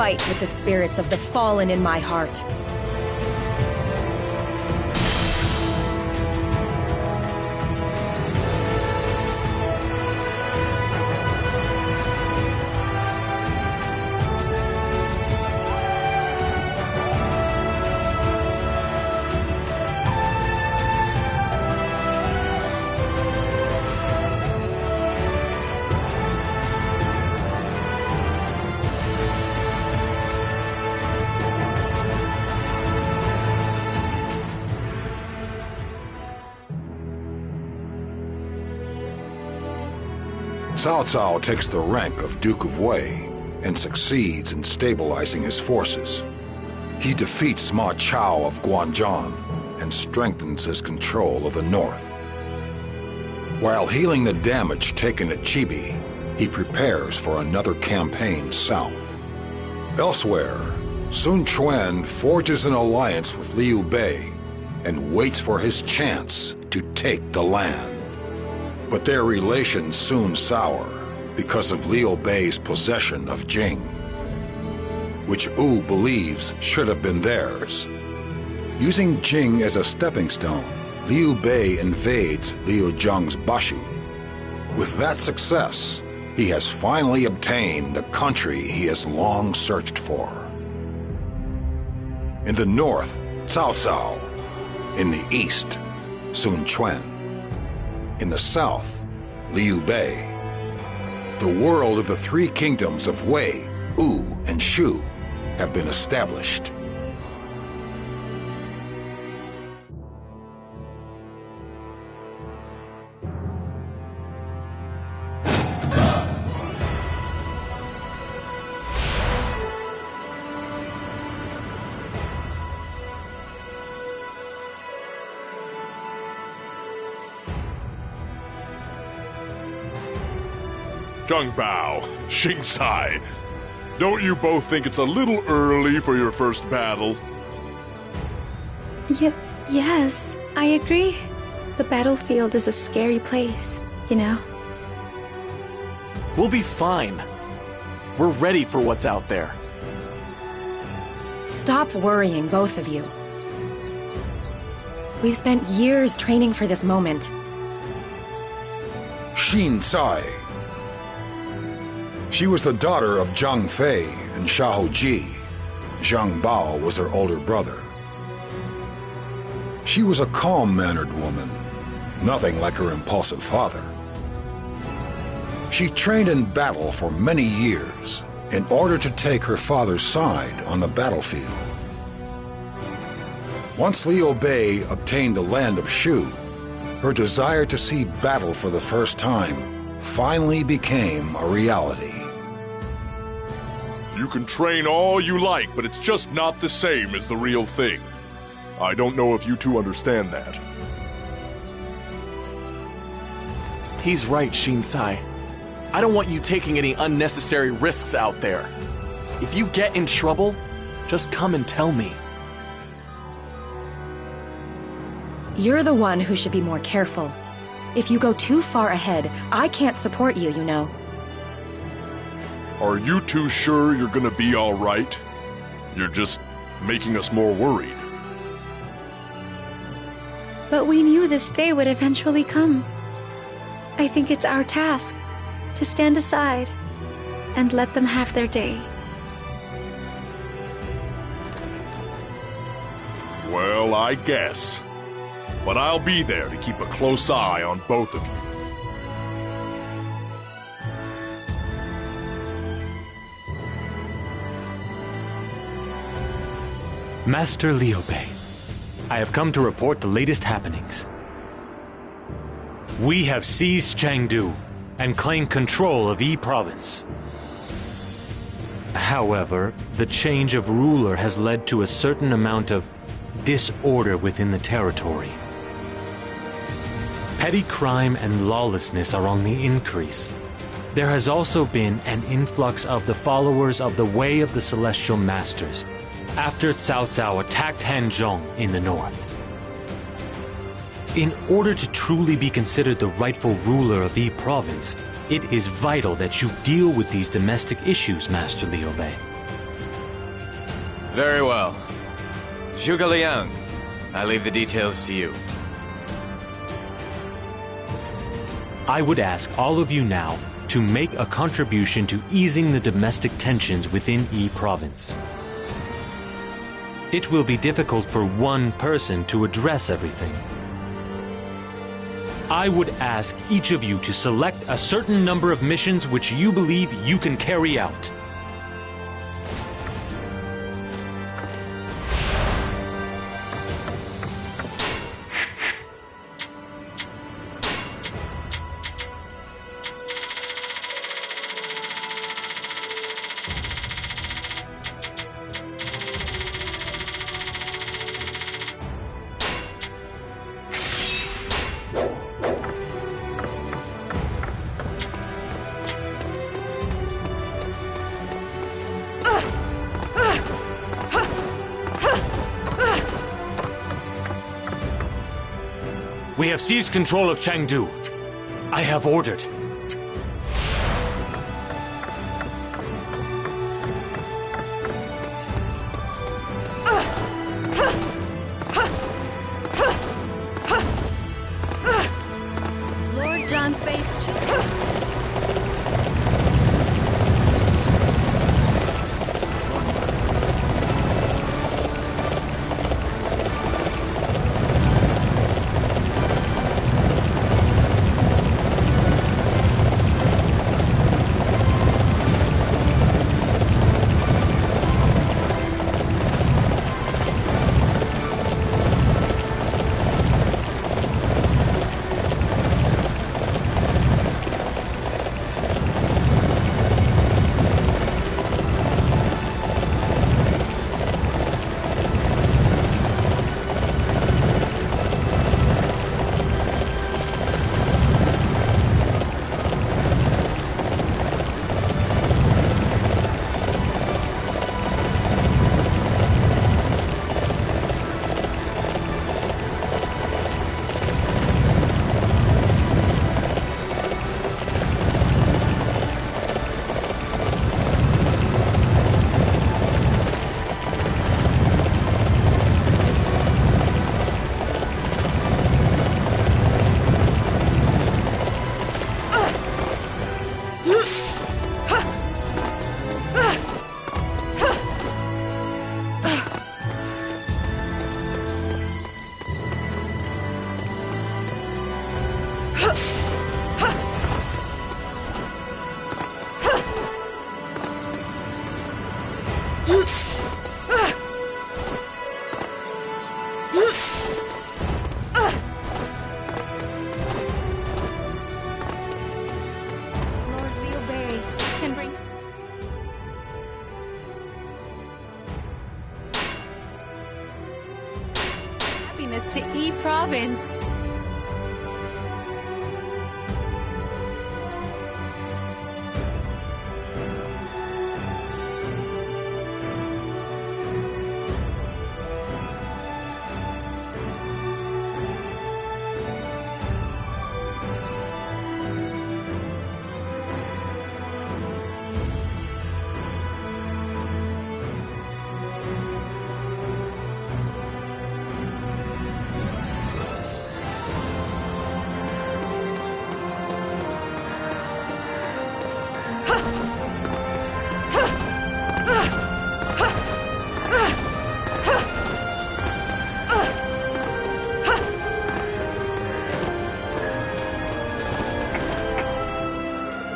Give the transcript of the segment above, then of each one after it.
fight with the spirits of the fallen in my heart. Cao Cao takes the rank of Duke of Wei and succeeds in stabilizing his forces. He defeats Ma Chao of Guanzhong and strengthens his control of the north. While healing the damage taken at Chibi, he prepares for another campaign south. Elsewhere, Sun Quan forges an alliance with Liu Bei and waits for his chance to take the land. But their relations soon sour because of Liu Bei's possession of Jing, which Wu believes should have been theirs. Using Jing as a stepping stone, Liu Bei invades Liu Zhang's Bashu. With that success, he has finally obtained the country he has long searched for. In the north, Cao Cao. In the east, Sun Quan. In the south, Liu Bei. The world of the three kingdoms of Wei, Wu, and Shu have been established. Zhengbao, Xingsai, don't you both think it's a little early for your first battle? Yes, I agree. The battlefield is a scary place, you know? We'll be fine. We're ready for what's out there. Stop worrying, both of you. We've spent years training for this moment. Xingsai. She was the daughter of Zhang Fei and Xiahou Ji. Zhang Bao was her older brother. She was a calm-mannered woman, nothing like her impulsive father. She trained in battle for many years in order to take her father's side on the battlefield. Once Liu Bei obtained the land of Shu, her desire to see battle for the first time finally became a reality. You can train all you like, but it's just not the same as the real thing. I don't know if you two understand that. He's right, Xingsai. I don't want you taking any unnecessary risks out there. If you get in trouble, just come and tell me. You're the one who should be more careful. If you go too far ahead, I can't support you, you know. Are you two sure you're gonna be all right? You're just making us more worried. But we knew this day would eventually come. I think it's our task to stand aside and let them have their day. Well, I guess. But I'll be there to keep a close eye on both of you. Master Liu Bei, I have come to report the latest happenings. We have seized Chengdu and claimed control of Yi Province. However, the change of ruler has led to a certain amount of disorder within the territory. Petty crime and lawlessness are on the increase. There has also been an influx of the followers of the Way of the Celestial Masters after Cao Cao attacked Hanzhong in the north. In order to truly be considered the rightful ruler of Yi Province, it is vital that you deal with these domestic issues, Master Liu Bei. Very well. Zhuge Liang, I leave the details to you. I would ask all of you now to make a contribution to easing the domestic tensions within Yi Province. It will be difficult for one person to address everything. I would ask each of you to select a certain number of missions which you believe you can carry out. We have seized control of Chengdu. I have ordered. Lord John faced you. To Yi Province.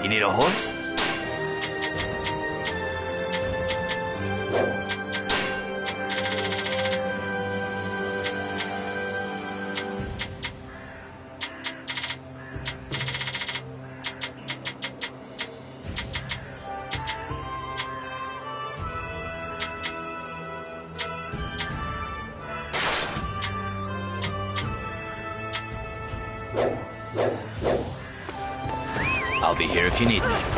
You need a horse? I'll be here if you need me.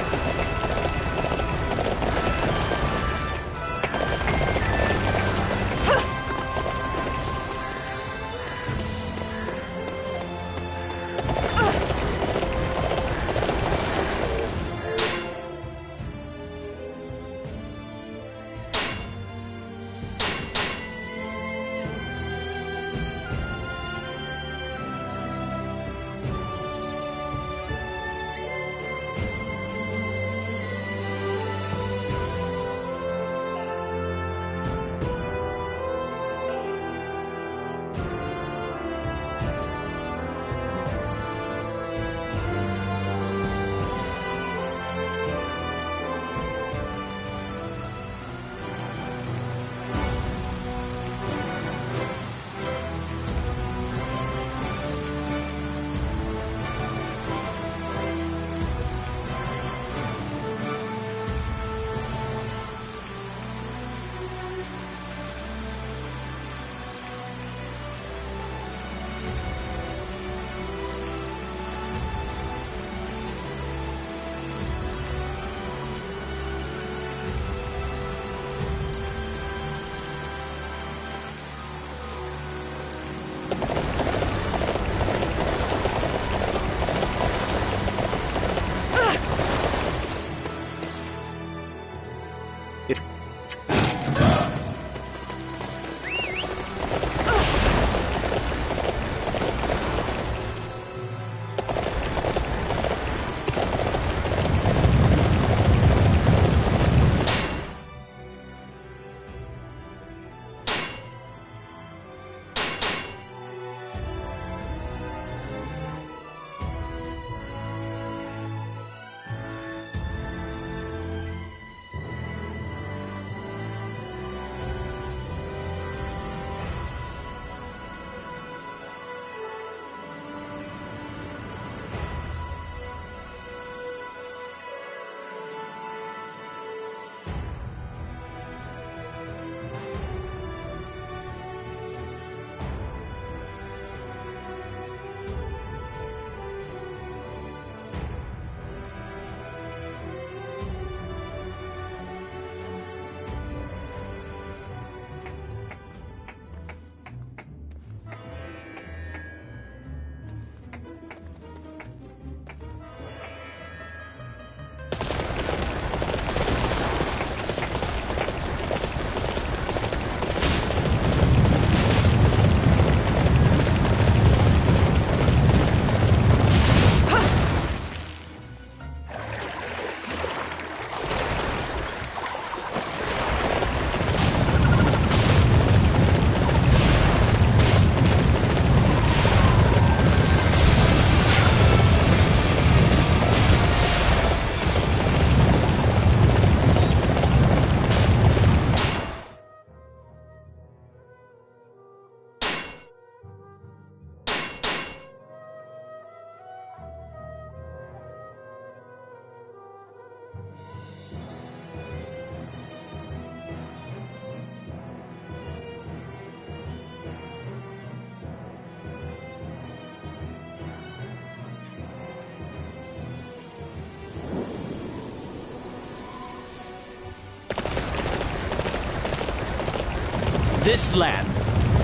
This land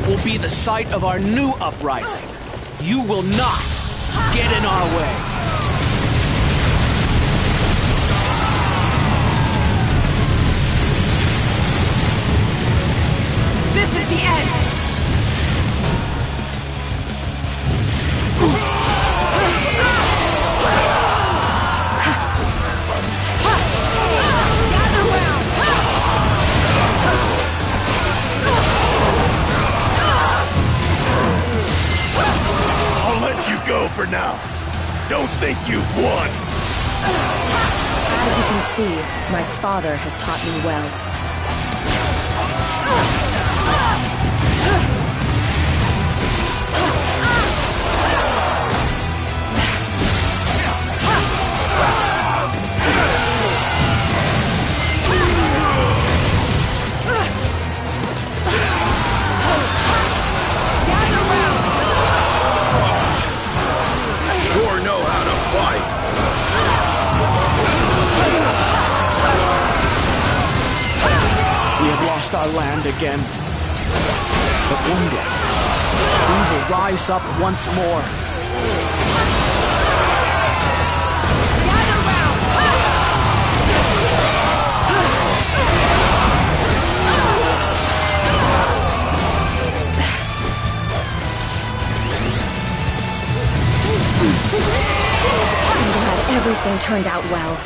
will be the site of our new uprising. You will not get in our way. This is the end! I'll let you go for now. Don't think you've won. As you can see, my father has taught me well. Sure know how to fight. We have lost our land again. But one day, we will rise up once more. I'm glad everything turned out well.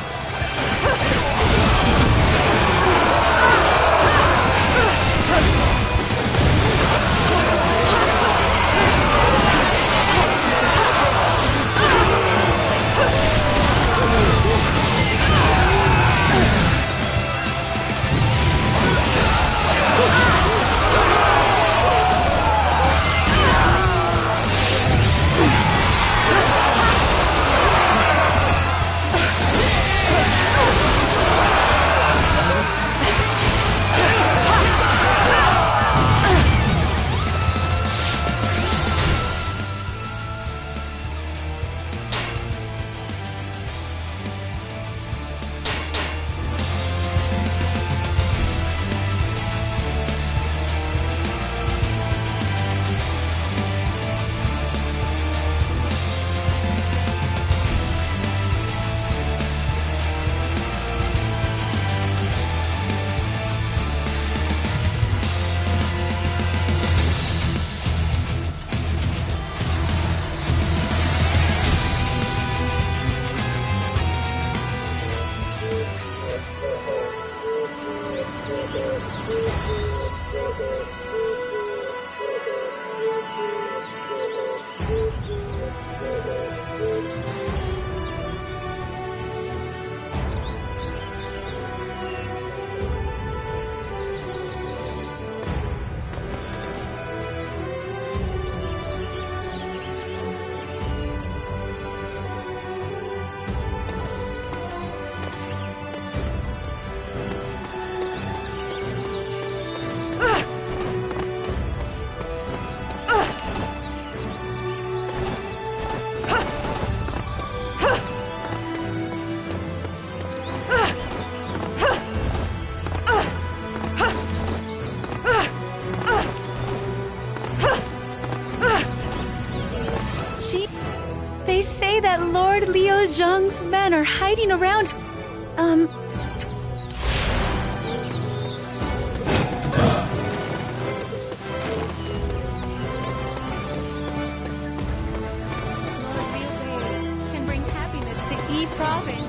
They say that Lord Liu Zheng's men are hiding around. Lord Liu can bring happiness to E province.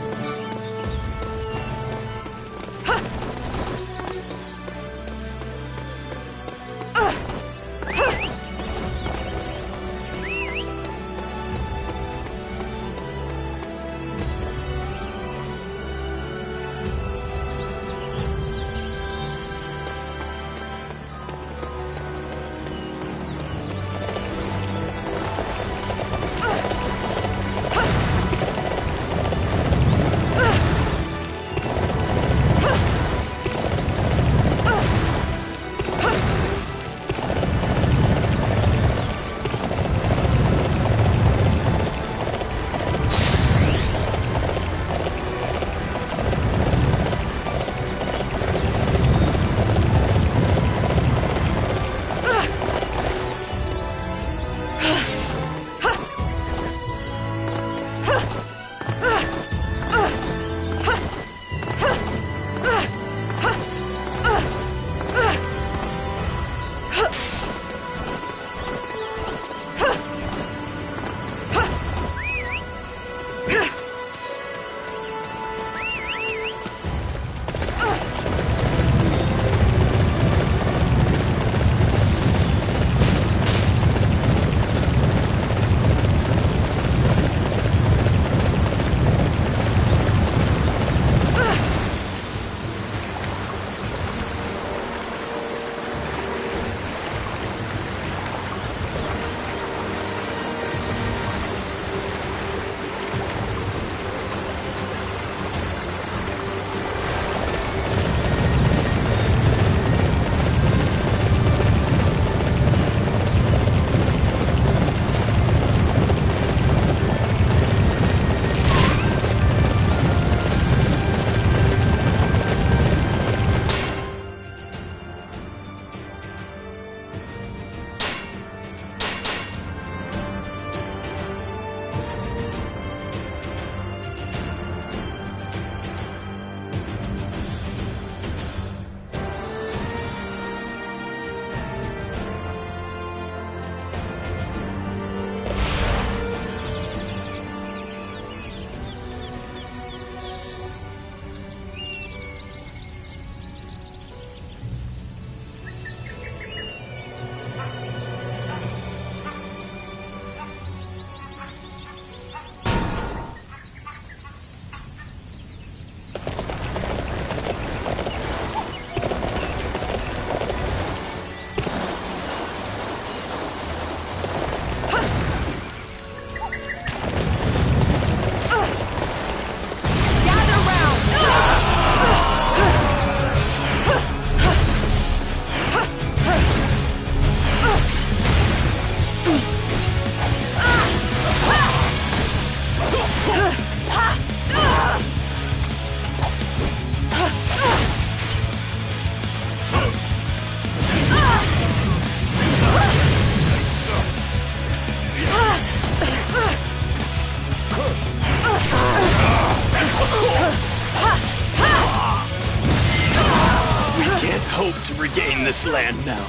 to regain this land now.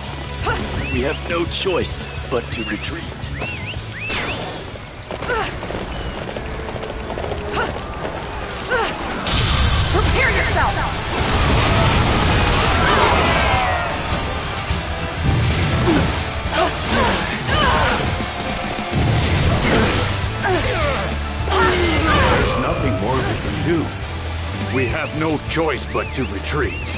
We have no choice but to retreat. Prepare yourself! There's nothing more we can do. We have no choice but to retreat.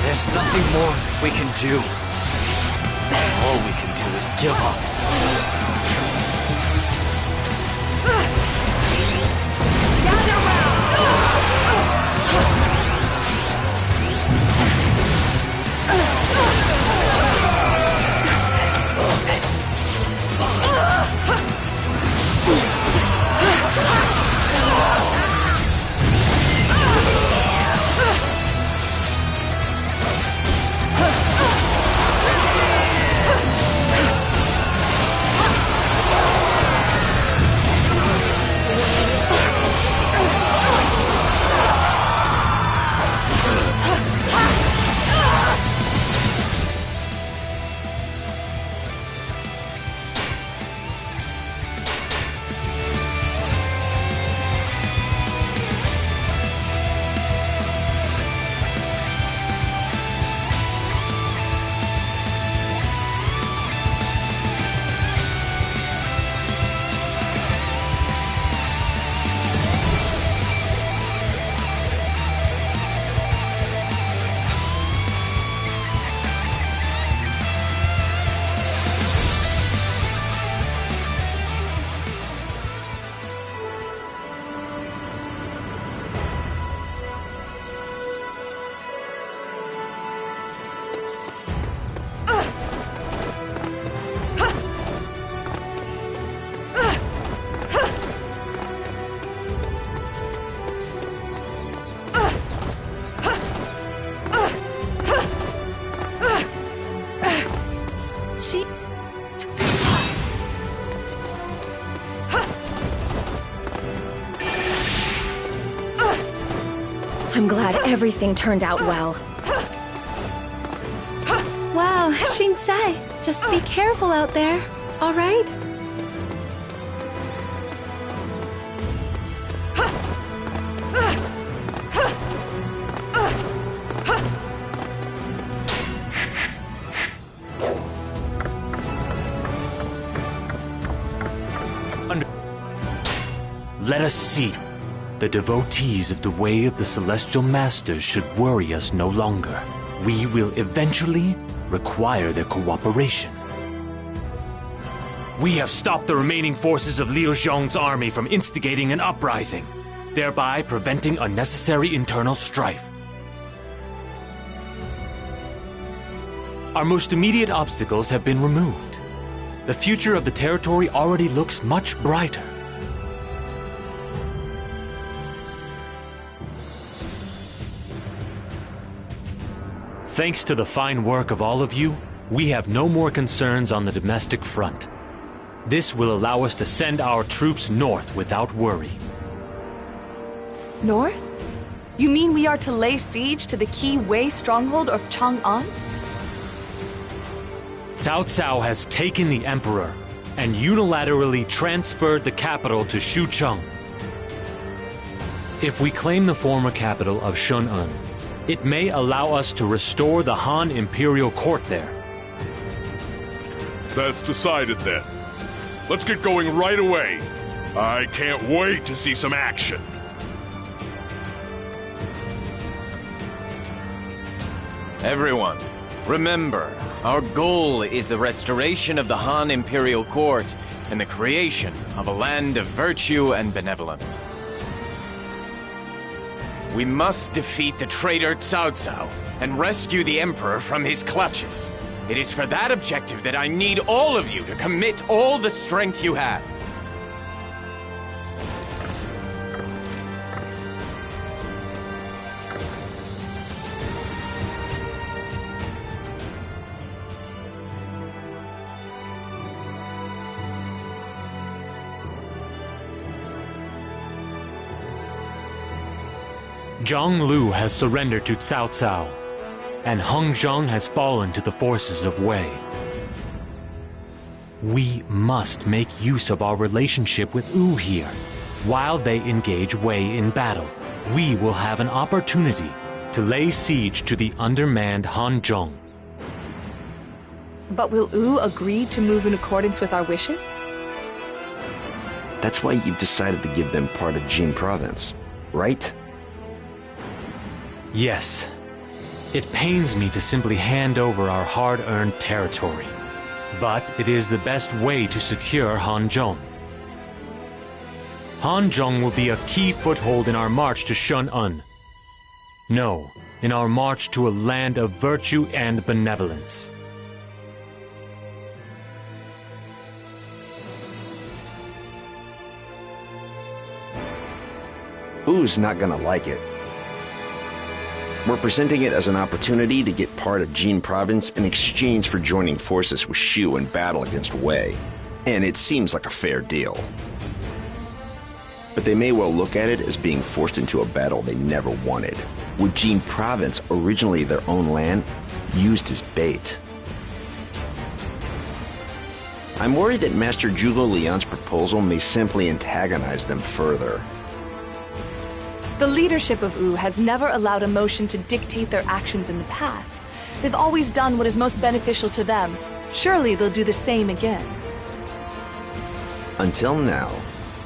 There's nothing more that we can do. All we can do is give up. Gather round! I'm glad everything turned out well. Wow, Shinsai, just be careful out there, all right? Let us see. The devotees of the way of the Celestial Masters should worry us no longer. We will eventually require their cooperation. We have stopped the remaining forces of Liu Xiong's army from instigating an uprising, thereby preventing unnecessary internal strife. Our most immediate obstacles have been removed. The future of the territory already looks much brighter. Thanks to the fine work of all of you, we have no more concerns on the domestic front. This will allow us to send our troops north without worry. North? You mean we are to lay siege to the key Wei stronghold of Chang'an? Cao Cao has taken the emperor and unilaterally transferred the capital to Xucheng. If we claim the former capital of Shun'un, it may allow us to restore the Han Imperial Court there. That's decided then. Let's get going right away. I can't wait to see some action. Everyone, remember, our goal is the restoration of the Han Imperial Court and the creation of a land of virtue and benevolence. We must defeat the traitor Cao Cao and rescue the Emperor from his clutches. It is for that objective that I need all of you to commit all the strength you have. Zhang Lu has surrendered to Cao Cao, and Heng Zheng has fallen to the forces of Wei. We must make use of our relationship with Wu here. While they engage Wei in battle, we will have an opportunity to lay siege to the undermanned Hanzhong. But will Wu agree to move in accordance with our wishes? That's why you've decided to give them part of Jin province, right? Yes. It pains me to simply hand over our hard-earned territory, but it is the best way to secure Hanzhong. Hanzhong will be a key foothold in our march to Shun'un. No, in our march to a land of virtue and benevolence. Wu's not gonna like it. We're presenting it as an opportunity to get part of Jin province in exchange for joining forces with Shu in battle against Wei. And it seems like a fair deal. But they may well look at it as being forced into a battle they never wanted, with Jin province, originally their own land, used as bait. I'm worried that Master Zhuge Liang's proposal may simply antagonize them further. The leadership of Wu has never allowed emotion to dictate their actions in the past. They've always done what is most beneficial to them. Surely they'll do the same again. Until now,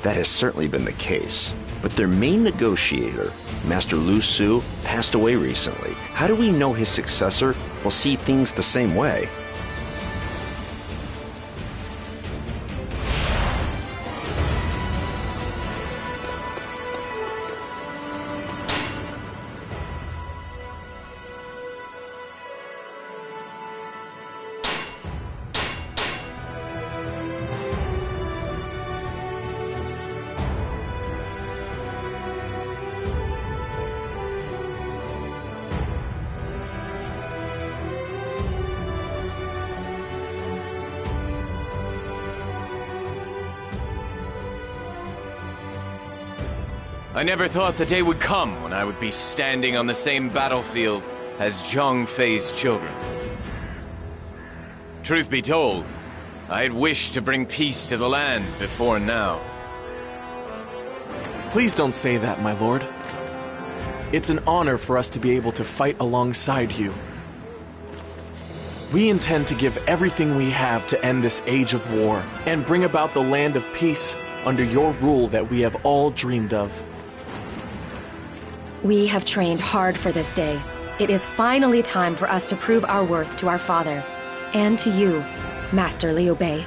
that has certainly been the case. But their main negotiator, Master Lu Su, passed away recently. How do we know his successor will see things the same way? I never thought the day would come when I would be standing on the same battlefield as Zhang Fei's children. Truth be told, I had wished to bring peace to the land before now. Please don't say that, my lord. It's an honor for us to be able to fight alongside you. We intend to give everything we have to end this age of war and bring about the land of peace under your rule that we have all dreamed of. We have trained hard for this day. It is finally time for us to prove our worth to our father. And to you, Master Liu Bei.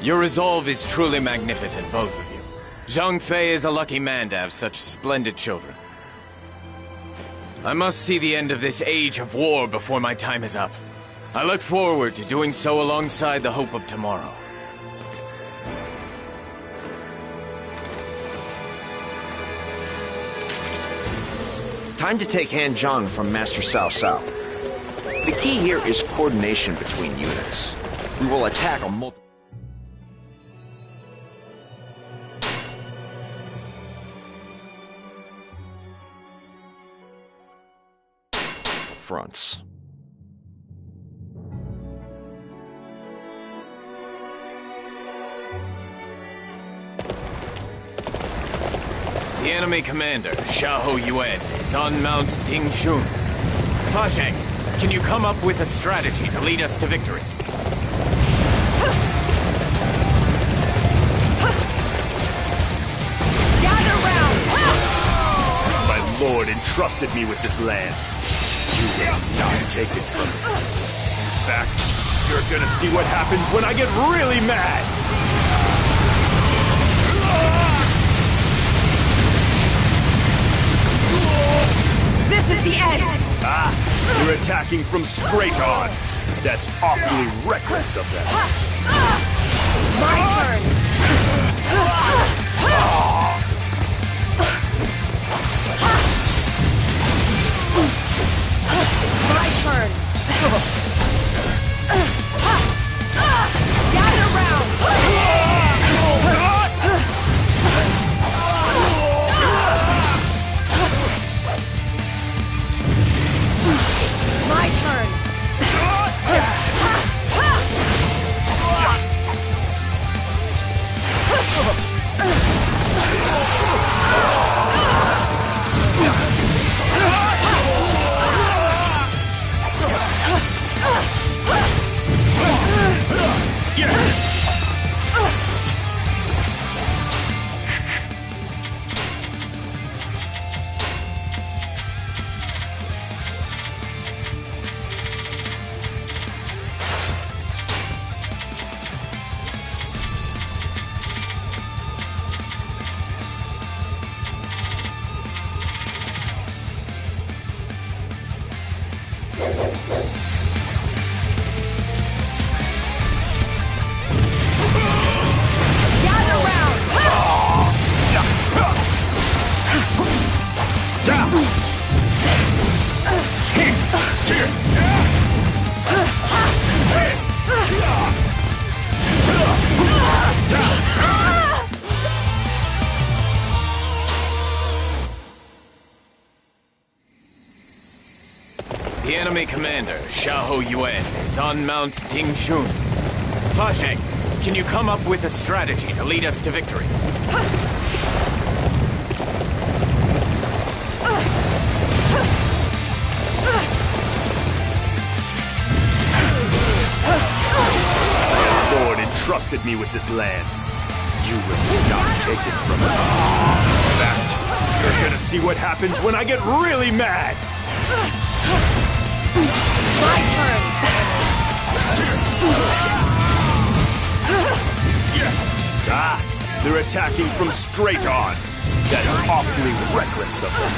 Your resolve is truly magnificent, both of you. Zhang Fei is a lucky man to have such splendid children. I must see the end of this age of war before my time is up. I look forward to doing so alongside the hope of tomorrow. Time to take Hanzhong from Master Cao Cao. The key here is coordination between units. We will attack on multiple fronts. enemy commander, Xiahou Yuan, is on Mount Dingshun. Fa Zheng, can you come up with a strategy to lead us to victory? Gather round! My lord entrusted me with this land. You will not take it from me. In fact, you're gonna see what happens when I get really mad! This is the end! Ah, you're attacking from straight on. That's awfully reckless of them. My turn! My turn! Gather round! My turn! The enemy commander, Xiahou Yuan, is on Mount Dingshun. Fa Zheng, can you come up with a strategy to lead us to victory? My lord entrusted me with this land. You will not take it from me. In fact, you're gonna see what happens when I get really mad! My turn! Ah, they're attacking from straight on. That's awfully reckless of them.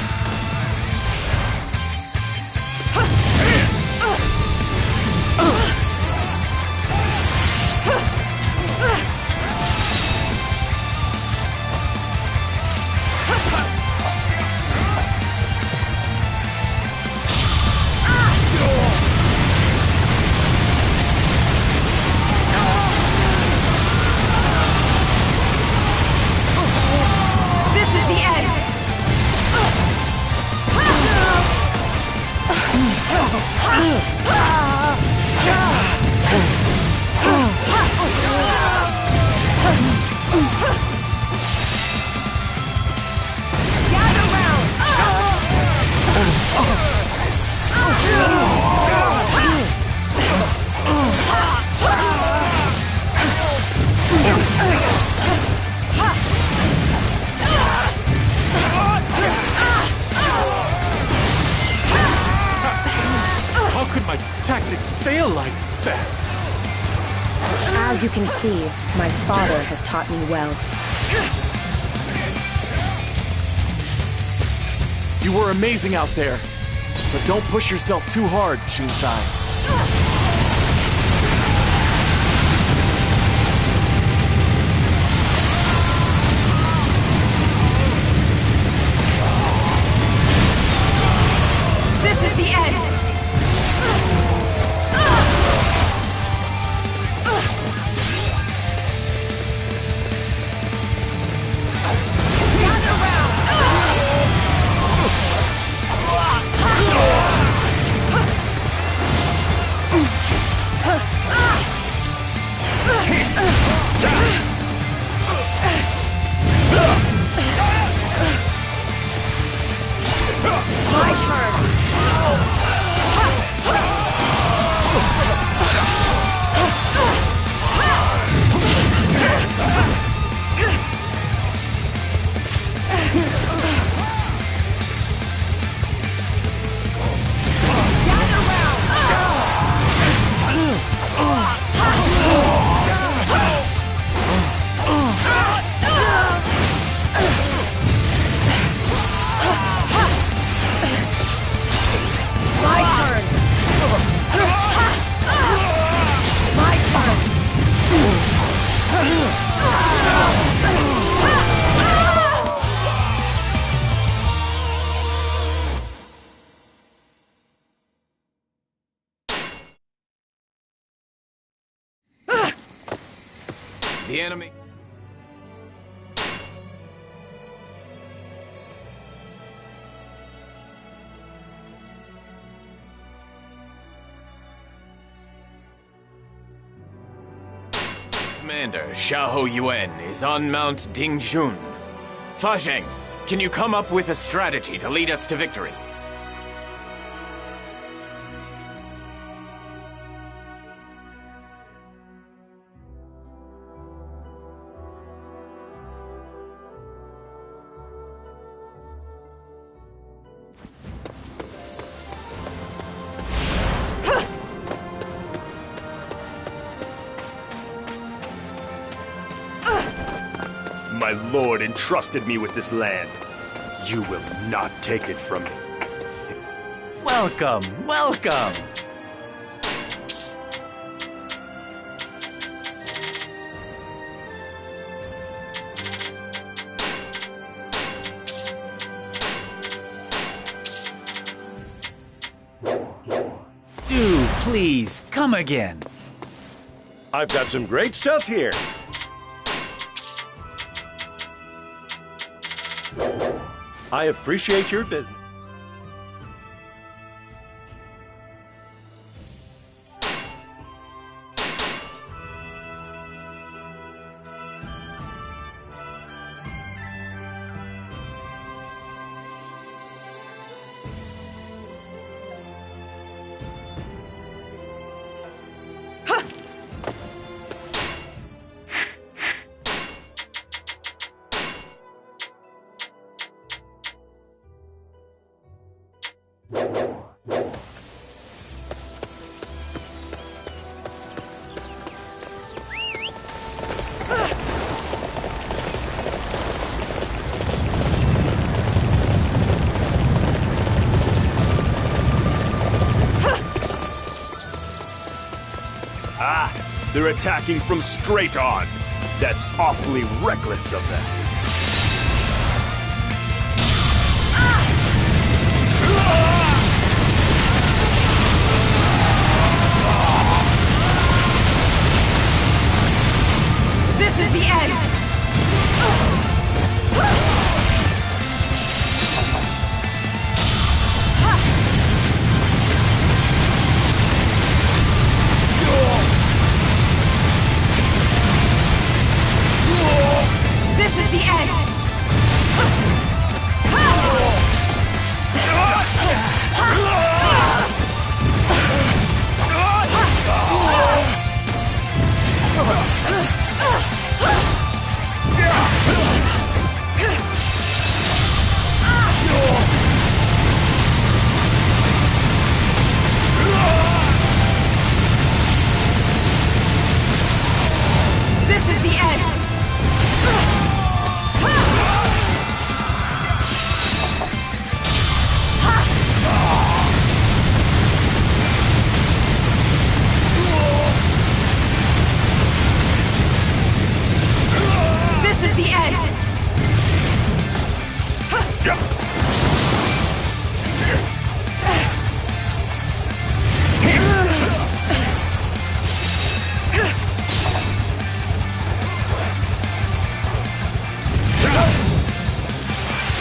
This is the end! Gather round! How could my tactics fail like that? As you can see, my father has taught me well. You were amazing out there. But don't push yourself too hard, Shinsai. This is the end! Gather round! The enemy... Commander Xiahou Yuan is on Mount Dingjun. Fa Zheng, can you come up with a strategy to lead us to victory? My lord entrusted me with this land. You will not take it from me. Welcome, welcome! Do please come again. I've got some great stuff here. I appreciate your business. They're attacking from straight on. That's awfully reckless of them. This is the end! This is the end! This is the end! This is the end!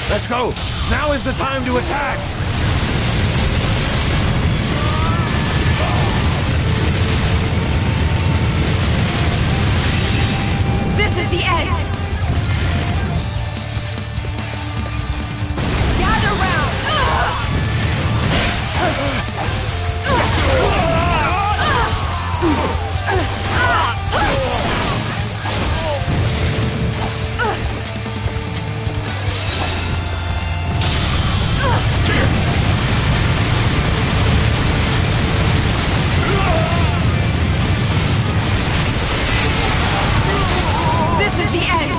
Let's go! Now is the time to attack! This is the end! Gather round! This is the end!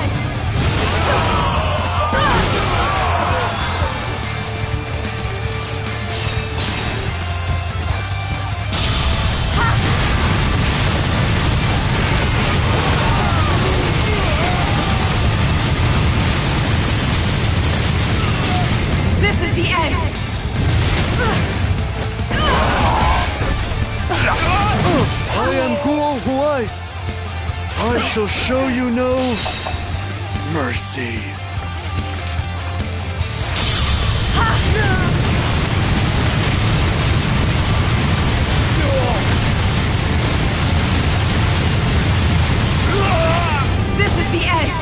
This is the end! I am Guo Huai. I shall show you no mercy. This is the end!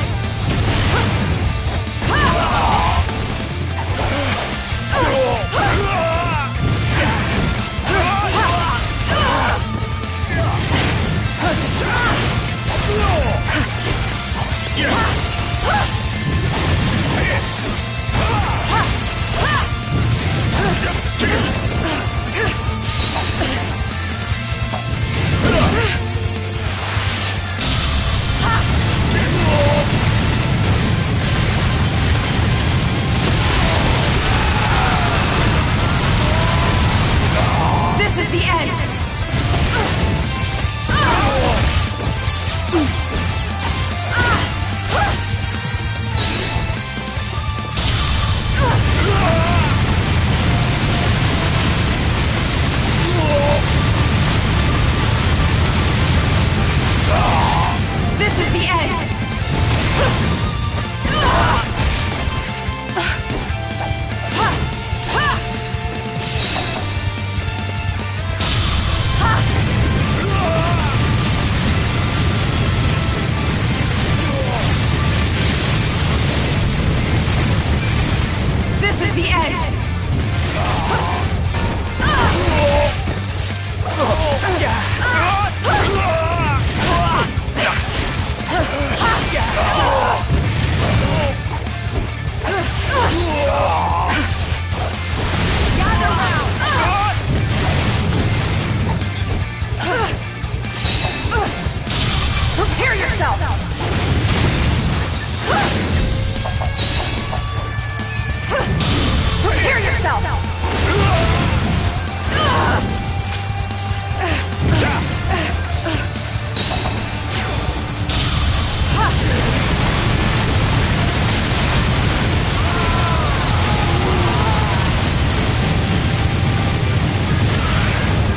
This is the end! This is the end! This is the end! Gather round! Prepare yourself! Prepare yourself!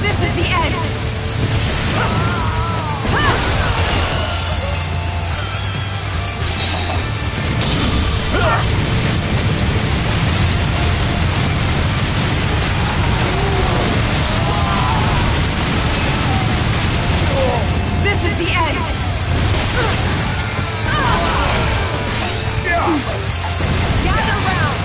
This is the end! This is the end! Gather round!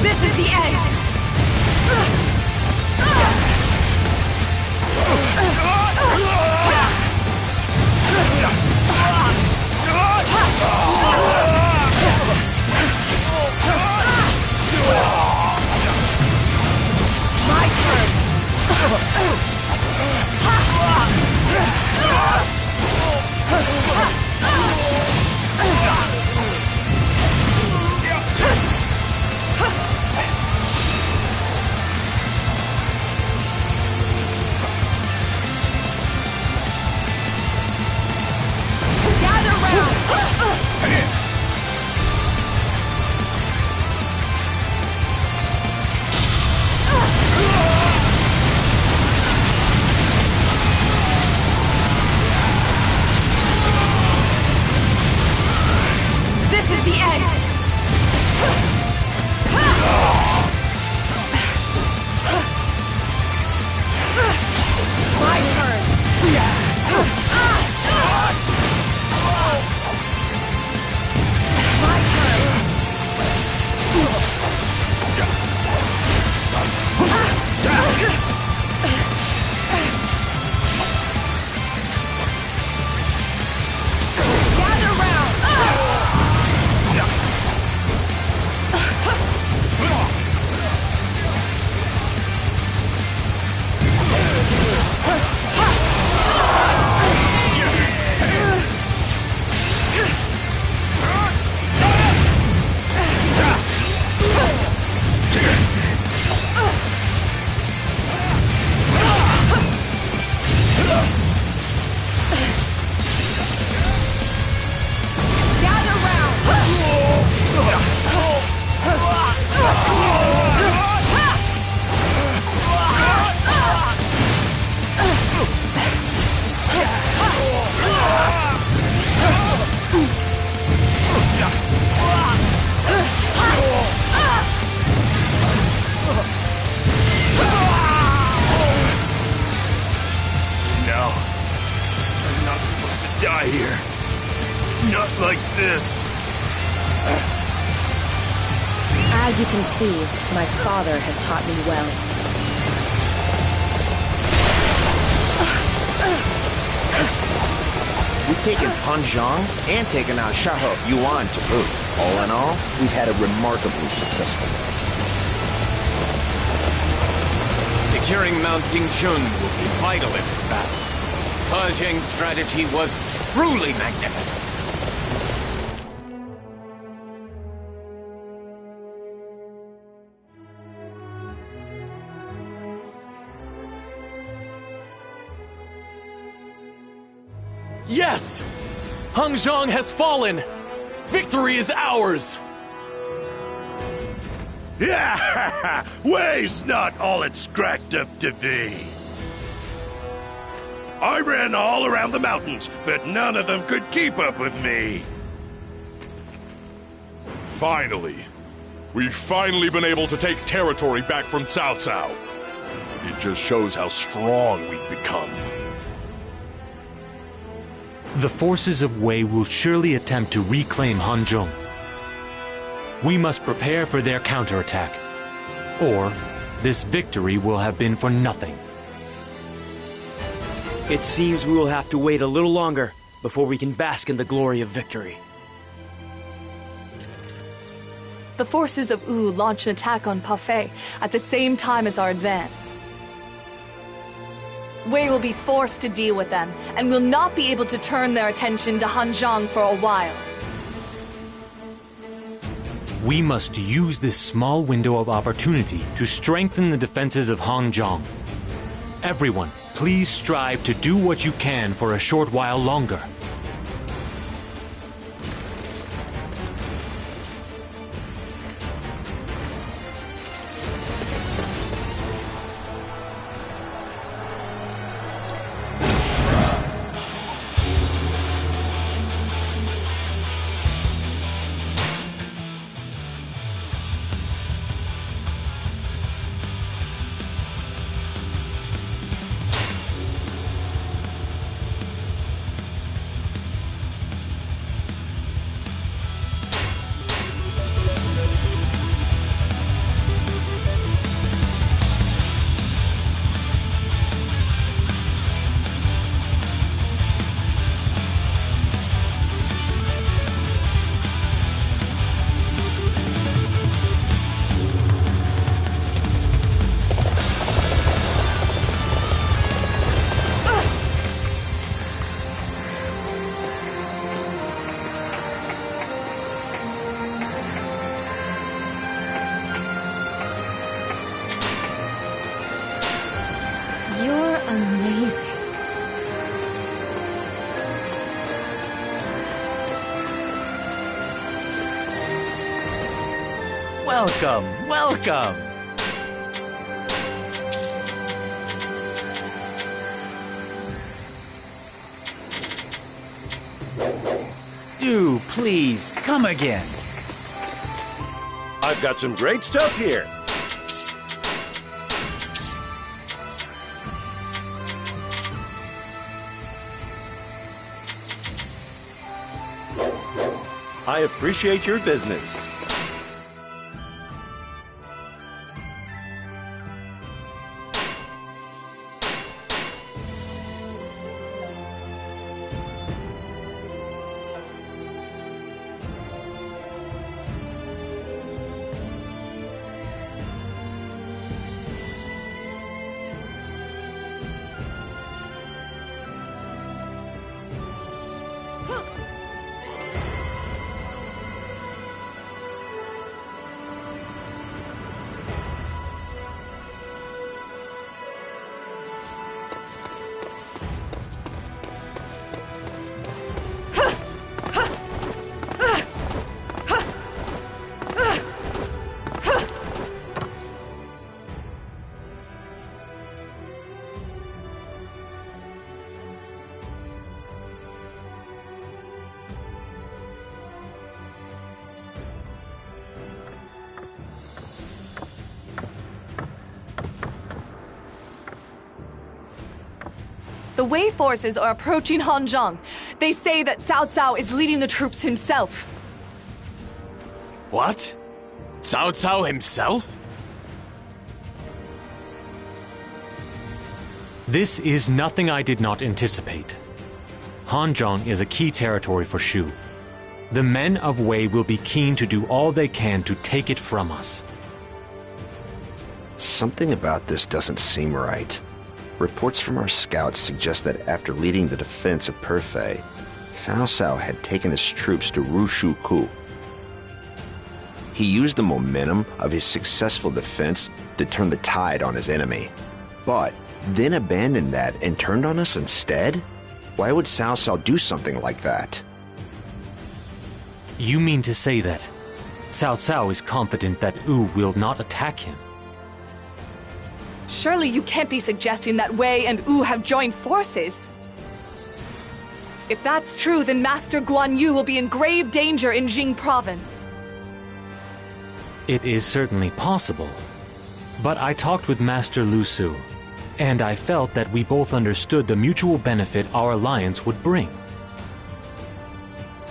This is the end! My turn! Gather round! like this. As you can see, my father has taught me well. We've taken Hanzhong and taken out Shaho Yuan to boot. All in all, we've had a remarkably successful day. Securing Mount Dingchun will be vital in this battle. Fa Zheng's strategy was truly magnificent. Yes! Hanzhong has fallen! Victory is ours! Yeah, Wei's not all it's cracked up to be. I ran all around the mountains, but none of them could keep up with me. Finally. We've finally been able to take territory back from Cao Cao. It just shows how strong we've become. The forces of Wei will surely attempt to reclaim Hanzhong. We must prepare for their counterattack, or this victory will have been for nothing. It seems we will have to wait a little longer before we can bask in the glory of victory. The forces of Wu launch an attack on Pafei at the same time as our advance. Wei will be forced to deal with them, and will not be able to turn their attention to Hanzhong for a while. We must use this small window of opportunity to strengthen the defenses of Hanzhong. Everyone, please strive to do what you can for a short while longer. Welcome, welcome! Do please come again. I've got some great stuff here. I appreciate your business. The Wei forces are approaching Hanzhong. They say that Cao Cao is leading the troops himself. What? Cao Cao himself? This is nothing I did not anticipate. Hanzhong is a key territory for Shu. The men of Wei will be keen to do all they can to take it from us. Something about this doesn't seem right. Reports from our scouts suggest that after leading the defense of Perfei, Cao Cao had taken his troops to Rushuku. He used the momentum of his successful defense to turn the tide on his enemy, but then abandoned that and turned on us instead? Why would Cao Cao do something like that? You mean to say that Cao Cao is confident that Wu will not attack him? Surely you can't be suggesting that Wei and Wu have joined forces. If that's true, then Master Guan Yu will be in grave danger in Jing province. It is certainly possible. But I talked with Master Lu Su, and I felt that we both understood the mutual benefit our alliance would bring.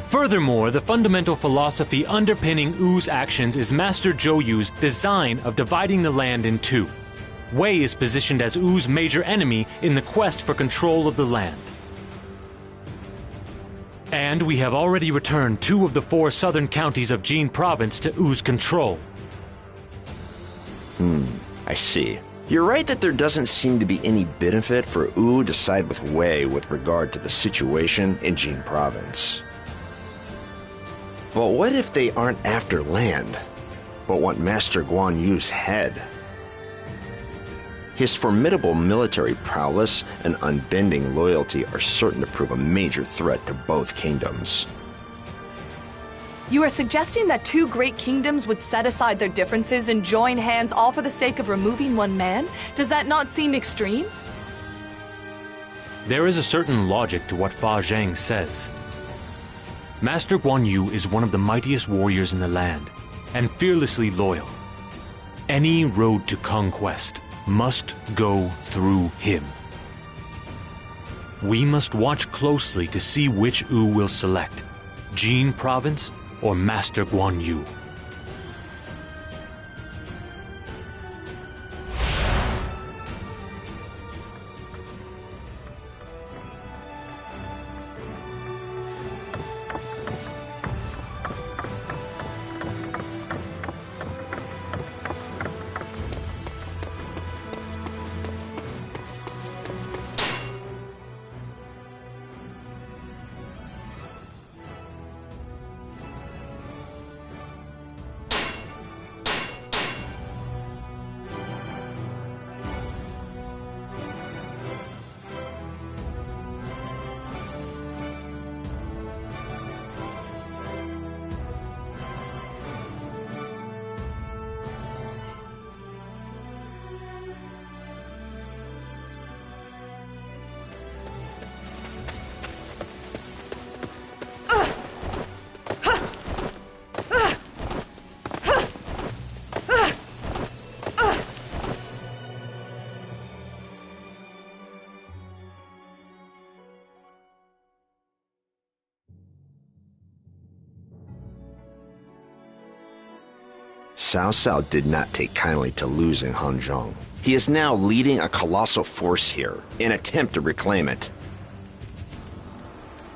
Furthermore, the fundamental philosophy underpinning Wu's actions is Master Zhou Yu's design of dividing the land in two. Wei is positioned as Wu's major enemy in the quest for control of the land. And we have already returned 2 of the 4 southern counties of Jin province to Wu's control. I see. You're right that there doesn't seem to be any benefit for Wu to side with Wei with regard to the situation in Jin province. But what if they aren't after land, but want Master Guan Yu's head? His formidable military prowess and unbending loyalty are certain to prove a major threat to both kingdoms. You are suggesting that 2 great kingdoms would set aside their differences and join hands all for the sake of removing one man? Does that not seem extreme? There is a certain logic to what Fa Zhang says. Master Guan Yu is one of the mightiest warriors in the land, and fearlessly loyal. Any road to conquest must go through him. We must watch closely to see which Wu will select, Jin province or Master Guan Yu. Cao Cao did not take kindly to losing Hanzhong. He is now leading a colossal force here, in an attempt to reclaim it.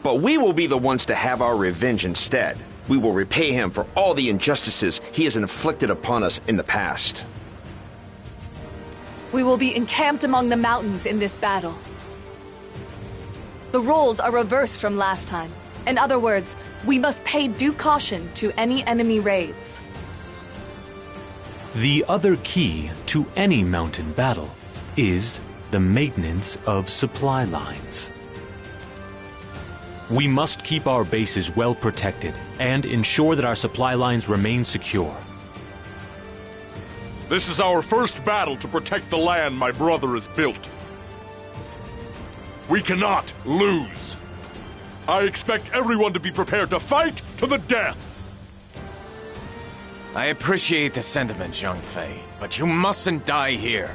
But we will be the ones to have our revenge instead. We will repay him for all the injustices he has inflicted upon us in the past. We will be encamped among the mountains in this battle. The roles are reversed from last time. In other words, we must pay due caution to any enemy raids. The other key to any mountain battle is the maintenance of supply lines. We must keep our bases well protected and ensure that our supply lines remain secure. This is our first battle to protect the land my brother has built. We cannot lose. I expect everyone to be prepared to fight to the death. I appreciate the sentiment, Zhang Fei, but you mustn't die here.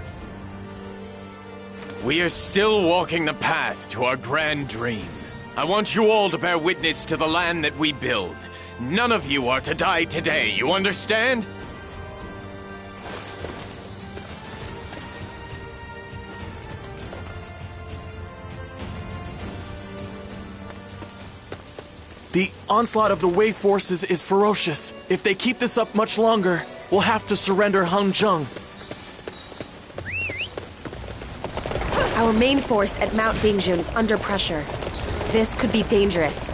We are still walking the path to our grand dream. I want you all to bear witness to the land that we build. None of you are to die today, you understand? The onslaught of the Wei forces is ferocious. If they keep this up much longer, we'll have to surrender Hanzhong. Our main force at Mount Dingjun is under pressure. This could be dangerous.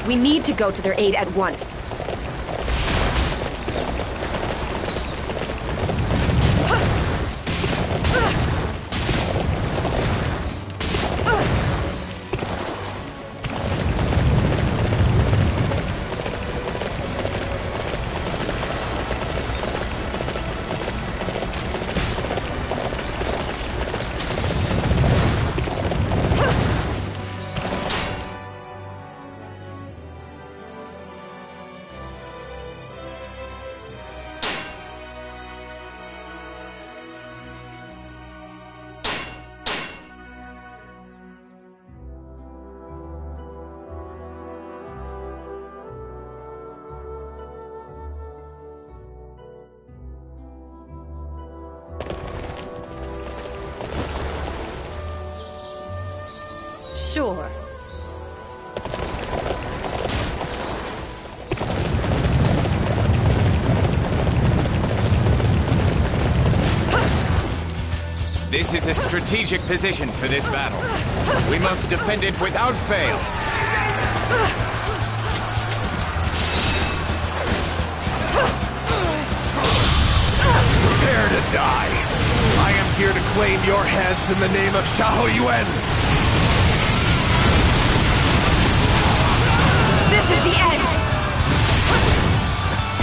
We need to go to their aid at once. Sure. This is a strategic position for this battle. We must defend it without fail. Prepare to die. I am here to claim your heads in the name of Xiahou Yuan. This is the end!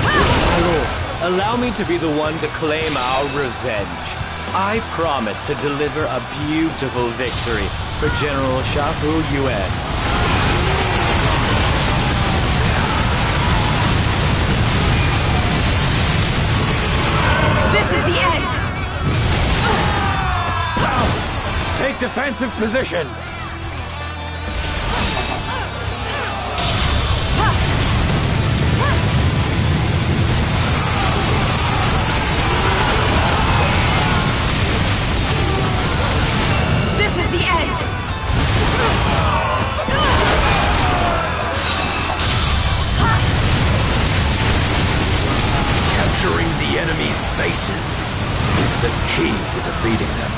My lord, allow me to be the one to claim our revenge. I promise to deliver a beautiful victory for General Xiahou Yuan. This is the end! Take defensive positions. This is the end! Capturing the enemy's bases is the key to defeating them.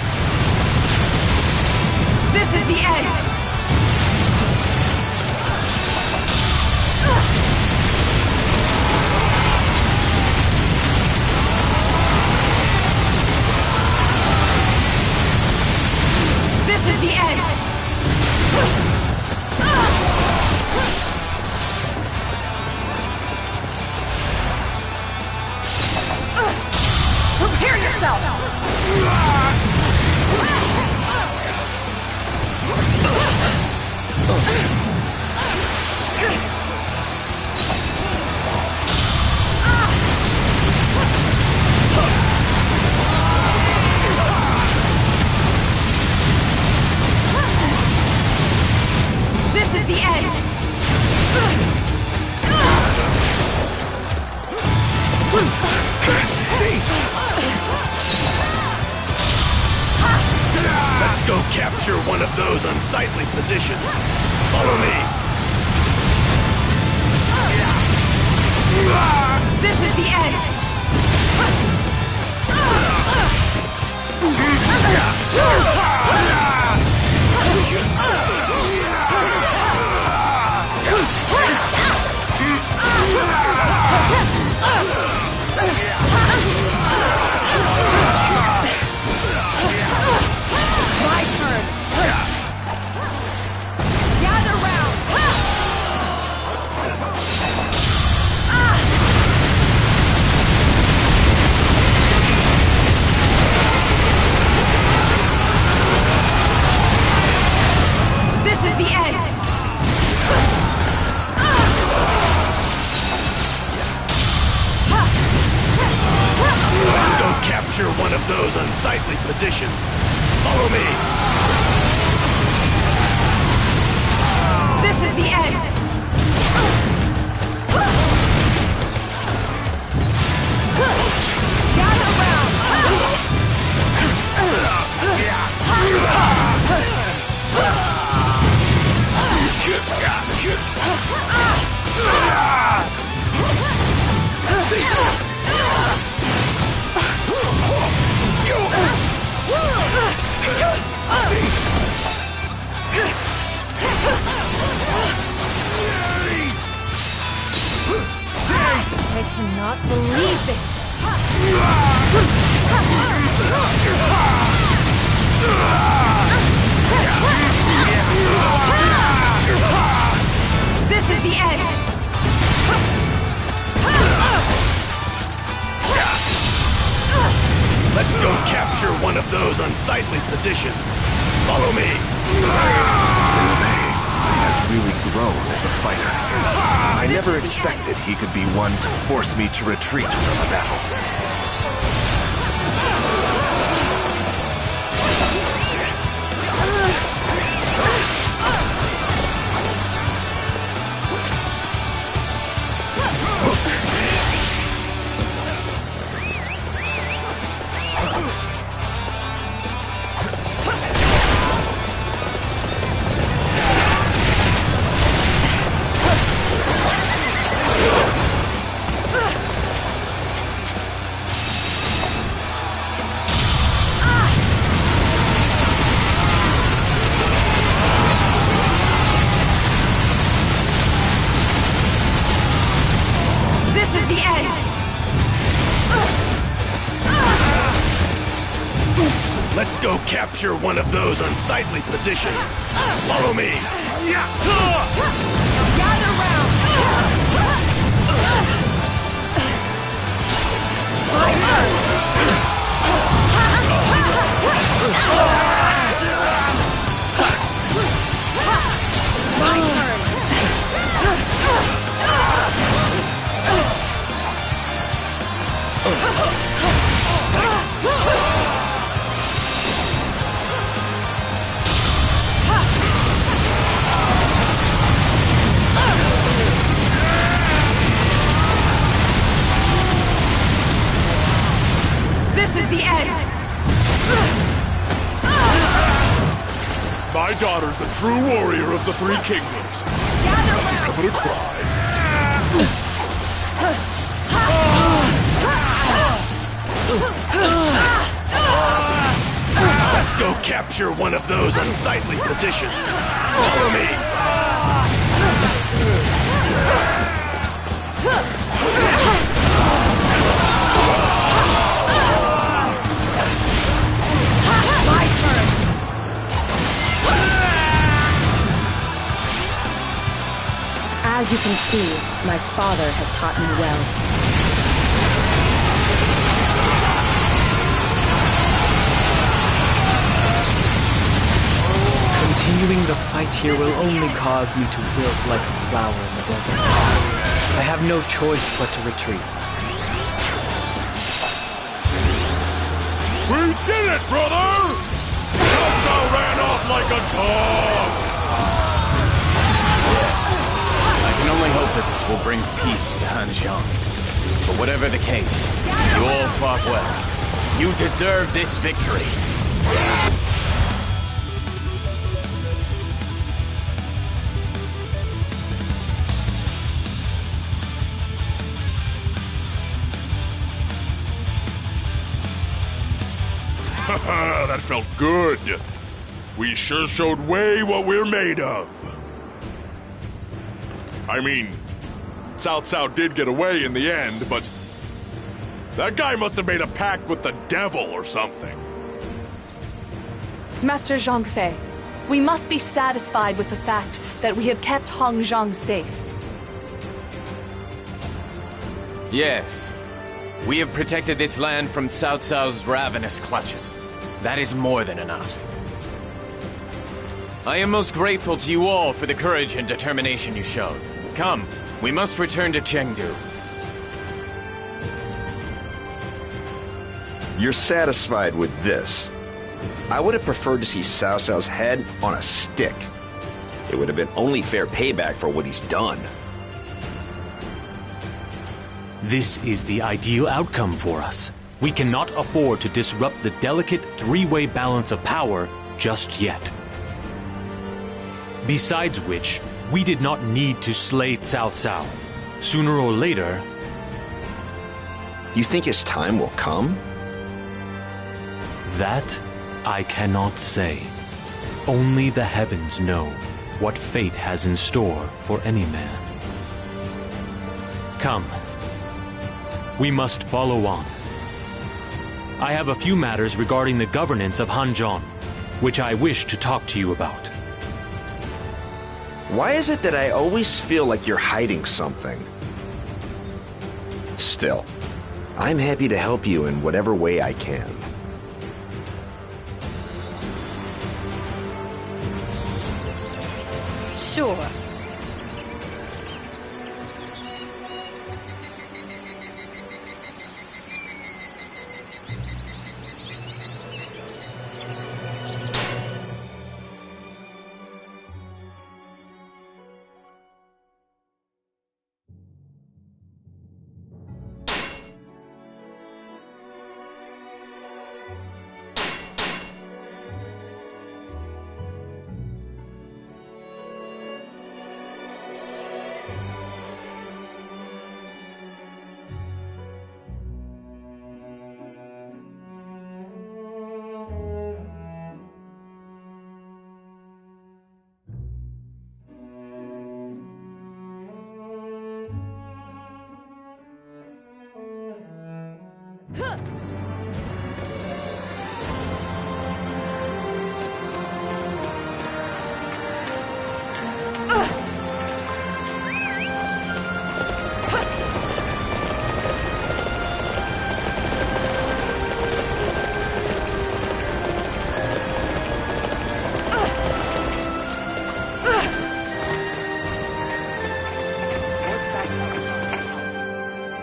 This is the end! This is the end! Prepare yourself! This is the end! See? Let's go capture one of those unsightly positions. Follow me. This is the end! My turn! Gather round! This is the end! Let's go capture one of those unsightly positions. Follow me. This cannot believe this! This is the end! Let's go capture one of those unsightly positions. Follow me. Has really grown as a fighter. I never expected he could be one to force me to retreat from a battle. Let's go capture one of those unsightly positions. Follow me. Gather round! My turn! My turn! This is the end! My daughter's the true warrior of the three kingdoms. Gather I'm round! gonna cry. Let's go capture one of those unsightly positions. Follow me. My turn! As you can see, my father has taught me well. Continuing the fight here will only cause me to wilt like a flower in the desert. I have no choice but to retreat. We did it, brother! Delta ran off like a dog! Yes. I can only hope that this will bring peace to Hanzhong. But whatever the case, you all fought well. You deserve this victory. That felt good. We sure showed Wei what we're made of. I mean, Cao Cao did get away in the end, but that guy must have made a pact with the devil or something. Master Zhongfei, we must be satisfied with the fact that we have kept Hongzhang safe. Yes. We have protected this land from Cao Cao's ravenous clutches. That is more than enough. I am most grateful to you all for the courage and determination you showed. Come, we must return to Chengdu. You're satisfied with this. I would have preferred to see Cao Cao's head on a stick. It would have been only fair payback for what he's done. This is the ideal outcome for us. We cannot afford to disrupt the delicate three-way balance of power just yet. Besides which, we did not need to slay Cao Cao. Sooner or later... You think his time will come? That I cannot say. Only the heavens know what fate has in store for any man. Come. we must follow on. I have a few matters regarding the governance of Hanzhong, which I wish to talk to you about. Why is it that I always feel like you're hiding something? Still, I'm happy to help you in whatever way I can. Sure.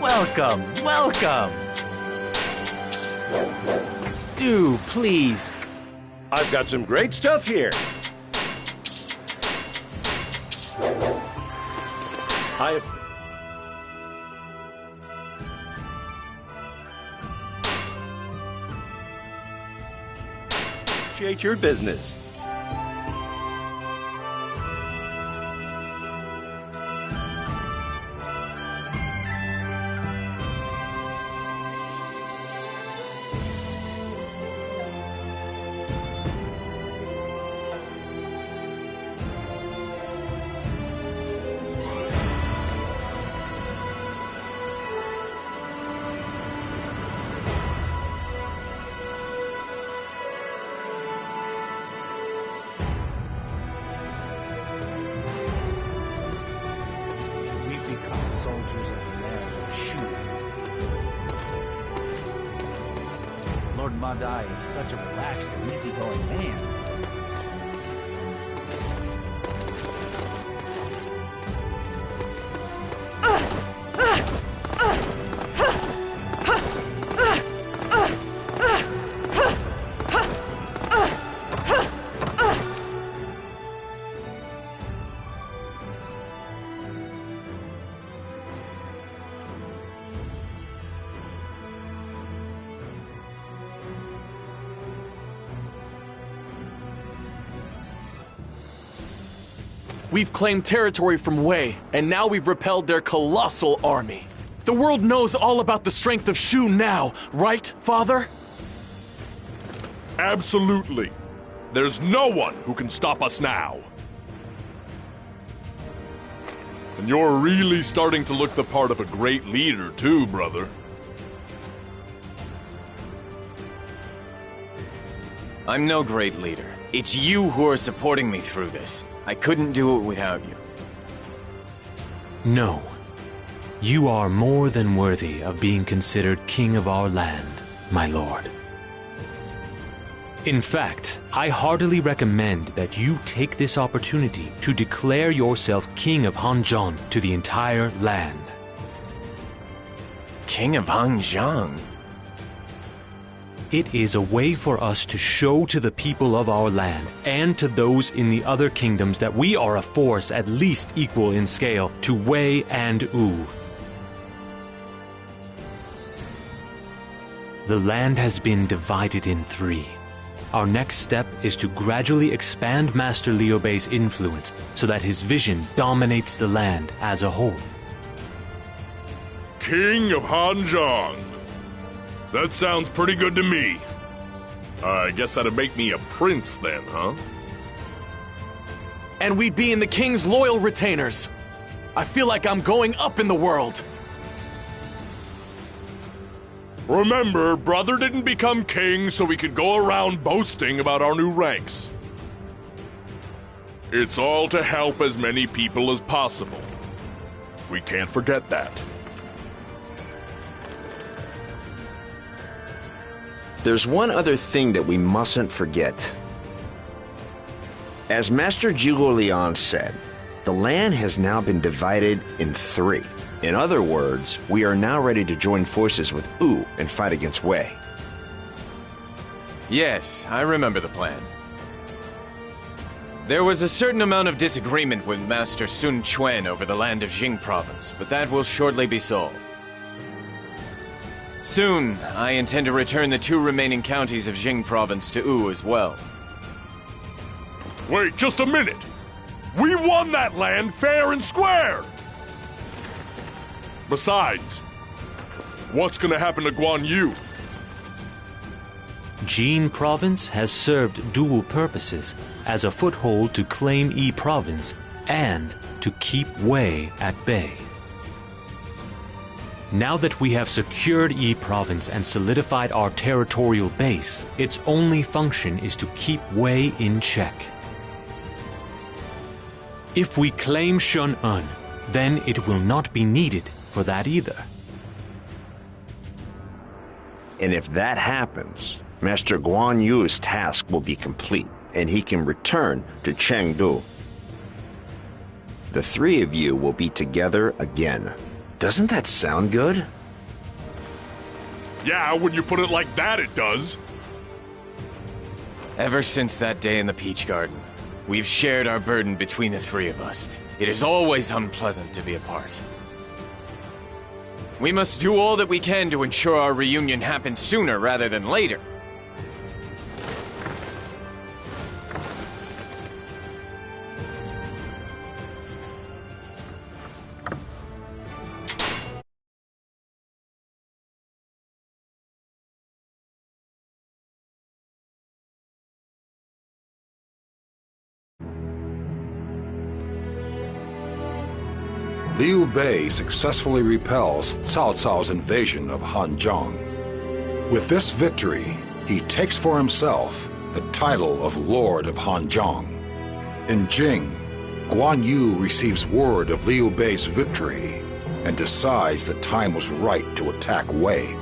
Welcome, welcome! Do, please. I've got some great stuff here. I appreciate your business. Soldiers of the land of Shu. Lord Madai is such a relaxed and easygoing man. We've claimed territory from Wei, and now we've repelled their colossal army. The world knows all about the strength of Shu now, right, Father? Absolutely. There's no one who can stop us now. And you're really starting to look the part of a great leader too, brother. I'm no great leader. It's you who are supporting me through this. I couldn't do it without you. No. You are more than worthy of being considered king of our land, my lord. In fact, I heartily recommend that you take this opportunity to declare yourself king of Hanzhong to the entire land. King of Hanzhong? It is a way for us to show to the people of our land and to those in the other kingdoms that we are a force at least equal in scale to Wei and Wu. The land has been divided in three. Our next step is to gradually expand Master Liu Bei's influence so that his vision dominates the land as a whole. King of Hanzhong. That sounds pretty good to me. I guess that'd make me a prince then, huh? And we'd be in the king's loyal retainers. I feel like I'm going up in the world. Remember, brother didn't become king so we could go around boasting about our new ranks. It's all to help as many people as possible. We can't forget that. There's one other thing that we mustn't forget. As Master Zhuge Liang said, the land has now been divided in 3. In other words, we are now ready to join forces with Wu and fight against Wei. Yes, I remember the plan. There was a certain amount of disagreement with Master Sun Quan over the land of Jing province, but that will shortly be solved. Soon, I intend to return the 2 remaining counties of Jing province to Wu as well. Wait just a minute! We won that land fair and square! Besides, what's gonna happen to Guan Yu? Jin province has served dual purposes as a foothold to claim Yi province and to keep Wei at bay. Now that we have secured Yi province and solidified our territorial base, its only function is to keep Wei in check. If we claim Shun'en, then it will not be needed for that either. And if that happens, Master Guan Yu's task will be complete, and he can return to Chengdu. The 3 of you will be together again. Doesn't that sound good? Yeah, when you put it like that, it does. Ever since that day in the Peach Garden, we've shared our burden between the 3 of us. It is always unpleasant to be apart. We must do all that we can to ensure our reunion happens sooner rather than later. Liu Bei successfully repels Cao Cao's invasion of Hanzhong. With this victory, he takes for himself the title of Lord of Hanzhong. In Jing, Guan Yu receives word of Liu Bei's victory and decides the time was right to attack Wei.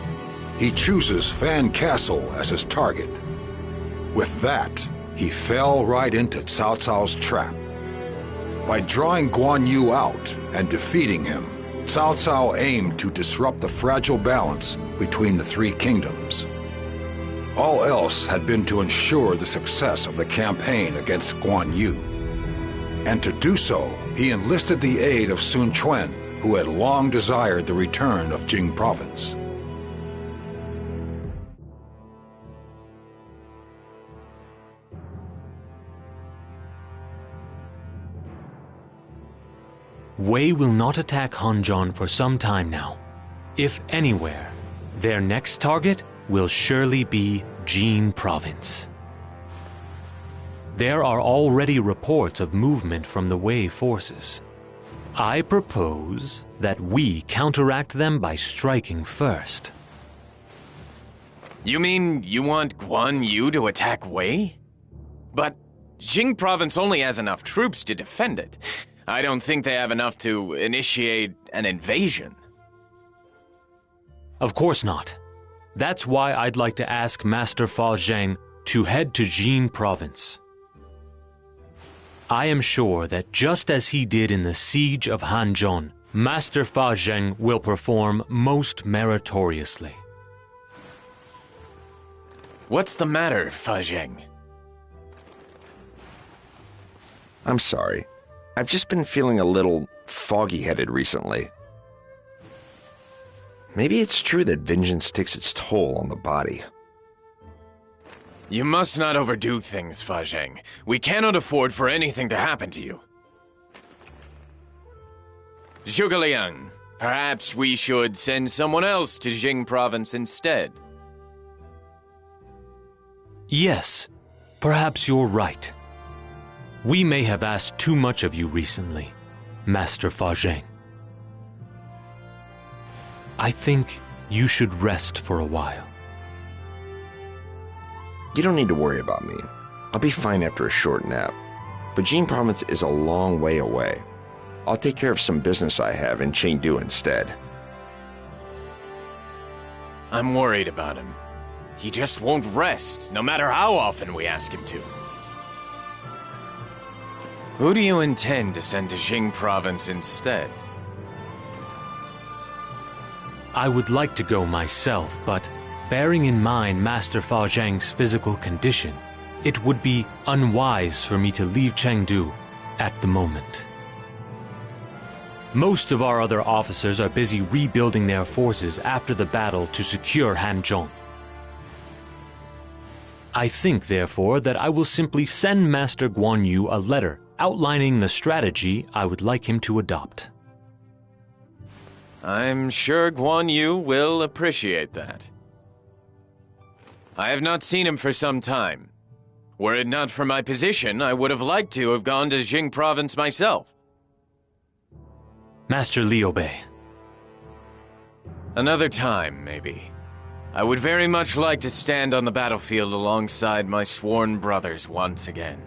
He chooses Fan Castle as his target. With that, he fell right into Cao Cao's trap. By drawing Guan Yu out and defeating him, Cao Cao aimed to disrupt the fragile balance between the 3 kingdoms. All else had been to ensure the success of the campaign against Guan Yu. And to do so, he enlisted the aid of Sun Quan, who had long desired the return of Jing province. Wei will not attack Hanzhong for some time now. If anywhere, their next target will surely be Jin province. There are already reports of movement from the Wei forces. I propose that we counteract them by striking first. You mean you want Guan Yu to attack Wei? But Jing province only has enough troops to defend it. I don't think they have enough to initiate an invasion. Of course not. That's why I'd like to ask Master Fa Zheng to head to Jin province. I am sure that just as he did in the siege of Hanzhong, Master Fa Zheng will perform most meritoriously. What's the matter, Fa Zheng? I'm sorry. I've just been feeling a little foggy-headed recently. Maybe it's true that vengeance takes its toll on the body. You must not overdo things, Fa Zheng. We cannot afford for anything to happen to you. Zhuge Liang, perhaps we should send someone else to Jing province instead. Yes, perhaps you're right. We may have asked too much of you recently, Master Fa Zheng. I think You should rest for a while. You don't need to worry about me. I'll be fine after a short nap. But Jing Province is a long way away. I'll take care of some business I have in Chengdu instead. I'm worried about him. He just won't rest, no matter how often we ask him to. Who do you intend to send to Jing Province instead? I would like to go myself, but bearing in mind Master Fa Zhang's physical condition, it would be unwise for me to leave Chengdu at the moment. Most of our other officers are busy rebuilding their forces after the battle to secure Hanzhong. I think, therefore, that I will simply send Master Guan Yu a letter outlining the strategy I would like him to adopt. I'm sure Guan Yu will appreciate that. I have not seen him for some time. Were it not for my position, I would have liked to have gone to Jing Province myself. Master Liu Bei. Another time, maybe. I would very much like to stand on the battlefield alongside my sworn brothers once again.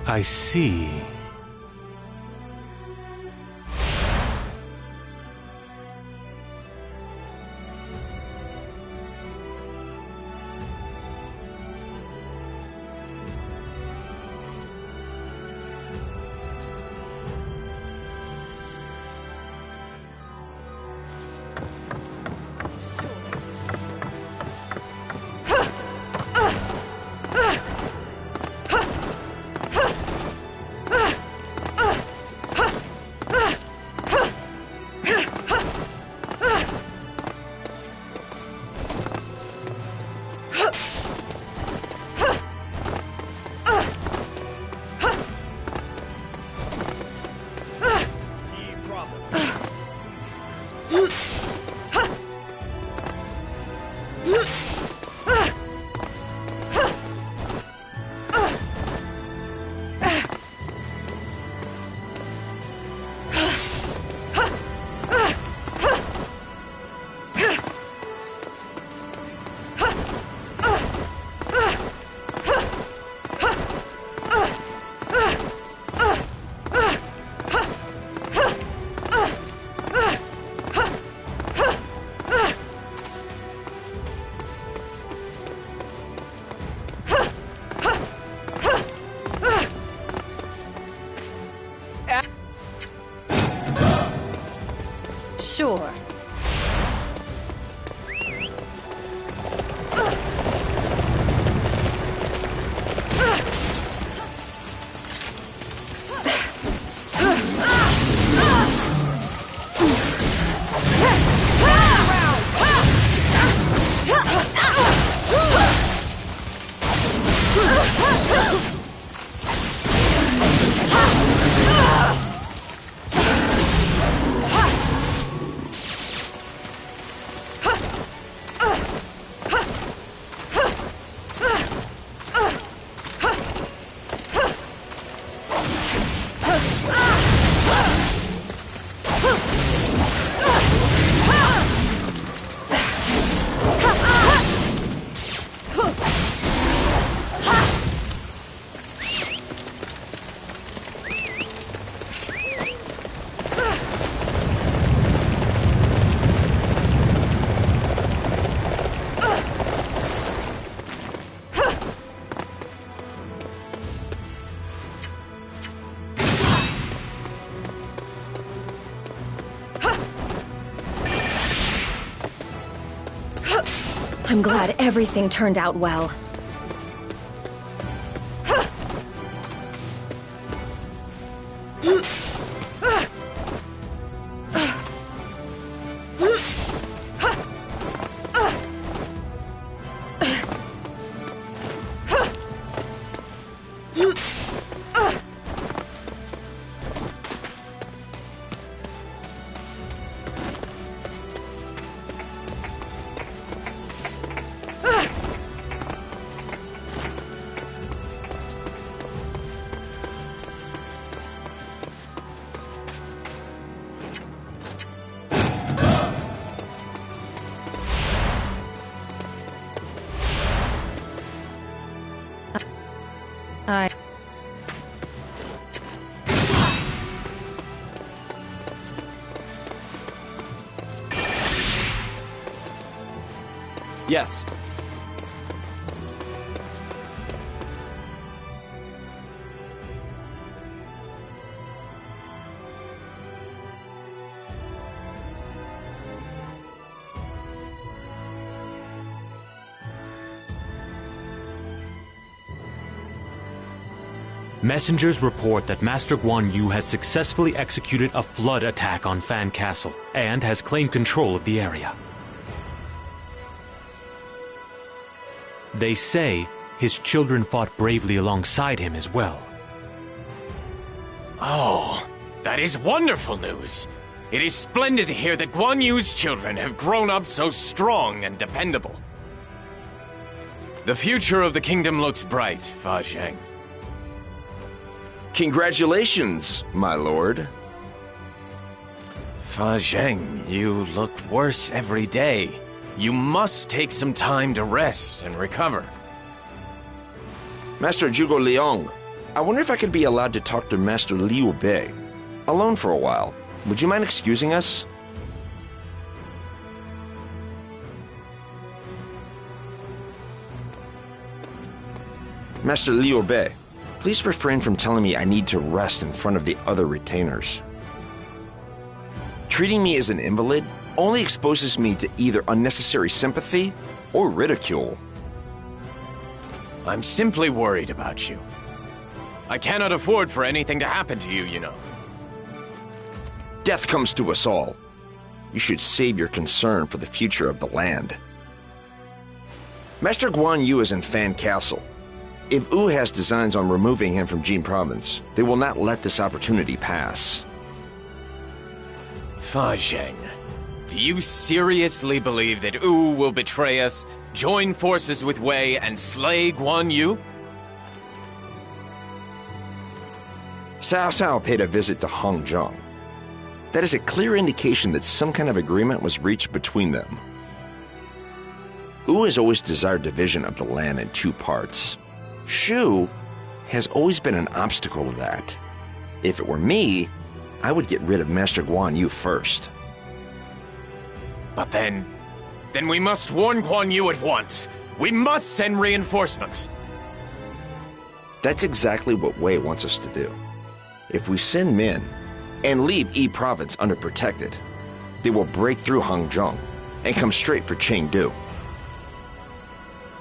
I see. Sure. I'm glad everything turned out well. Yes. Messengers report that Master Guan Yu has successfully executed a flood attack on Fan Castle and has claimed control of the area. They say his children fought bravely alongside him as well. Oh, that is wonderful news. It is splendid to hear that Guan Yu's children have grown up so strong and dependable. The future of the kingdom looks bright, Fa Zheng. Congratulations, my lord. Fa Zheng, you look worse every day. You must take some time to rest and recover. Master Zhuge Liang, I wonder if I could be allowed to talk to Master Liu Bei. Alone for a while. Would you mind excusing us? Master Liu Bei, please refrain from telling me I need to rest in front of the other retainers. Treating me as an invalid only exposes me to either unnecessary sympathy or ridicule. I'm simply worried about you. I cannot afford for anything to happen to you, you know. Death comes to us all. You should save your concern for the future of the land. Master Guan Yu is in Fan Castle. If Wu has designs on removing him from Jin Province, they will not let this opportunity pass. Fa Zheng, do you seriously believe that Wu will betray us, join forces with Wei, and slay Guan Yu? Cao Cao paid a visit to Hongzhong. That is a clear indication that some kind of agreement was reached between them. Wu has always desired division of the land in two parts. Shu has always been an obstacle to that. If it were me, I would get rid of Master Guan Yu first. But then we must warn Guan Yu at once. We must send reinforcements. That's exactly what Wei wants us to do. If we send men and leave Yi Province unprotected, they will break through Hangzhong and come straight for Chengdu.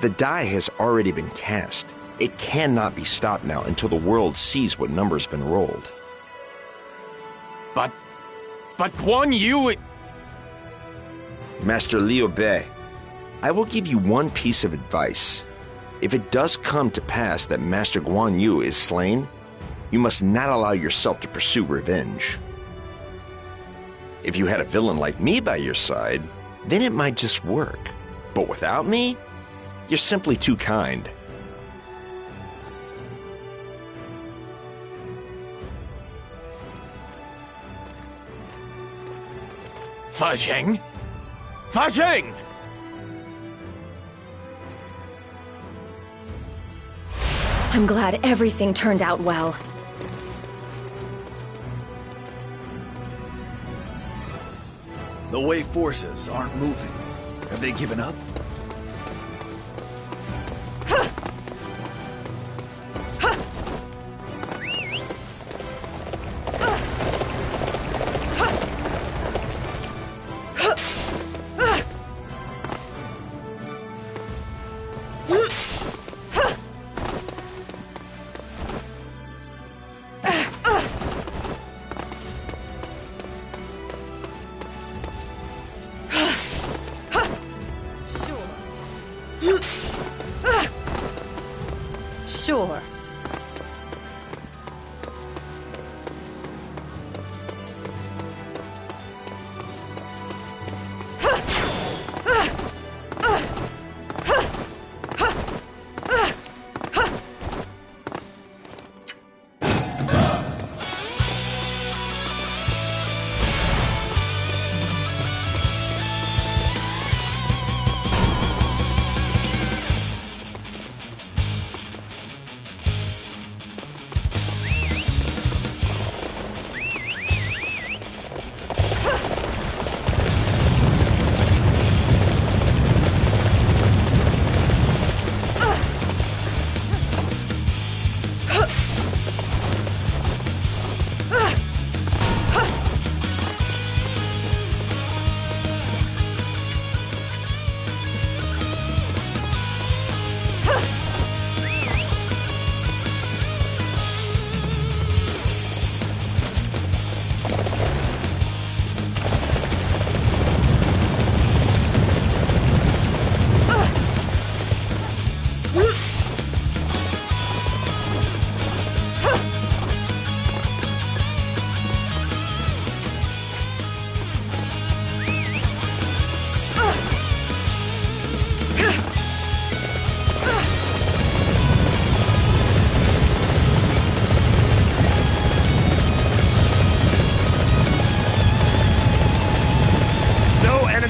The die has already been cast. It cannot be stopped now until the world sees what number's been rolled. But Guan Yu... Master Liu Bei, I will give you one piece of advice. If it does come to pass that Master Guan Yu is slain, you must not allow yourself to pursue revenge. If you had a villain like me by your side, then it might just work. But without me, you're simply too kind. Fa Zheng? Fa Zheng! I'm glad everything turned out well. The Wei forces aren't moving. Have they given up? Sure.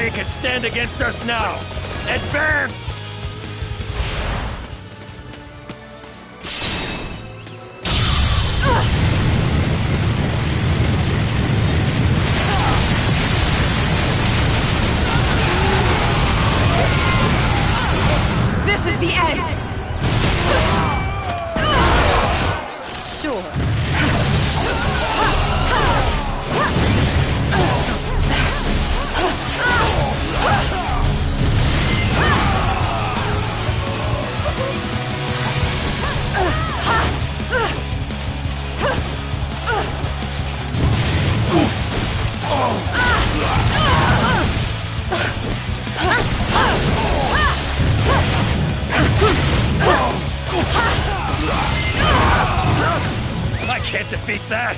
Nobody can stand against us now! Advance! This is the end! Sure. I can't defeat that!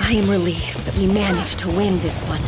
I am relieved that we managed to win this one.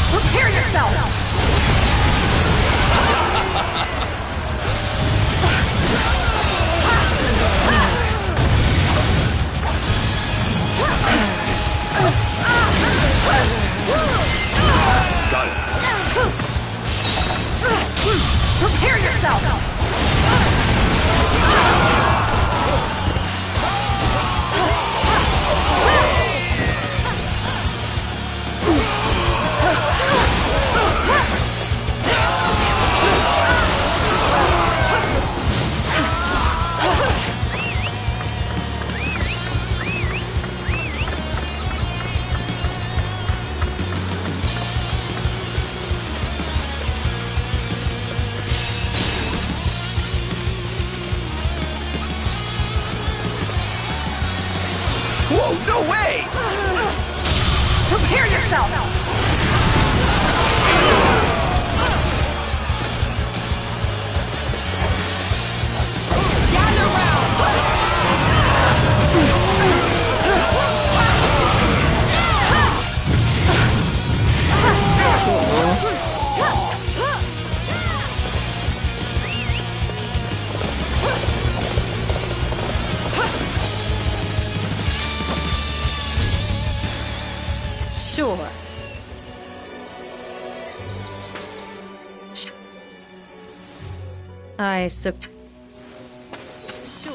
Prepare yourself! yourself! Gather round! Sure. I sup... Sure.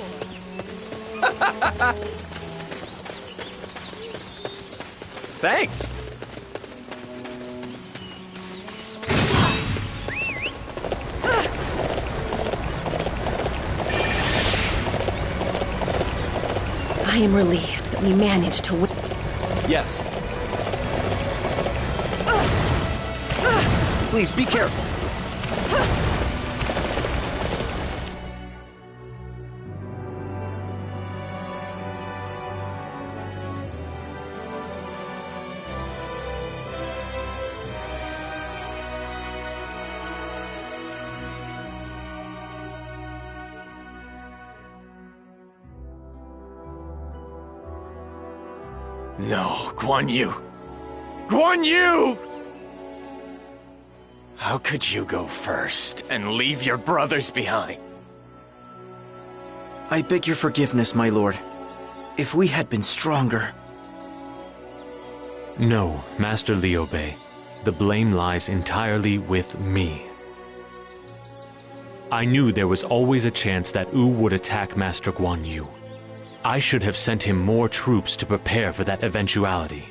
Thanks. I am relieved that we managed to win. Yes. Please be careful. No, Guan Yu. Guan Yu! How could you go first and leave your brothers behind? I beg your forgiveness, my lord. If we had been stronger... No, Master Liu Bei. The blame lies entirely with me. I knew there was always a chance that Wu would attack Master Guan Yu. I should have sent him more troops to prepare for that eventuality.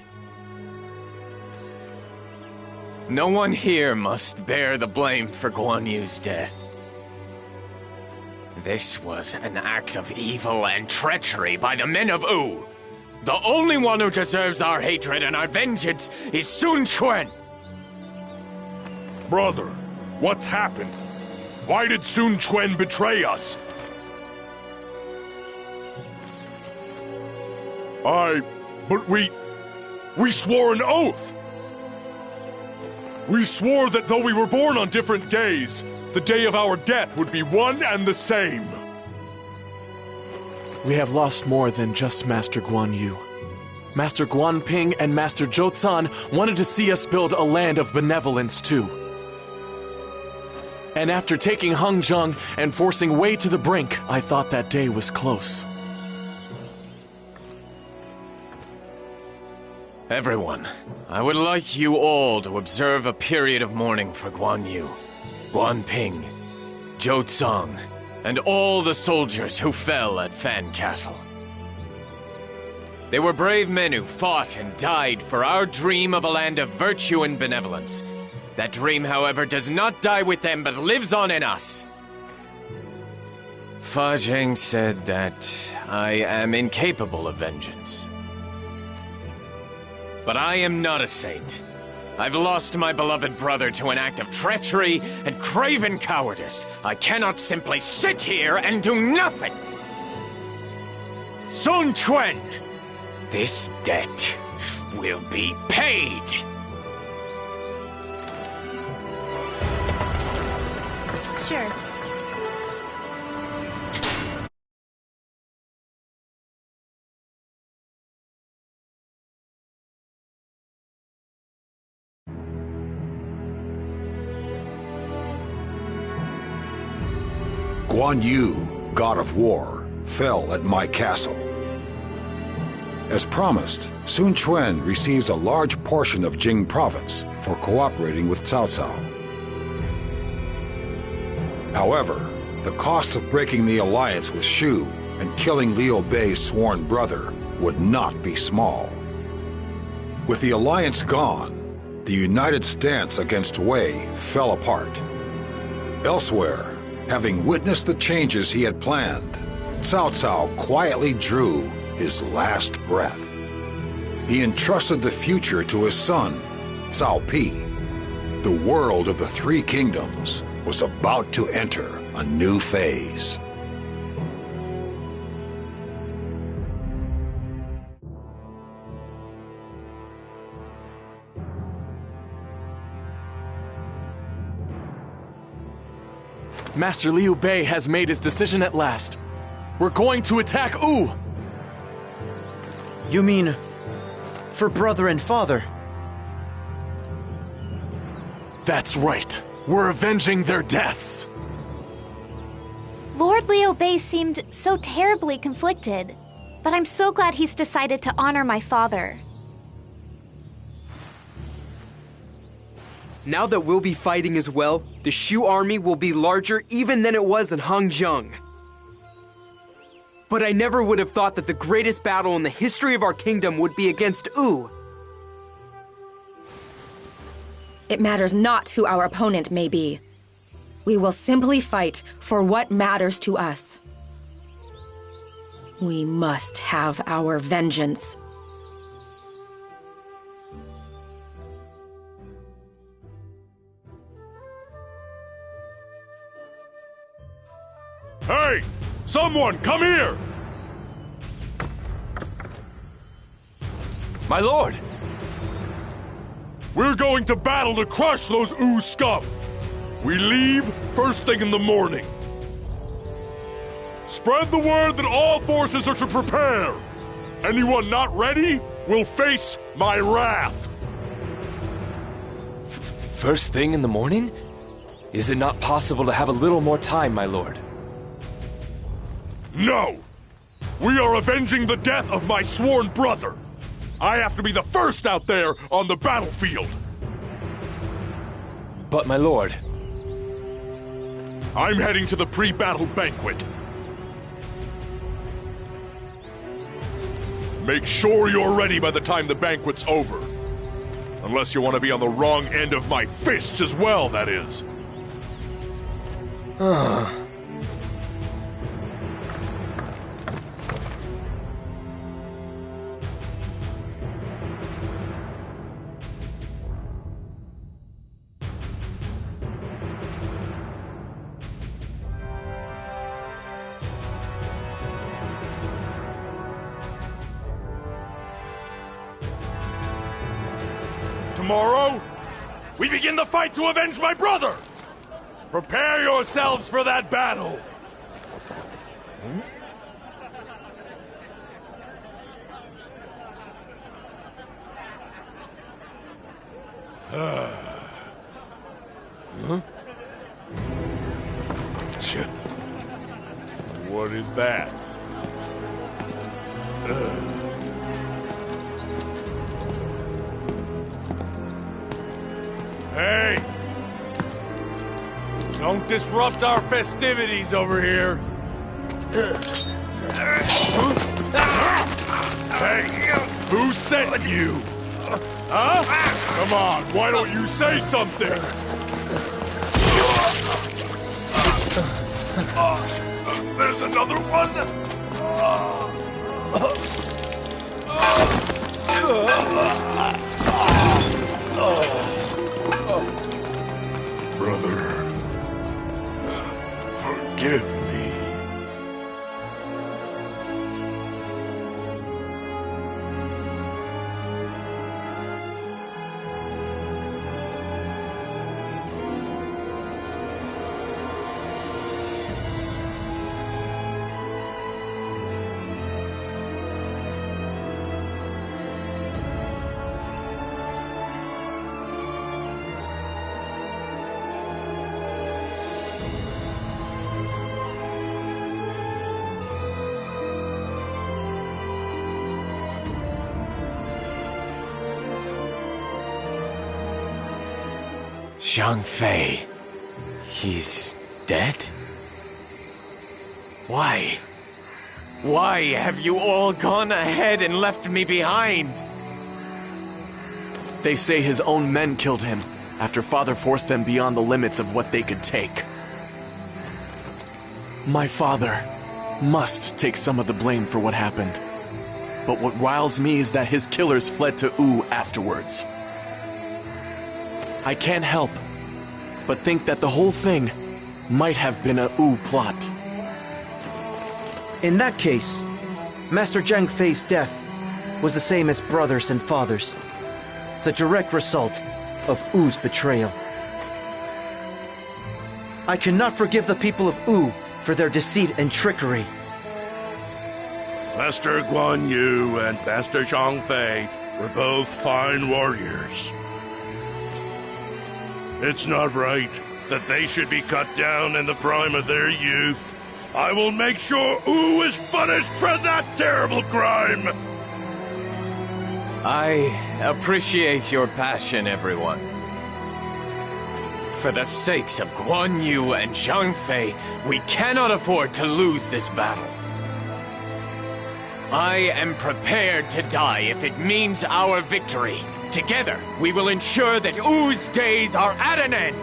No one here must bear the blame for Guan Yu's death. This was an act of evil and treachery by the men of Wu. The only one who deserves our hatred and our vengeance is Sun Quan. Brother, what's happened? Why did Sun Quan betray us? But we swore an oath! We swore that though we were born on different days, the day of our death would be one and the same. We have lost more than just Master Guan Yu. Master Guan Ping and Master Zhou Zan wanted to see us build a land of benevolence too. And after taking Hengzheng and forcing Wei to the brink, I thought that day was close. Everyone, I would like you all to observe a period of mourning for Guan Yu, Guan Ping, Zhou Zan, and all the soldiers who fell at Fan Castle. They were brave men who fought and died for our dream of a land of virtue and benevolence. That dream, however, does not die with them, but lives on in us. Fa Zheng said that I am incapable of vengeance. But I am not a saint. I've lost my beloved brother to an act of treachery and craven cowardice. I cannot simply sit here and do nothing! Sun Quan, this debt will be paid! Sure. Guan Yu, god of war, fell at my castle. As promised, Sun Quan receives a large portion of Jing province for cooperating with Cao Cao. However, the cost of breaking the alliance with Shu and killing Liu Bei's sworn brother would not be small. With the alliance gone, the united stance against Wei fell apart. Elsewhere, having witnessed the changes he had planned, Cao Cao quietly drew his last breath. He entrusted the future to his son, Cao Pi. The world of the Three Kingdoms was about to enter a new phase. Master Liu Bei has made his decision at last. We're going to attack Wu! You mean for brother and father? That's right. We're avenging their deaths. Lord Liu Bei seemed so terribly conflicted, but I'm so glad he's decided to honor my father. Now that we'll be fighting as well, the Shu army will be larger even than it was in Hangzhou. But I never would have thought that the greatest battle in the history of our kingdom would be against Wu. It matters not who our opponent may be. We will simply fight for what matters to us. We must have our vengeance. Hey! Someone, come here! My lord! We're going to battle to crush those Wu scum! We leave first thing in the morning. Spread the word that all forces are to prepare! Anyone not ready will face my wrath! First thing in the morning? Is it not possible to have a little more time, my lord? No! We are avenging the death of my sworn brother! I have to be the first out there on the battlefield! But my lord... I'm heading to the pre-battle banquet. Make sure you're ready by the time the banquet's over. Unless you want to be on the wrong end of my fists as well, that is. Tomorrow, we begin the fight to avenge my brother! Prepare yourselves for that battle! Huh? What is that? Hey! Don't disrupt our festivities over here! Hey! Who sent you? Huh? Come on, why don't you say something? There's another one? Brother, forgive me. Zhang Fei... he's dead? Why? Why have you all gone ahead and left me behind? They say his own men killed him after Father forced them beyond the limits of what they could take. My father must take some of the blame for what happened. But what riles me is that his killers fled to Wu afterwards. I can't help but think that the whole thing might have been a Wu plot. In that case, Master Zhang Fei's death was the same as brothers and fathers, the direct result of Wu's betrayal. I cannot forgive the people of Wu for their deceit and trickery. Master Guan Yu and Master Zhang Fei were both fine warriors. It's not right that they should be cut down in the prime of their youth. I will make sure Wu is punished for that terrible crime! I appreciate your passion, everyone. For the sakes of Guan Yu and Zhang Fei, we cannot afford to lose this battle. I am prepared to die if it means our victory. Together, we will ensure that Wu's days are at an end!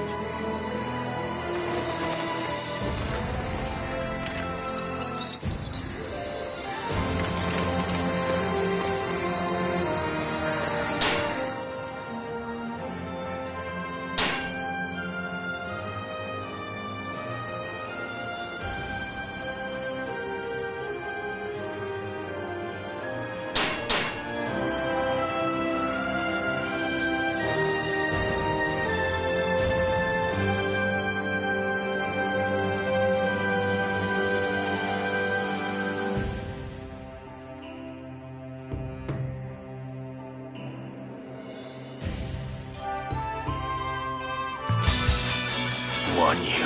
Guan Yu,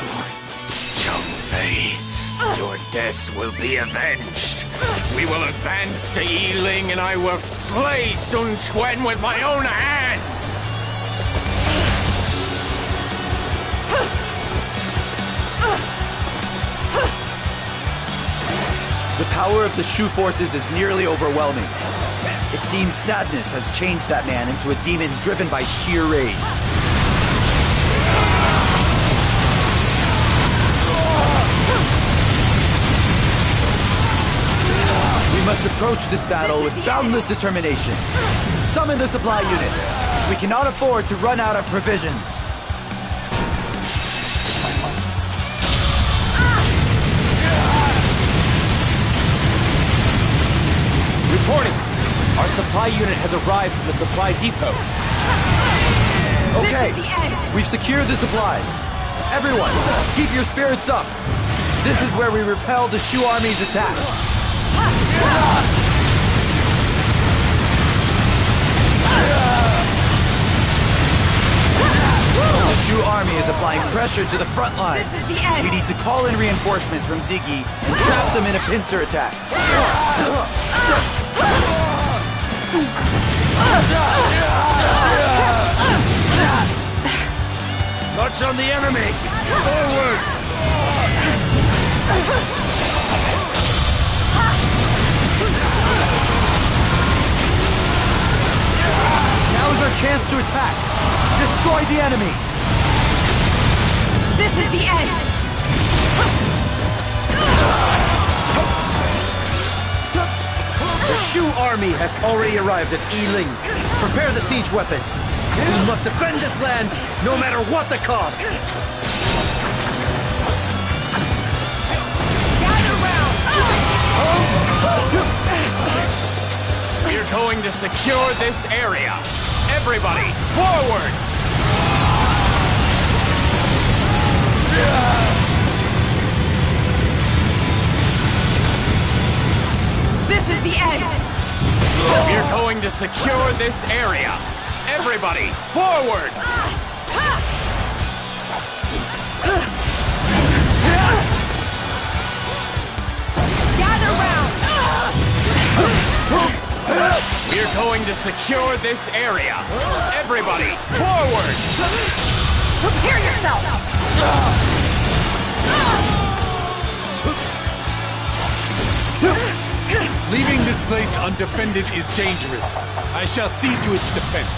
Zhang Fei, your deaths will be avenged. We will advance to Yiling and I will slay Sun Quan with my own hands! The power of the Shu forces is nearly overwhelming. It seems sadness has changed that man into a demon driven by sheer rage. We must approach this battle with boundless determination. Summon the supply unit. We cannot afford to run out of provisions. Reporting. Our supply unit has arrived from the supply depot. Okay, we've secured the supplies. Everyone, keep your spirits up. This is where we repel the Shu army's attack. The Shu army is applying pressure to the front lines. We need to call in reinforcements from Ziggy and trap them in a pincer attack. Touch on the enemy! Forward! Now is our chance to attack! Destroy the enemy! This is the end! The Shu army has already arrived at Yiling. Prepare the siege weapons. We must defend this land, no matter what the cost. We're going to secure this area. Everybody, forward! This is the end! We're going to secure this area. Everybody, forward! Gather round! We're going to secure this area. Everybody, forward! Prepare yourself! Leaving this place undefended is dangerous. I shall see to its defense.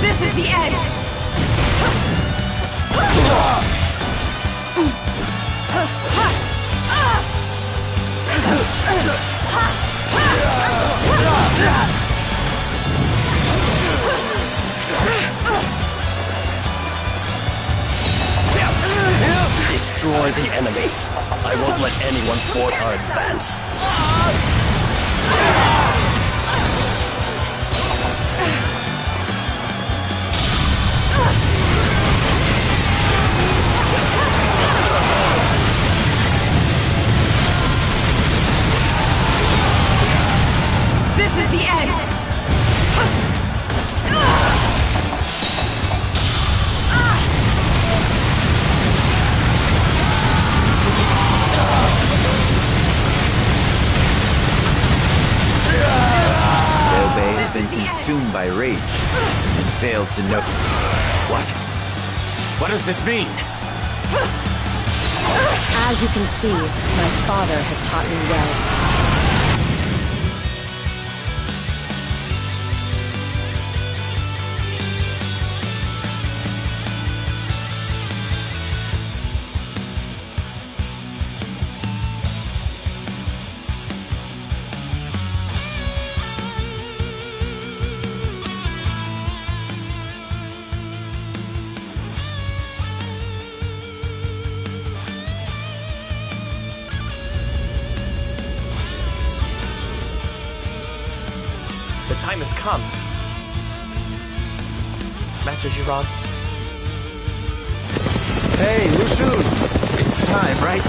This is the end! Destroy the enemy. I won't let anyone thwart our advance. This is the end! Liu has been consumed by rage and failed to know. What? What does this mean? As you can see, my father has taught me well. The time has come. Master Giron. Hey, Lushun! It's time, right?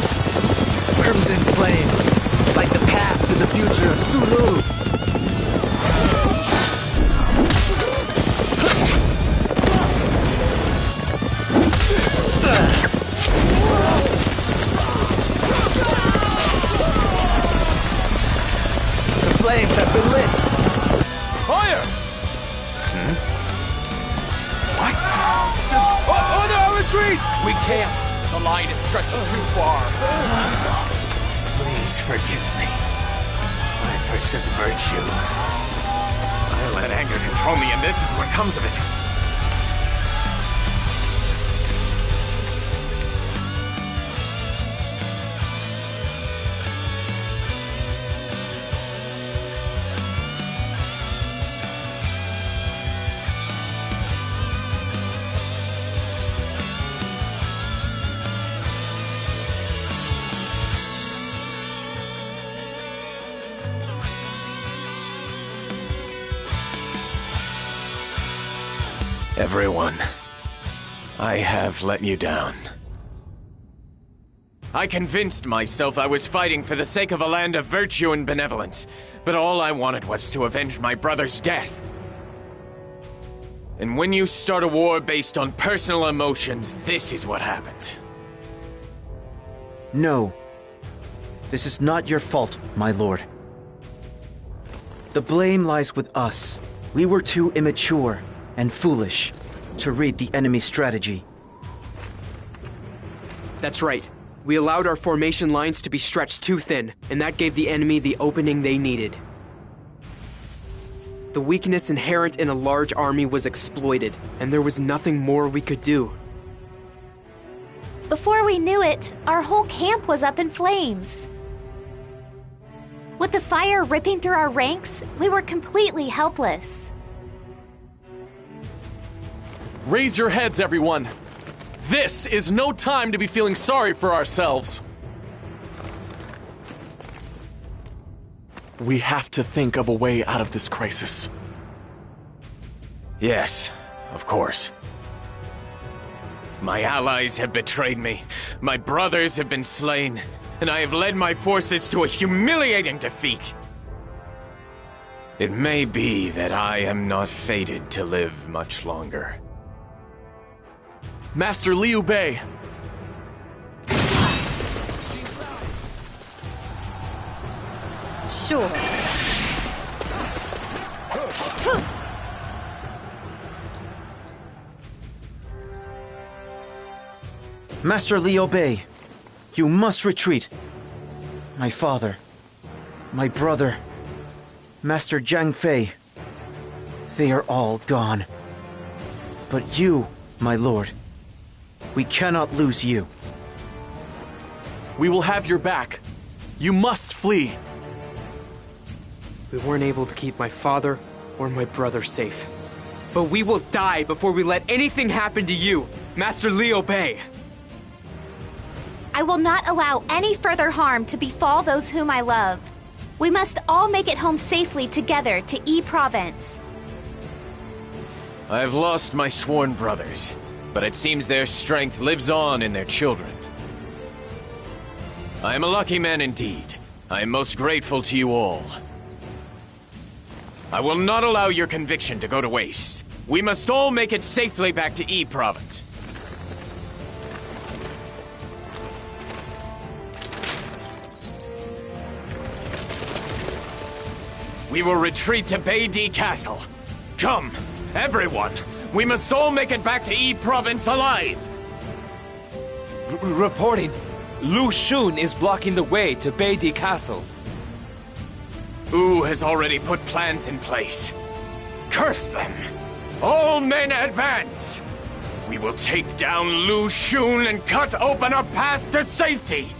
Crimson flames, like the path to the future of Sulu! The flames have been lit! Fire! What? Order our retreat! We can't. The line is stretched too far. Please forgive me. I forsook virtue. I let anger control me, and this is what comes of it. Everyone, I have let you down. I convinced myself I was fighting for the sake of a land of virtue and benevolence, but all I wanted was to avenge my brother's death. And when you start a war based on personal emotions, this is what happens. No. This is not your fault, my lord. The blame lies with us. We were too immature and foolish to read the enemy's strategy. That's right. We allowed our formation lines to be stretched too thin, and that gave the enemy the opening they needed. The weakness inherent in a large army was exploited, and there was nothing more we could do. Before we knew it, our whole camp was up in flames. With the fire ripping through our ranks, we were completely helpless. Raise your heads, everyone. This is no time to be feeling sorry for ourselves. We have to think of a way out of this crisis. Yes, of course. My allies have betrayed me, my brothers have been slain, and I have led my forces to a humiliating defeat. It may be that I am not fated to live much longer. Master Liu Bei. Sure. Master Liu Bei, you must retreat. My father, my brother, Master Zhang Fei, they are all gone. But you, my lord, we cannot lose you. We will have your back. You must flee. We weren't able to keep my father or my brother safe. But we will die before we let anything happen to you, Master Liu Bei. I will not allow any further harm to befall those whom I love. We must all make it home safely together to E Province. I have lost my sworn brothers, but it seems their strength lives on in their children. I am a lucky man indeed. I am most grateful to you all. I will not allow your conviction to go to waste. We must all make it safely back to E Province. We will retreat to Bay D Castle. Come, everyone! We must all make it back to E Province alive! Reporting. Lu Xun is blocking the way to Bay D Castle. Wu has already put plans in place. Curse them! All men advance! We will take down Lu Xun and cut open a path to safety!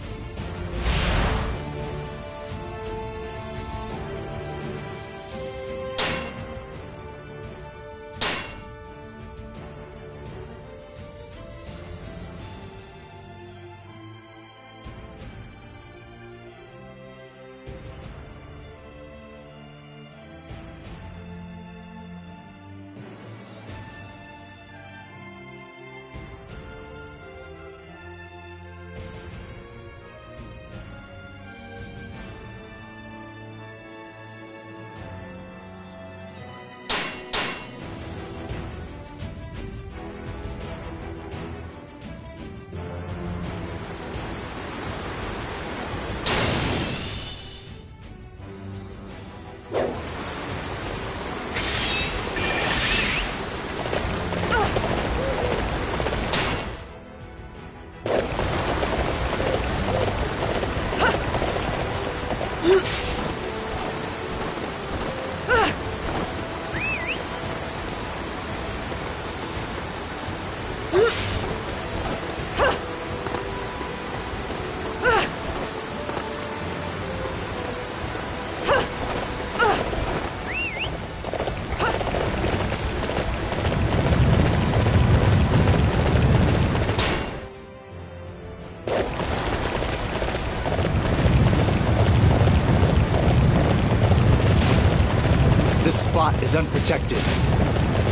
This spot is unprotected.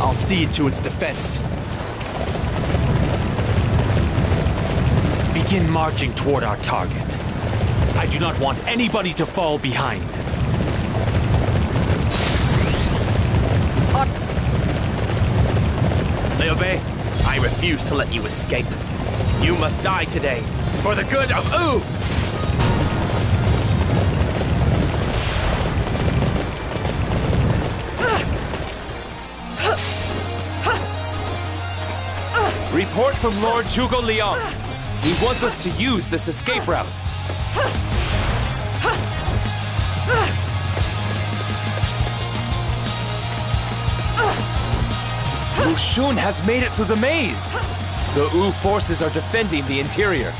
I'll see to its defense. Begin marching toward our target. I do not want anybody to fall behind. Liu Bei, I refuse to let you escape. You must die today, for the good of Wu! Report from Lord Zhuge Liang. He wants us to use this escape route. Lu Xun has made it through the maze. The Wu forces are defending the interior.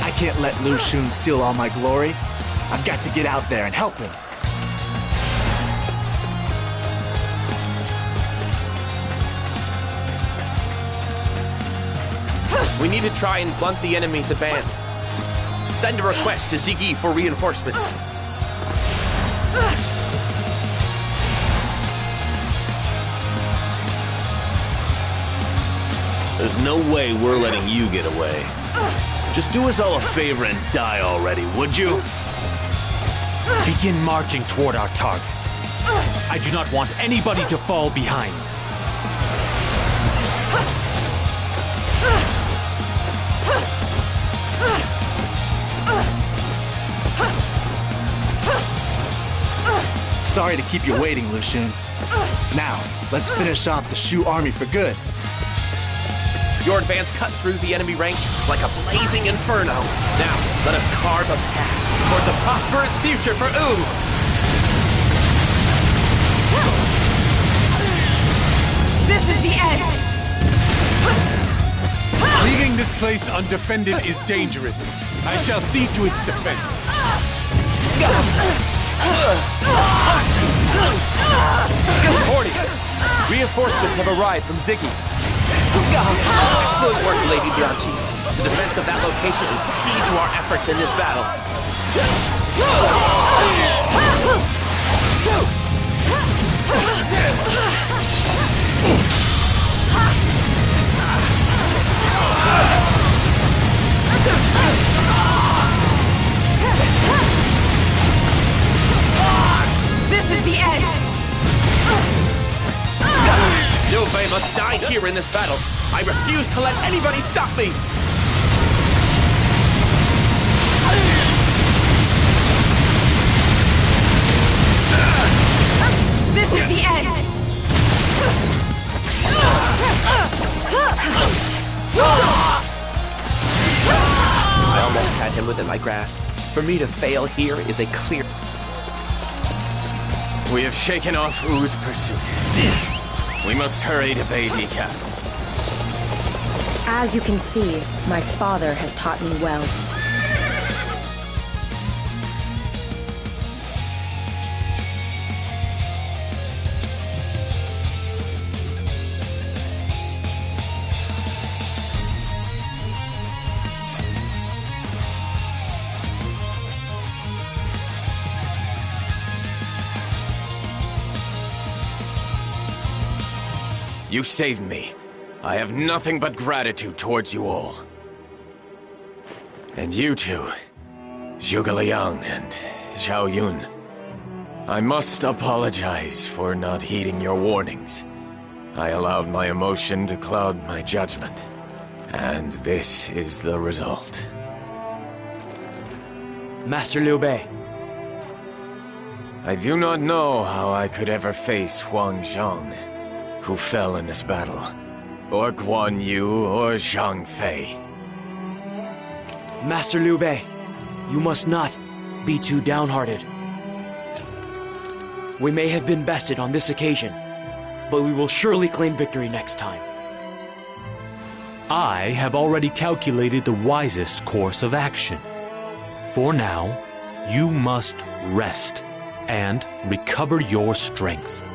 I can't let Lu Xun steal all my glory. I've got to get out there and help him. We need to try and blunt the enemy's advance. Send a request to Ziggy for reinforcements. There's no way we're letting you get away. Just do us all a favor and die already, would you? Begin marching toward our target. I do not want anybody to fall behind. Sorry to keep you waiting, Lu Xun. Now, let's finish off the Shu army for good. Your advance cut through the enemy ranks like a blazing inferno. Now, let us carve a path towards a prosperous future for Wu! This is the end! Leaving this place undefended is dangerous. I shall see to its defense. Reporting. Reinforcements have arrived from Ziggy. Excellent work, Lady Bianchi. The defense of that location is key to our efforts in this battle. This is the end! Liu Bei must die here in this battle. I refuse to let anybody stop me! This is the end! I almost had him within my grasp. For me to fail here is a clear... We have shaken off Wu's pursuit. We must hurry to Beidi Castle. As you can see, my father has taught me well. You saved me. I have nothing but gratitude towards you all. And you two, Zhuge Liang and Zhao Yun. I must apologize for not heeding your warnings. I allowed my emotion to cloud my judgment. And this is the result. Master Liu Bei. I do not know how I could ever face Huang Zhang, who fell in this battle, or Guan Yu, or Zhang Fei. Master Liu Bei, you must not be too downhearted. We may have been bested on this occasion, but we will surely claim victory next time. I have already calculated the wisest course of action. For now, you must rest and recover your strength.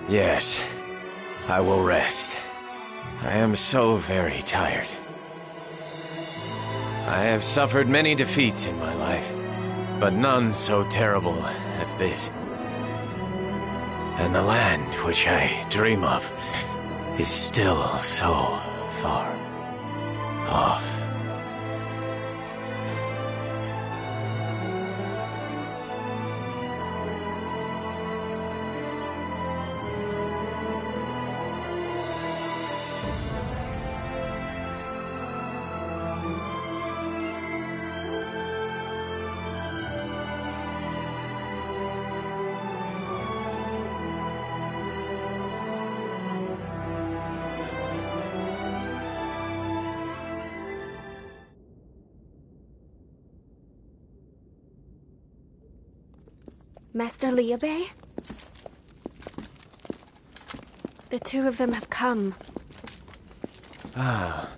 Yes, I will rest. I am so very tired. I have suffered many defeats in my life, but none so terrible as this. And the land which I dream of is still so far off. Master Liu Bei? The two of them have come. Ah,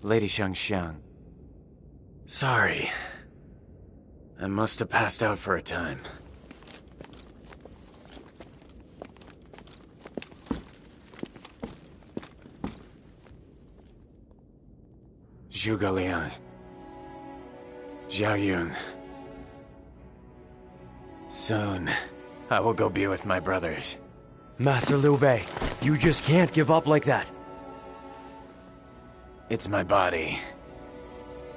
Lady Xiangxiang. Sorry. I must have passed out for a time. Zhuge Liang. Zhao Yun. Soon, I will go be with my brothers. Master Liu Bei, you just can't give up like that. It's my body.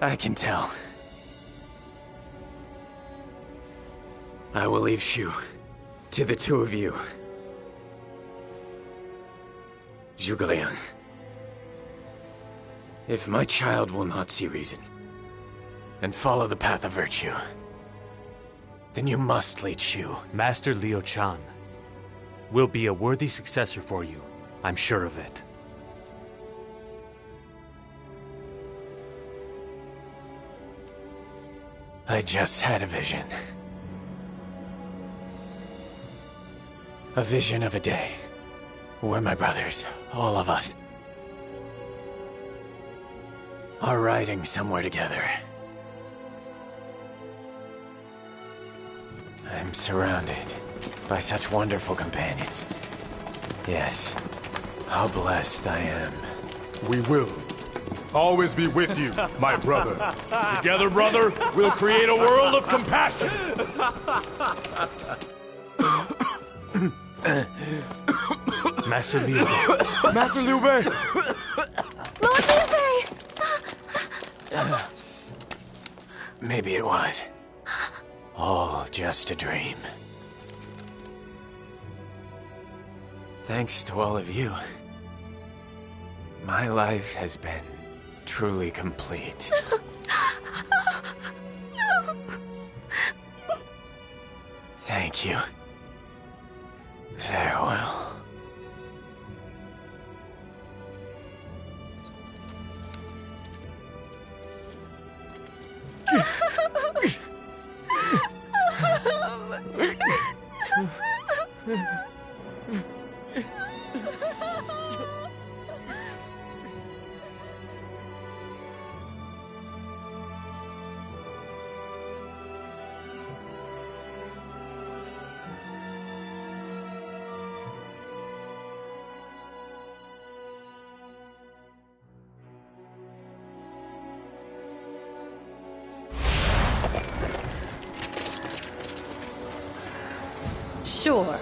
I can tell. I will leave Shu to the two of you. Zhuge Liang. If my child will not see reason and follow the path of virtue, then you must lead Shu. Master Liu Chan will be a worthy successor for you. I'm sure of it. I just had a vision. A vision of a day where my brothers, all of us, are riding somewhere together. I'm surrounded by such wonderful companions. Yes, How blessed I am. We will always be with you, my brother. Together, brother, we'll create a world of compassion. Master Liu Bei. Master Liu Bei! Lord Liu Bei! Maybe it was all just a dream. Thanks to all of you, my life has been truly complete. Thank you. Farewell. Sure.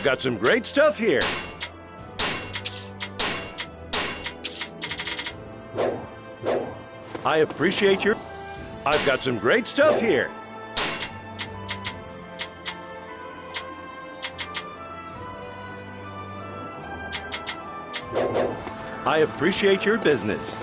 I've got some great stuff here. I appreciate your... I've got some great stuff here. I appreciate your business.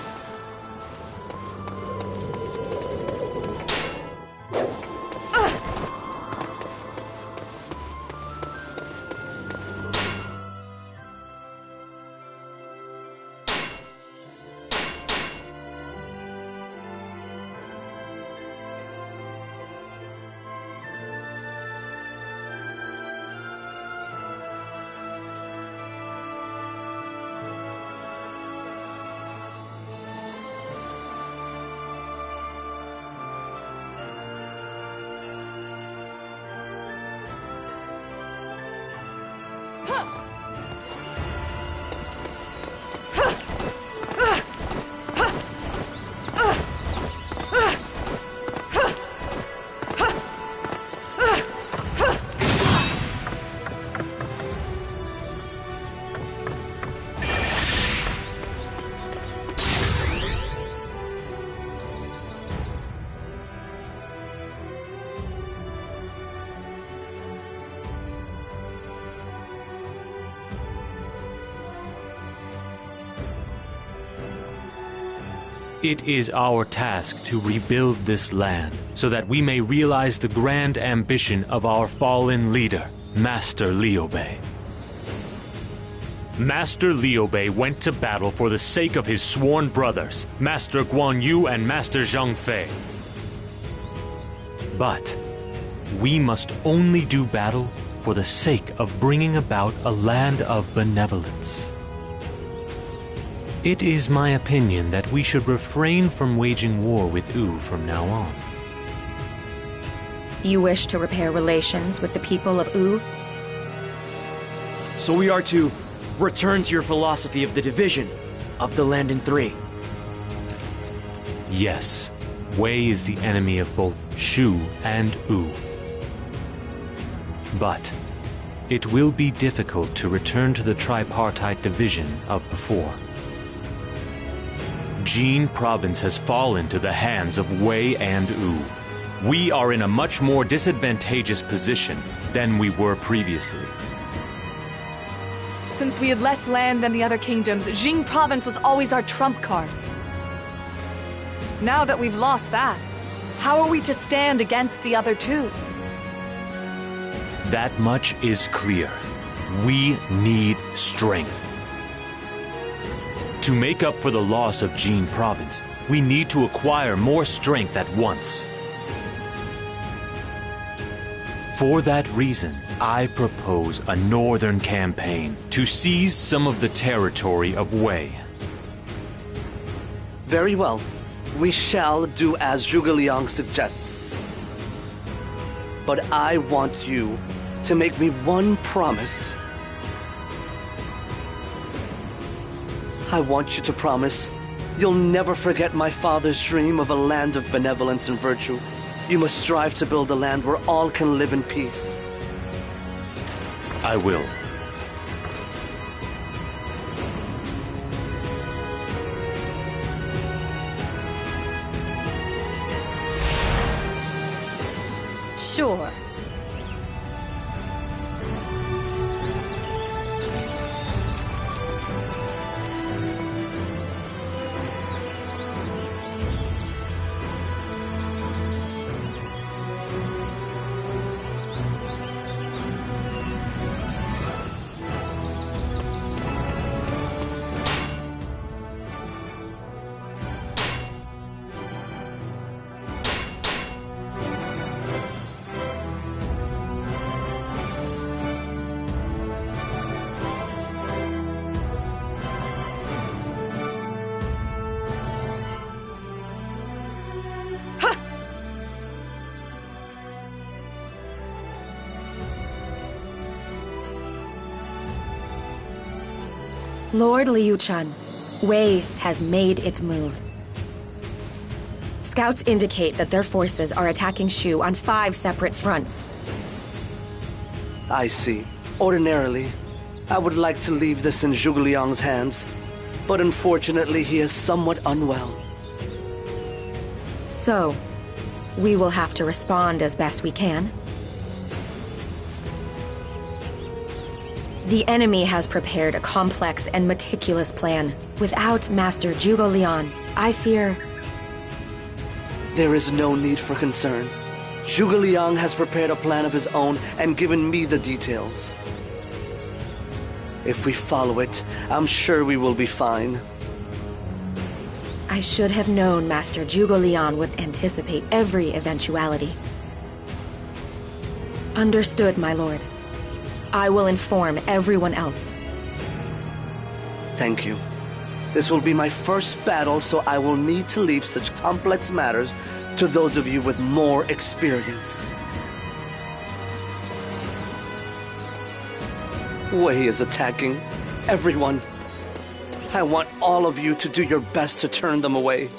It is our task to rebuild this land so that we may realize the grand ambition of our fallen leader, Master Liu Bei. Master Liu Bei went to battle for the sake of his sworn brothers, Master Guan Yu and Master Zhang Fei. But we must only do battle for the sake of bringing about a land of benevolence. It is my opinion that we should refrain from waging war with Wu from now on. You wish to repair relations with the people of Wu? So we are to return to your philosophy of the division of the land in three. Yes, Wei is the enemy of both Shu and Wu. But it will be difficult to return to the tripartite division of before. Jin Province has fallen to the hands of Wei and Wu. We are in a much more disadvantageous position than we were previously. Since we had less land than the other kingdoms, Jing Province was always our trump card. Now that we've lost that, how are we to stand against the other two? That much is clear. We need strength. To make up for the loss of Jin Province, we need to acquire more strength at once. For that reason, I propose a northern campaign to seize some of the territory of Wei. Very well. We shall do as Zhuge Liang suggests. But I want you to make me one promise. I want you to promise you'll never forget my father's dream of a land of benevolence and virtue. You must strive to build a land where all can live in peace. I will. Sure. Lord Liu Chun, Wei has made its move. Scouts indicate that their forces are attacking Shu on 5 separate fronts. I see. Ordinarily, I would like to leave this in Zhuge Liang's hands, but unfortunately he is somewhat unwell. So, we will have to respond as best we can. The enemy has prepared a complex and meticulous plan. Without Master Zhuge Liang, I fear... There is no need for concern. Zhuge Liang has prepared a plan of his own and given me the details. If we follow it, I'm sure we will be fine. I should have known Master Zhuge Liang would anticipate every eventuality. Understood, my lord. I will inform everyone else. Thank you. This will be my first battle, so I will need to leave such complex matters to those of you with more experience. Wei is attacking. Everyone. I want all of you to do your best to turn them away.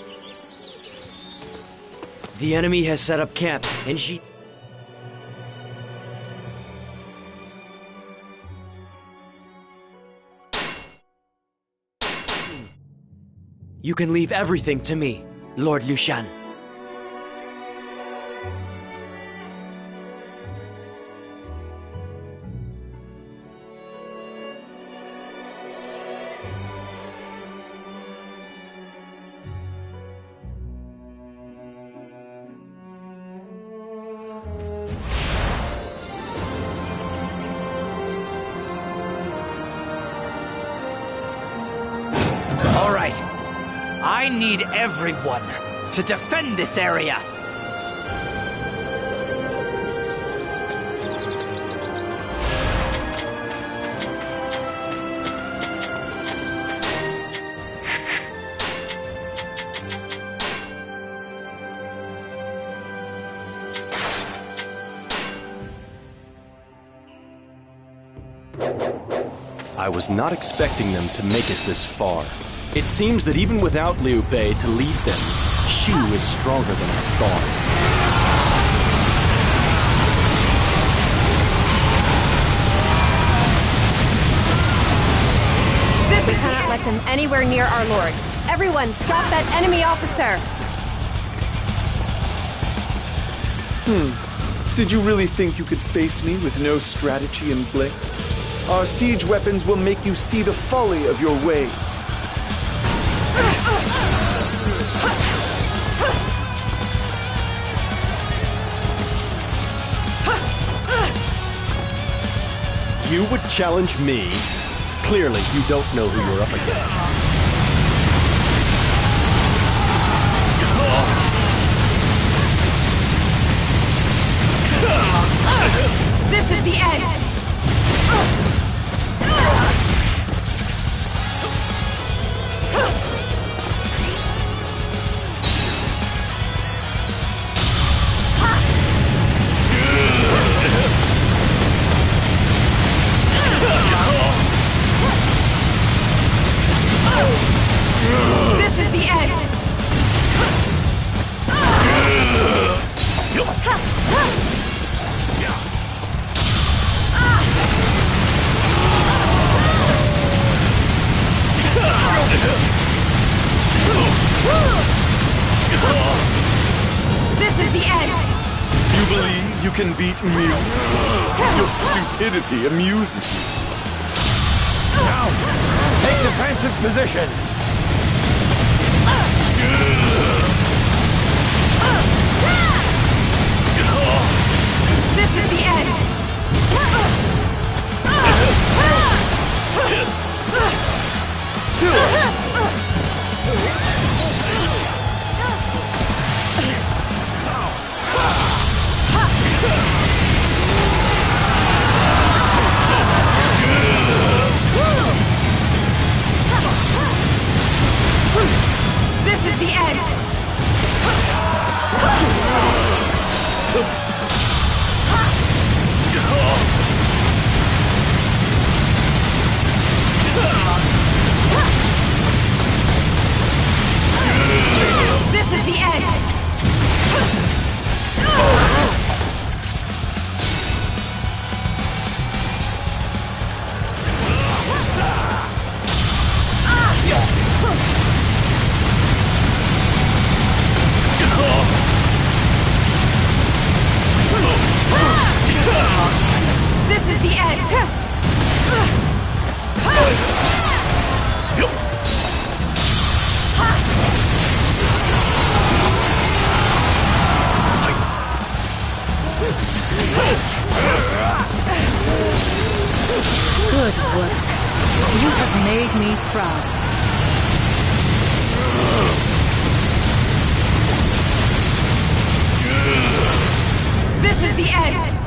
The enemy has set up camp in Xi. You can leave everything to me, Lord Liu Shan. All right. I need everyone to defend this area. I was not expecting them to make it this far. It seems that even without Liu Bei to lead them, Shu is stronger than I thought. We cannot let them anywhere near our lord. Everyone, stop that enemy officer! Did you really think you could face me with no strategy and blinks? Our siege weapons will make you see the folly of your ways. You would challenge me? Clearly, you don't know who you're up against. This is the end! This is the end! This is the end! You believe you can beat me? Your stupidity amuses me. Now, take defensive positions. This is the end! make me proud. This is the end!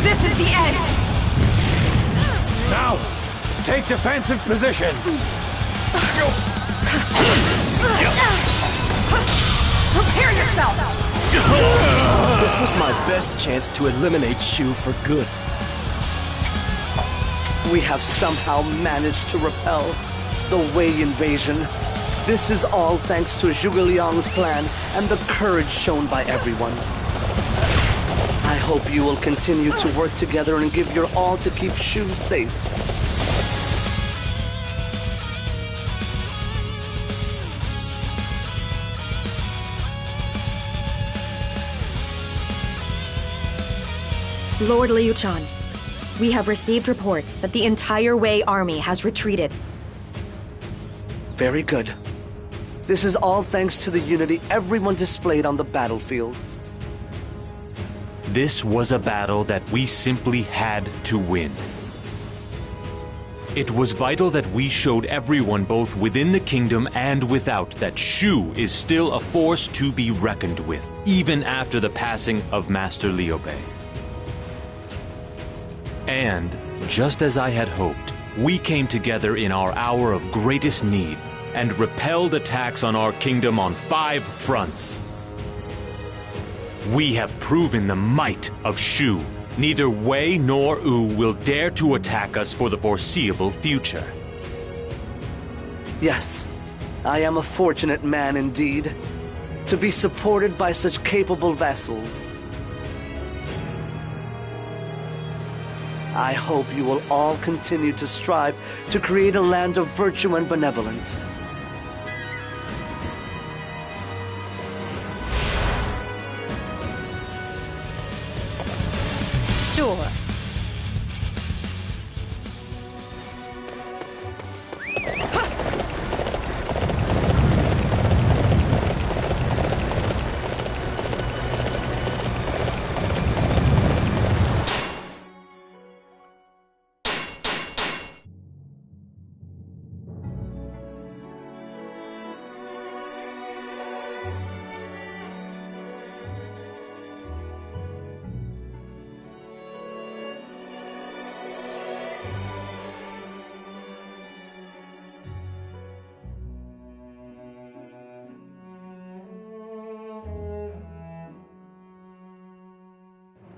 This is the end! Now, take defensive positions! Prepare yourself! This was my best chance to eliminate Shu for good. We have somehow managed to repel the Wei invasion. This is all thanks to Zhuge Liang's plan and the courage shown by everyone. I hope you will continue to work together and give your all to keep Shu safe. Lord Liu Chan, we have received reports that the entire Wei army has retreated. Very good. This is all thanks to the unity everyone displayed on the battlefield. This was a battle that we simply had to win. It was vital that we showed everyone both within the kingdom and without that Shu is still a force to be reckoned with, even after the passing of Master Liu Bei. And, just as I had hoped, we came together in our hour of greatest need and repelled attacks on our kingdom on 5 fronts. We have proven the might of Shu. Neither Wei nor Wu will dare to attack us for the foreseeable future. Yes, I am a fortunate man indeed, to be supported by such capable vassals. I hope you will all continue to strive to create a land of virtue and benevolence. Sure.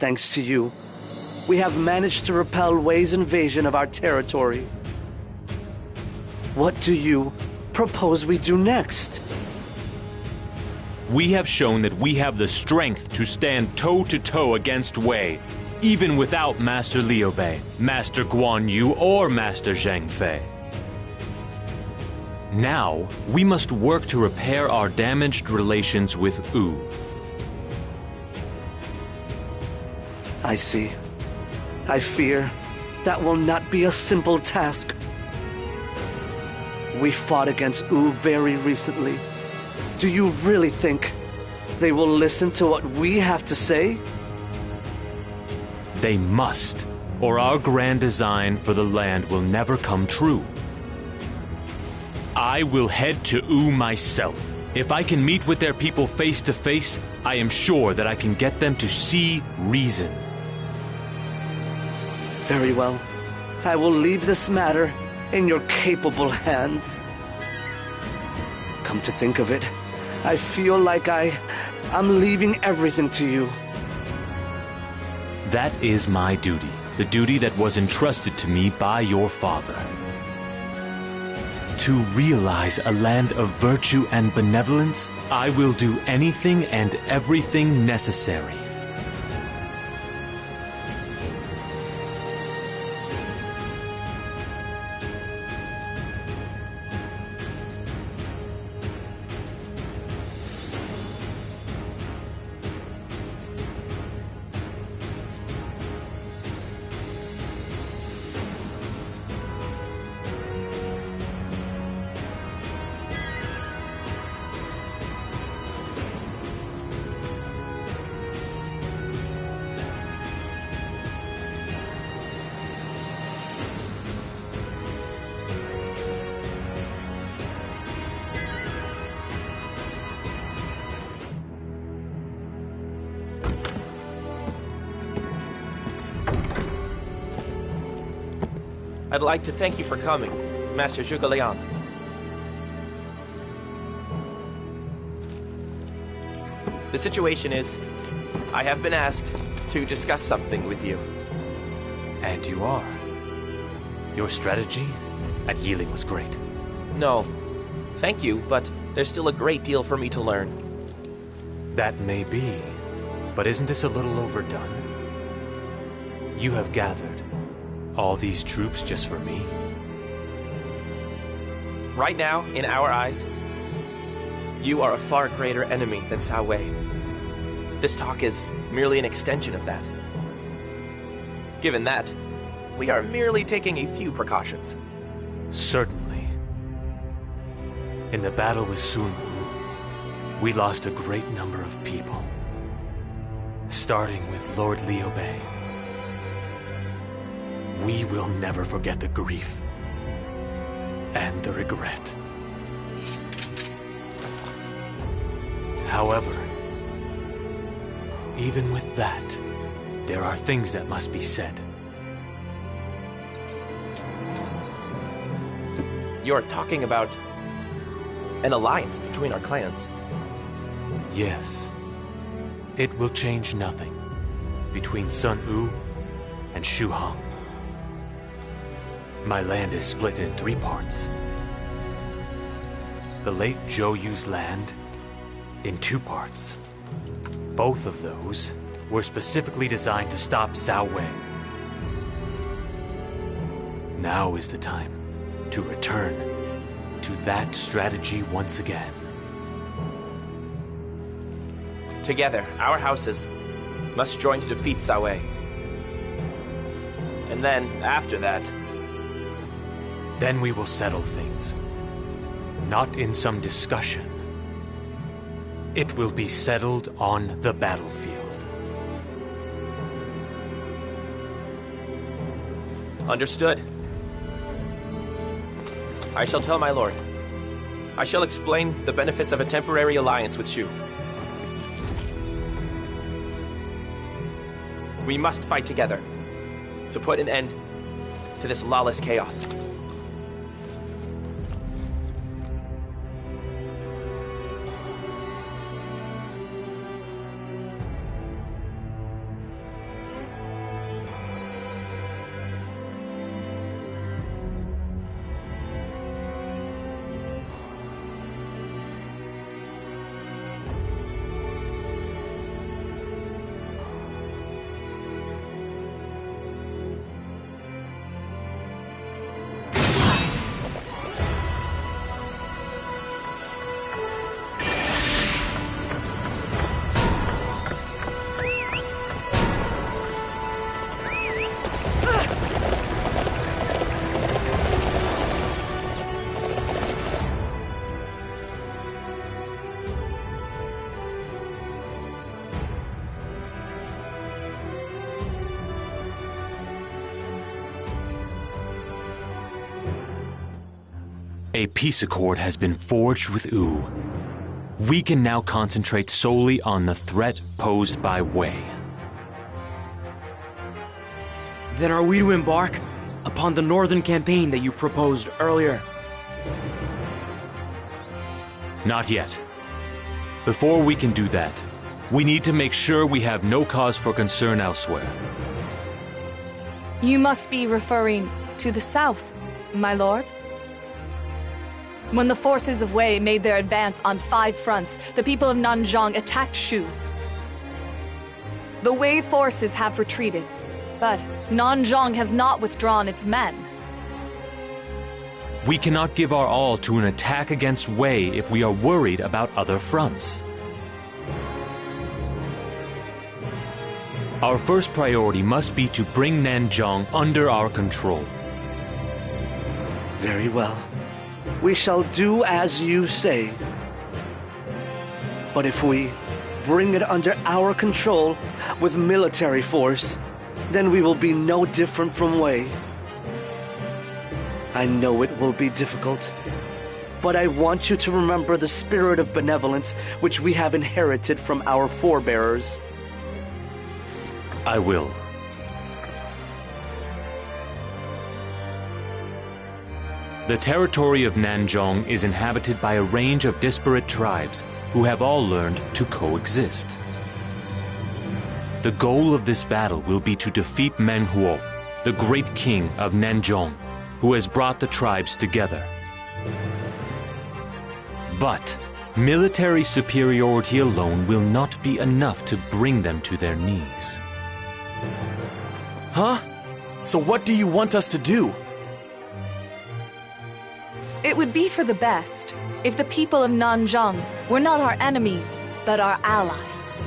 Thanks to you, we have managed to repel Wei's invasion of our territory. What do you propose we do next? We have shown that we have the strength to stand toe-to-toe against Wei, even without Master Liu Bei, Master Guan Yu, or Master Zhang Fei. Now, we must work to repair our damaged relations with Wu. I see. I fear that will not be a simple task. We fought against Wu very recently. Do you really think they will listen to what we have to say? They must, or our grand design for the land will never come true. I will head to Wu myself. If I can meet with their people face to face, I am sure that I can get them to see reason. Very well. I will leave this matter in your capable hands. Come to think of it, I feel like I'm leaving everything to you. That is my duty, the duty that was entrusted to me by your father. To realize a land of virtue and benevolence, I will do anything and everything necessary. I'd like to thank you for coming, Master Zhuge Liang. The situation is, I have been asked to discuss something with you. And you are. Your strategy at Yiling was great. No, thank you, but there's still a great deal for me to learn. That may be, but isn't this a little overdone? You have gathered all these troops just for me? Right now, in our eyes, you are a far greater enemy than Cao Wei. This talk is merely an extension of that. Given that, we are merely taking a few precautions. Certainly. In the battle with Sun Wu, we lost a great number of people. Starting with Lord Liu Bei. We will never forget the grief and the regret. However, even with that, there are things that must be said. You're talking about an alliance between our clans. Yes. It will change nothing between Sun Wu and Shu Hong. My land is split in 3 parts. The late Zhou Yu's land in 2 parts. Both of those were specifically designed to stop Cao Wei. Now is the time to return to that strategy once again. Together, our houses must join to defeat Cao Wei. And then, after that... Then we will settle things. Not in some discussion. It will be settled on the battlefield. Understood. I shall tell my lord. I shall explain the benefits of a temporary alliance with Shu. We must fight together to put an end to this lawless chaos. A peace accord has been forged with Wu. We can now concentrate solely on the threat posed by Wei. Then are we to embark upon the northern campaign that you proposed earlier? Not yet. Before we can do that, we need to make sure we have no cause for concern elsewhere. You must be referring to the south, my lord. When the forces of Wei made their advance on 5 fronts, the people of Nanzhong attacked Shu. The Wei forces have retreated, but Nanzhong has not withdrawn its men. We cannot give our all to an attack against Wei if we are worried about other fronts. Our first priority must be to bring Nanzhong under our control. Very well. We shall do as you say. But if we bring it under our control with military force, then we will be no different from Wei. I know it will be difficult, but I want you to remember the spirit of benevolence which we have inherited from our forebears. I will. The territory of Nanzhong is inhabited by a range of disparate tribes who have all learned to coexist. The goal of this battle will be to defeat Menghuo, the great king of Nanzhong, who has brought the tribes together. But military superiority alone will not be enough to bring them to their knees. Huh? So what do you want us to do? It would be for the best if the people of Nanzhong were not our enemies, but our allies.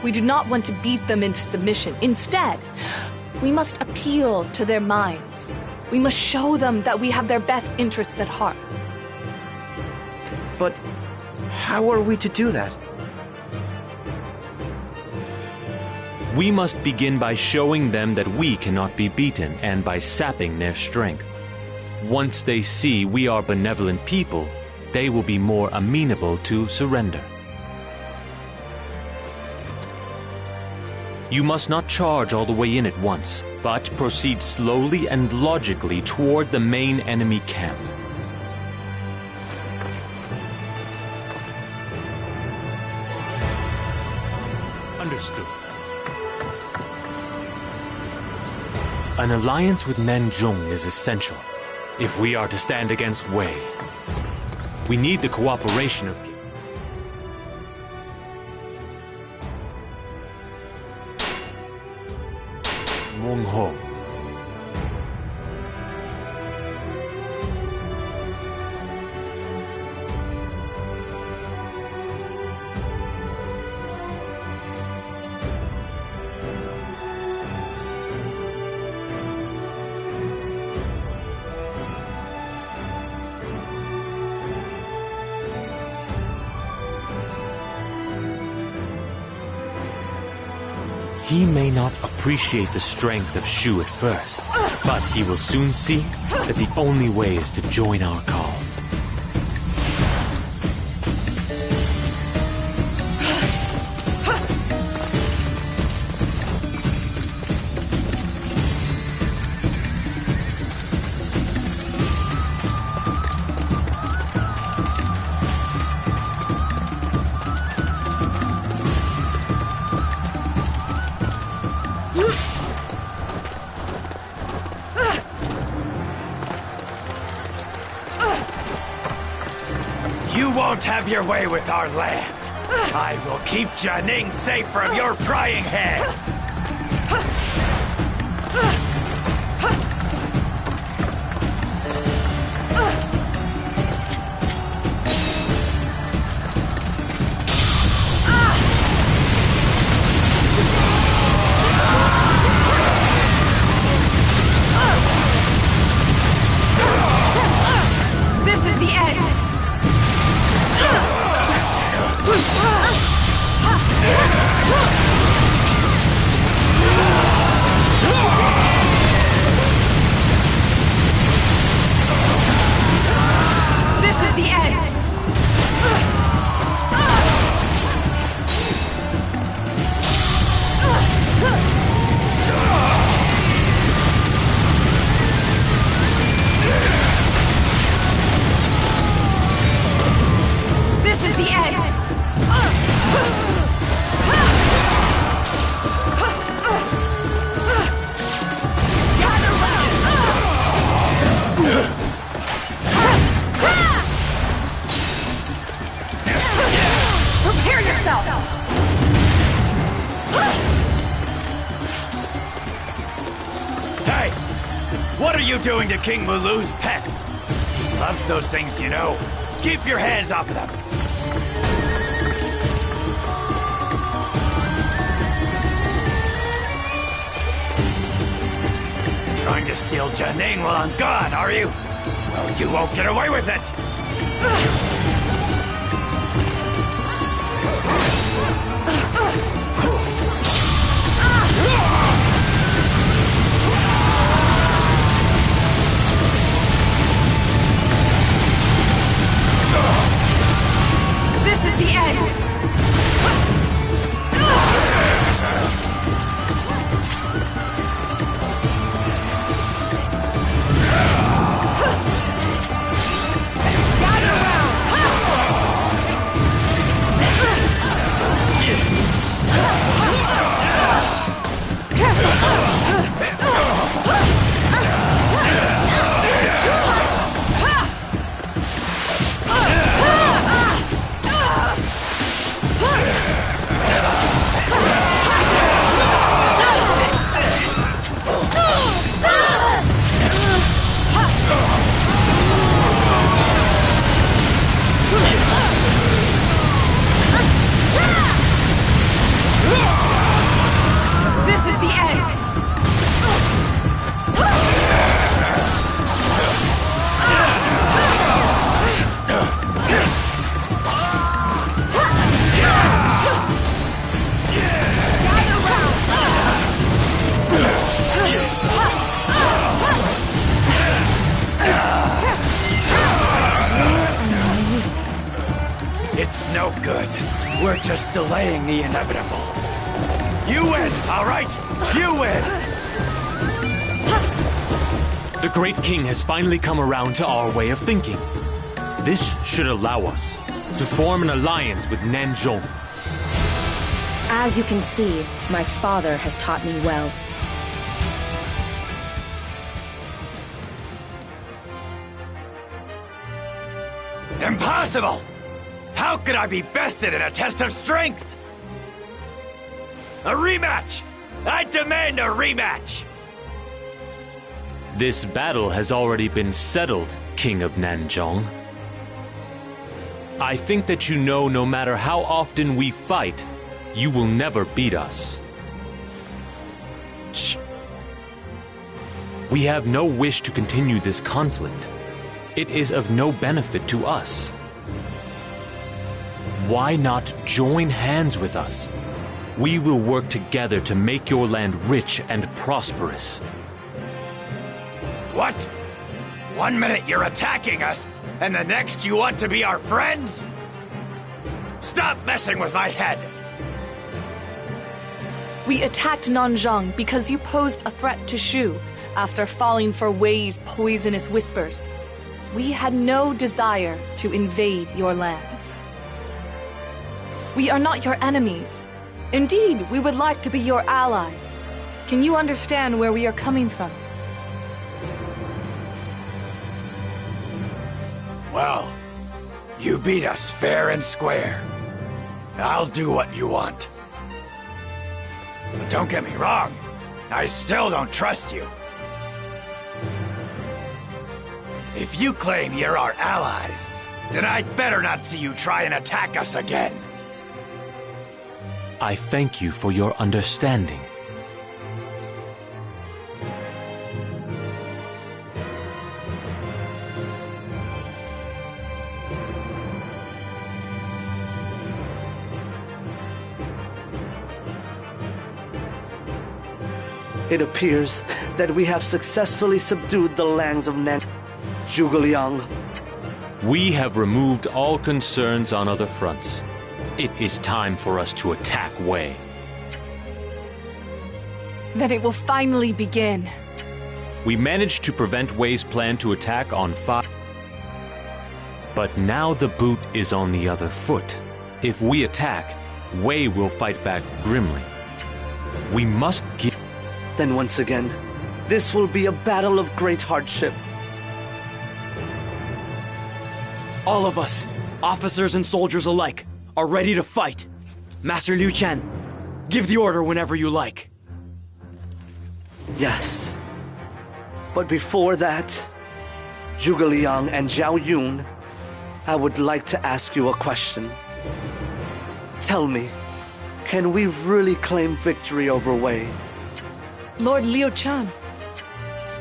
We do not want to beat them into submission. Instead, we must appeal to their minds. We must show them that we have their best interests at heart. But how are we to do that? We must begin by showing them that we cannot be beaten and by sapping their strength. Once they see we are benevolent people, they will be more amenable to surrender. You must not charge all the way in at once, but proceed slowly and logically toward the main enemy camp. Understood. An alliance with Nanzhong is essential if we are to stand against Wei. We need the cooperation of Menghuo. He may not appreciate the strength of Shu at first, but he will soon see that the only way is to join our cause. You won't have your way with our land. I will keep Jianing safe from your prying hands. This is the end! This is the end! This is the end! Prepare yourself! Hey! What are you doing to King Mulu's pets? He loves those things, you know. Keep your hands off them! Trying to steal Jianing while I'm gone, are you? Well, you won't get away with it! This is the end! Good. We're just delaying the inevitable. You win, all right? You win! The Great King has finally come around to our way of thinking. This should allow us to form an alliance with Nanzhong. As you can see, my father has taught me well. Impossible! How could I be bested in a test of strength? A rematch! I demand a rematch! This battle has already been settled, King of Nanzhong. I think that you know no matter how often we fight, you will never beat us. We have no wish to continue this conflict. It is of no benefit to us. Why not join hands with us? We will work together to make your land rich and prosperous. What? 1 minute you're attacking us, and the next you want to be our friends? Stop messing with my head! We attacked Nanzhong because you posed a threat to Shu after falling for Wei's poisonous whispers. We had no desire to invade your lands. We are not your enemies. Indeed, we would like to be your allies. Can you understand where we are coming from? Well, you beat us fair and square. I'll do what you want. But don't get me wrong, I still don't trust you. If you claim you're our allies, then I'd better not see you try and attack us again. I thank you for your understanding. It appears that we have successfully subdued the lands of Zhuge Liang. We have removed all concerns on other fronts. It is time for us to attack Wei. Then it will finally begin. We managed to prevent Wei's plan to attack on 5. But now the boot is on the other foot. If we attack, Wei will fight back grimly. We must give... Then once again, this will be a battle of great hardship. All of us, officers and soldiers alike, are ready to fight. Master Liu Chen, give the order whenever you like. Yes. But before that, Zhuge Liang and Zhao Yun, I would like to ask you a question. Tell me, can we really claim victory over Wei? Lord Liu Chen.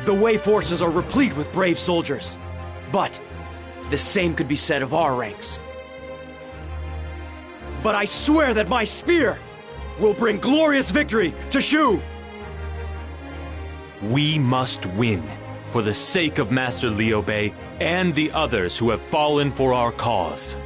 The Wei forces are replete with brave soldiers. But the same could be said of our ranks. But I swear that my spear will bring glorious victory to Shu! We must win, for the sake of Master Liu Bei and the others who have fallen for our cause.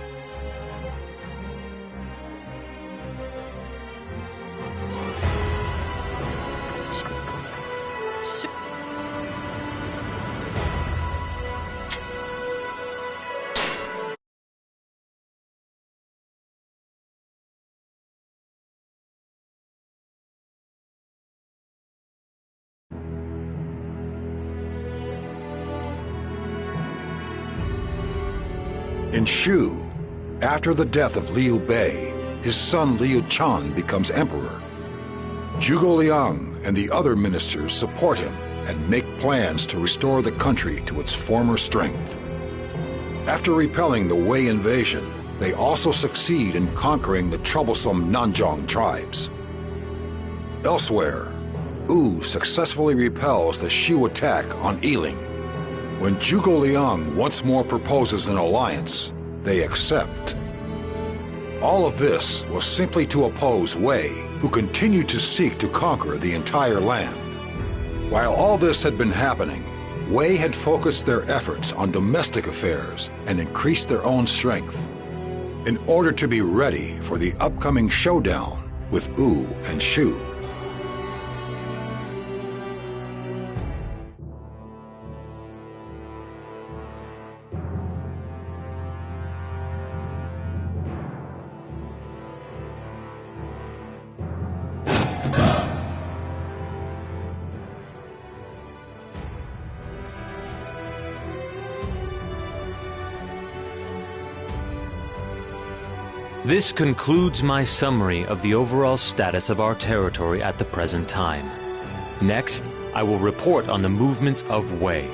In Shu, after the death of Liu Bei, his son Liu Chan becomes emperor. Zhuge Liang and the other ministers support him and make plans to restore the country to its former strength. After repelling the Wei invasion, they also succeed in conquering the troublesome Nanzhong tribes. Elsewhere, Wu successfully repels the Shu attack on Yiling. When Zhuge Liang once more proposes an alliance, they accept. All of this was simply to oppose Wei, who continued to seek to conquer the entire land. While all this had been happening, Wei had focused their efforts on domestic affairs and increased their own strength. in order to be ready for the upcoming showdown with Wu and Shu. This concludes my summary of the overall status of our territory at the present time. Next, I will report on the movements of Wei.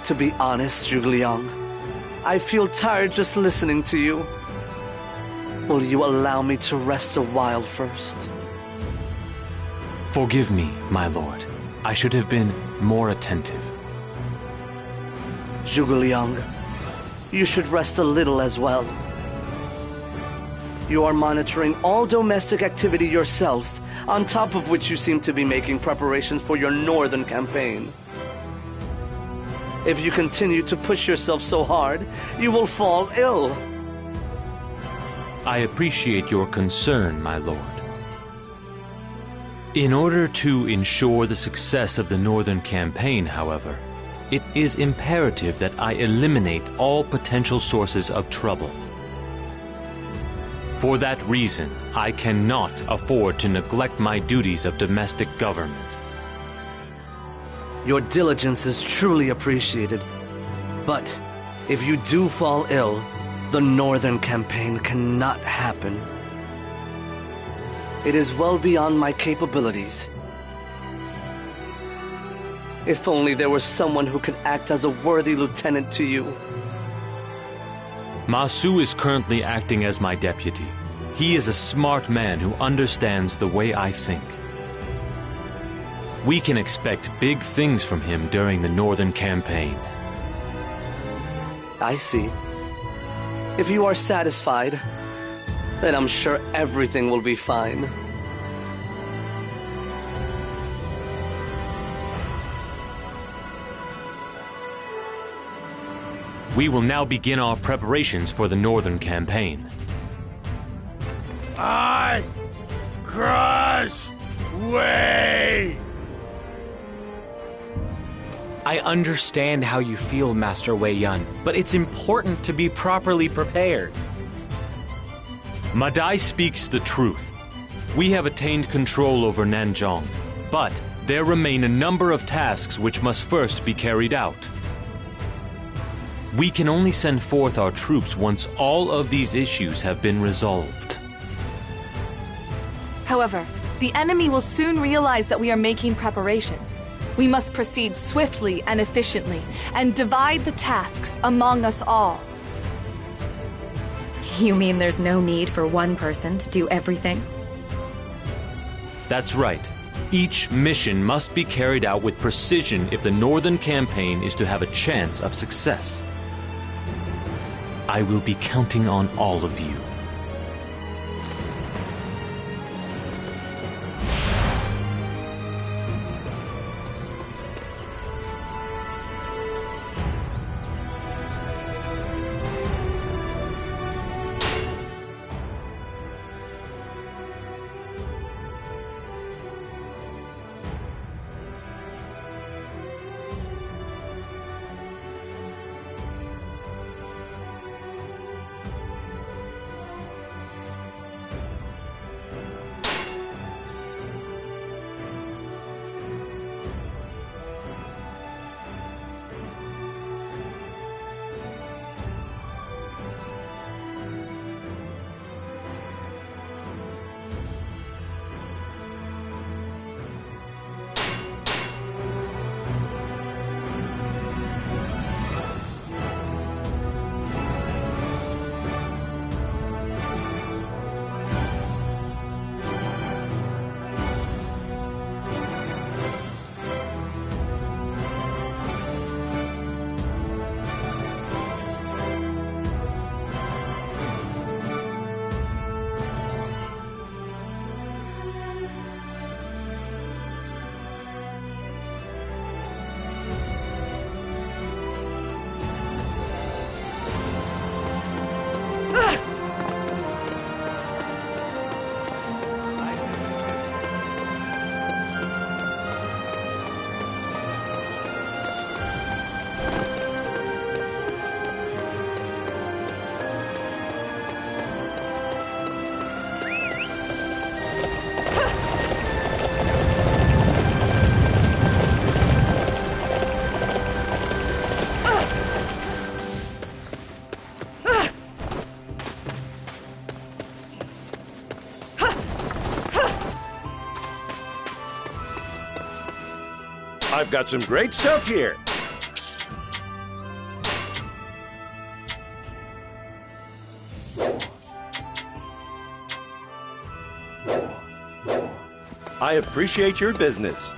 To be honest, Zhuge Liang, I feel tired just listening to you. Will you allow me to rest a while first? Forgive me, my lord. I should have been more attentive. Zhuge Liang, you should rest a little as well. You are monitoring all domestic activity yourself, on top of which you seem to be making preparations for your northern campaign. If you continue to push yourself so hard, you will fall ill. I appreciate your concern, my lord. In order to ensure the success of the northern campaign, however, it is imperative that I eliminate all potential sources of trouble. For that reason, I cannot afford to neglect my duties of domestic government. Your diligence is truly appreciated. But if you do fall ill, the northern campaign cannot happen. It is well beyond my capabilities. If only there was someone who could act as a worthy lieutenant to you. Ma Su is currently acting as my deputy. He is a smart man who understands the way I think. We can expect big things from him during the northern campaign. I see. If you are satisfied, then I'm sure everything will be fine. We will now begin our preparations for the northern campaign. I crush Wei! I understand how you feel, Master Wei Yun, but it's important to be properly prepared. Madai speaks the truth. We have attained control over Nanzhong, but there remain a number of tasks which must first be carried out. We can only send forth our troops once all of these issues have been resolved. However, the enemy will soon realize that we are making preparations. We must proceed swiftly and efficiently, and divide the tasks among us all. You mean there's no need for one person to do everything? That's right. Each mission must be carried out with precision if the northern campaign is to have a chance of success. I will be counting on all of you. I've got some great stuff here. I appreciate your business.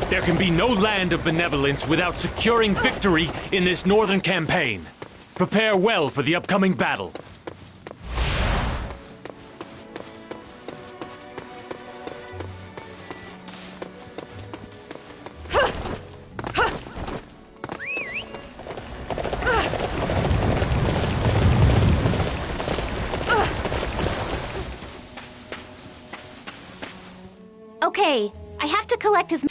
There can be no land of benevolence without securing victory in this northern campaign. Prepare well for the upcoming battle. Okay, I have to collect as...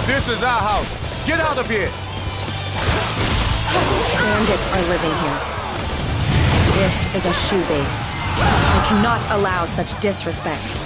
This is our house. Get out of here! Bandits are living here. This is a shoe base. I cannot allow such disrespect.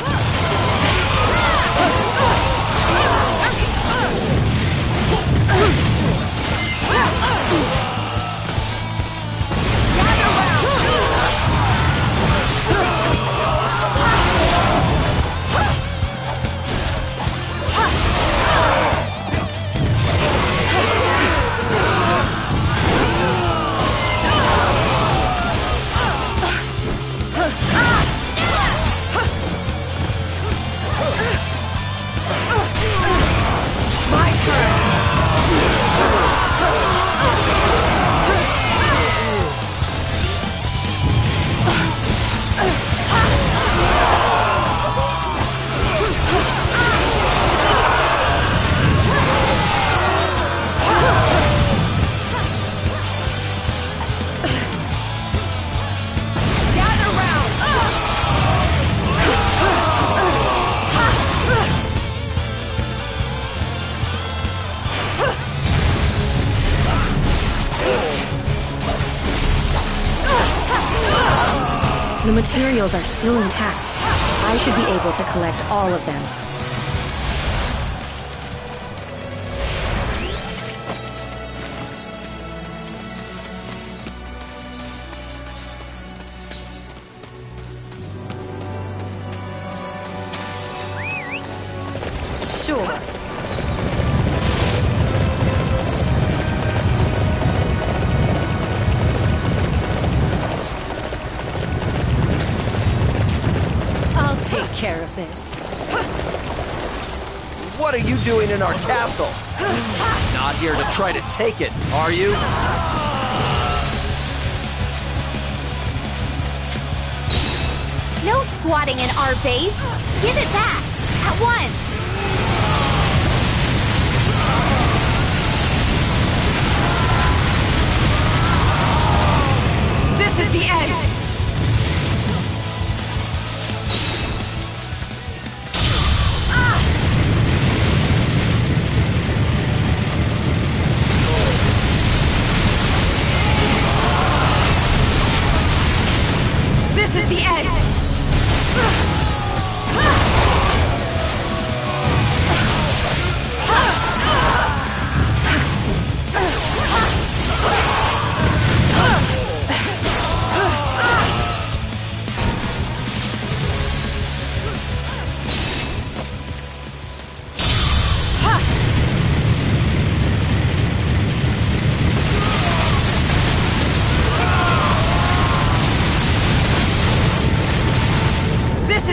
The materials are still intact. I should be able to collect all of them. Sure. Take care of this. What are you doing in our castle? Not here to try to take it, are you? No squatting in our base! Give it back! At once! This is the end! This is the end!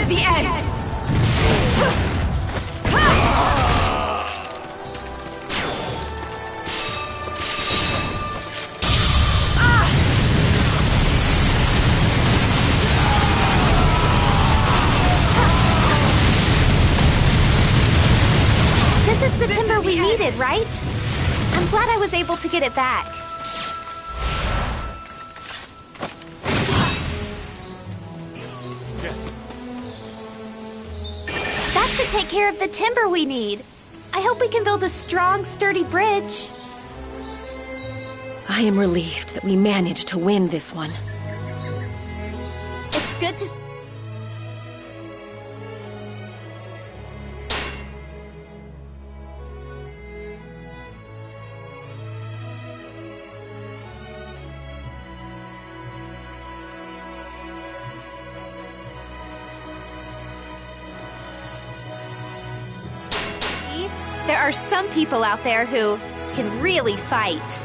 is the end! This is the timber we needed, right? I'm glad I was able to get it back. That should take care of the timber we need. I hope we can build a strong, sturdy bridge. I am relieved that we managed to win this one. It's good to... There are some people out there who can really fight.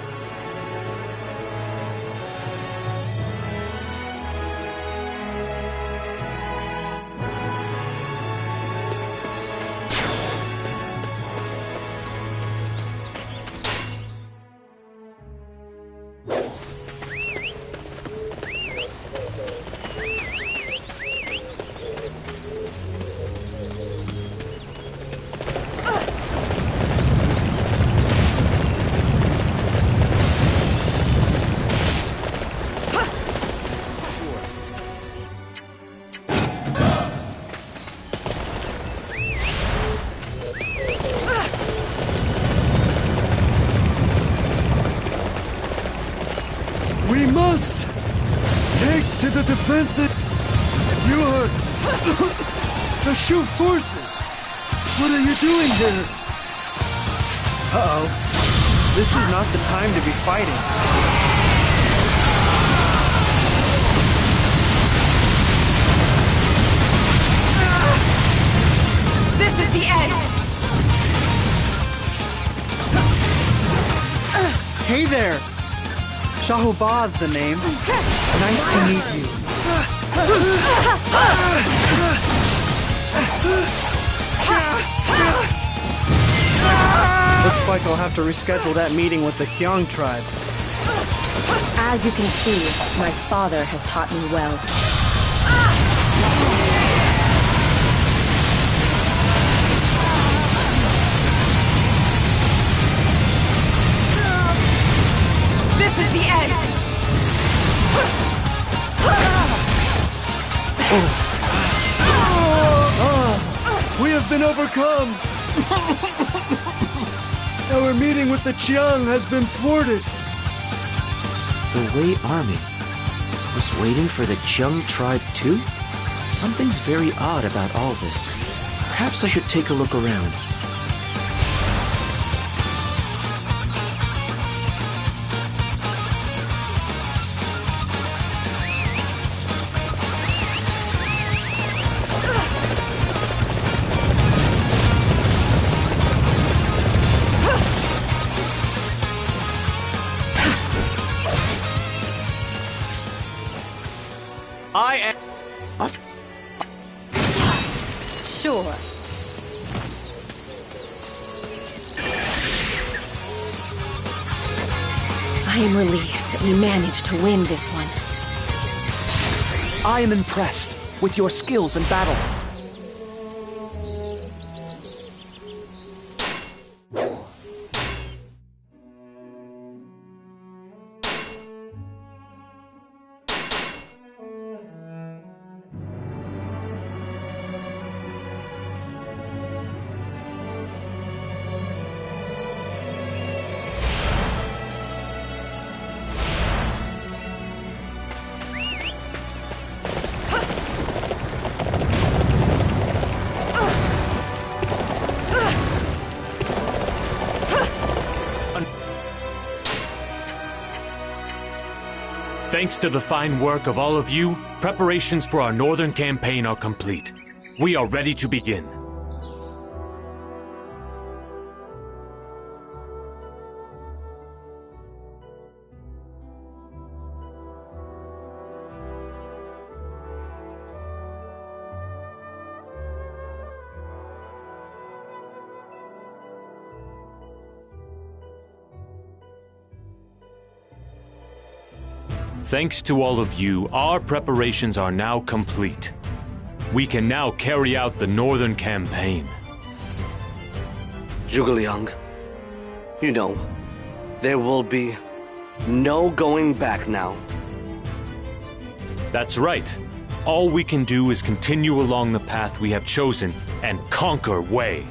We must take to the defensive. You are the Shu forces. What are you doing here? Uh-oh. This is not the time to be fighting. This is the end! Hey there! Shahubaz's the name. Nice to meet you. Looks like I'll have to reschedule that meeting with the Kyong tribe. As you can see, my father has taught me well. This is the end! We have been overcome! Our meeting with the Chiang has been thwarted. The Wei army was waiting for the Chiang tribe too? Something's very odd about all this. Perhaps I should take a look around. I am... Sure. I am relieved that we managed to win this one. I am impressed with your skills in battle. Thanks to the fine work of all of you, preparations for our northern campaign are complete. We are ready to begin. Thanks to all of you, our preparations are now complete. We can now carry out the northern campaign. Zhuge Liang, you know, there will be no going back now. That's right. All we can do is continue along the path we have chosen and conquer Wei.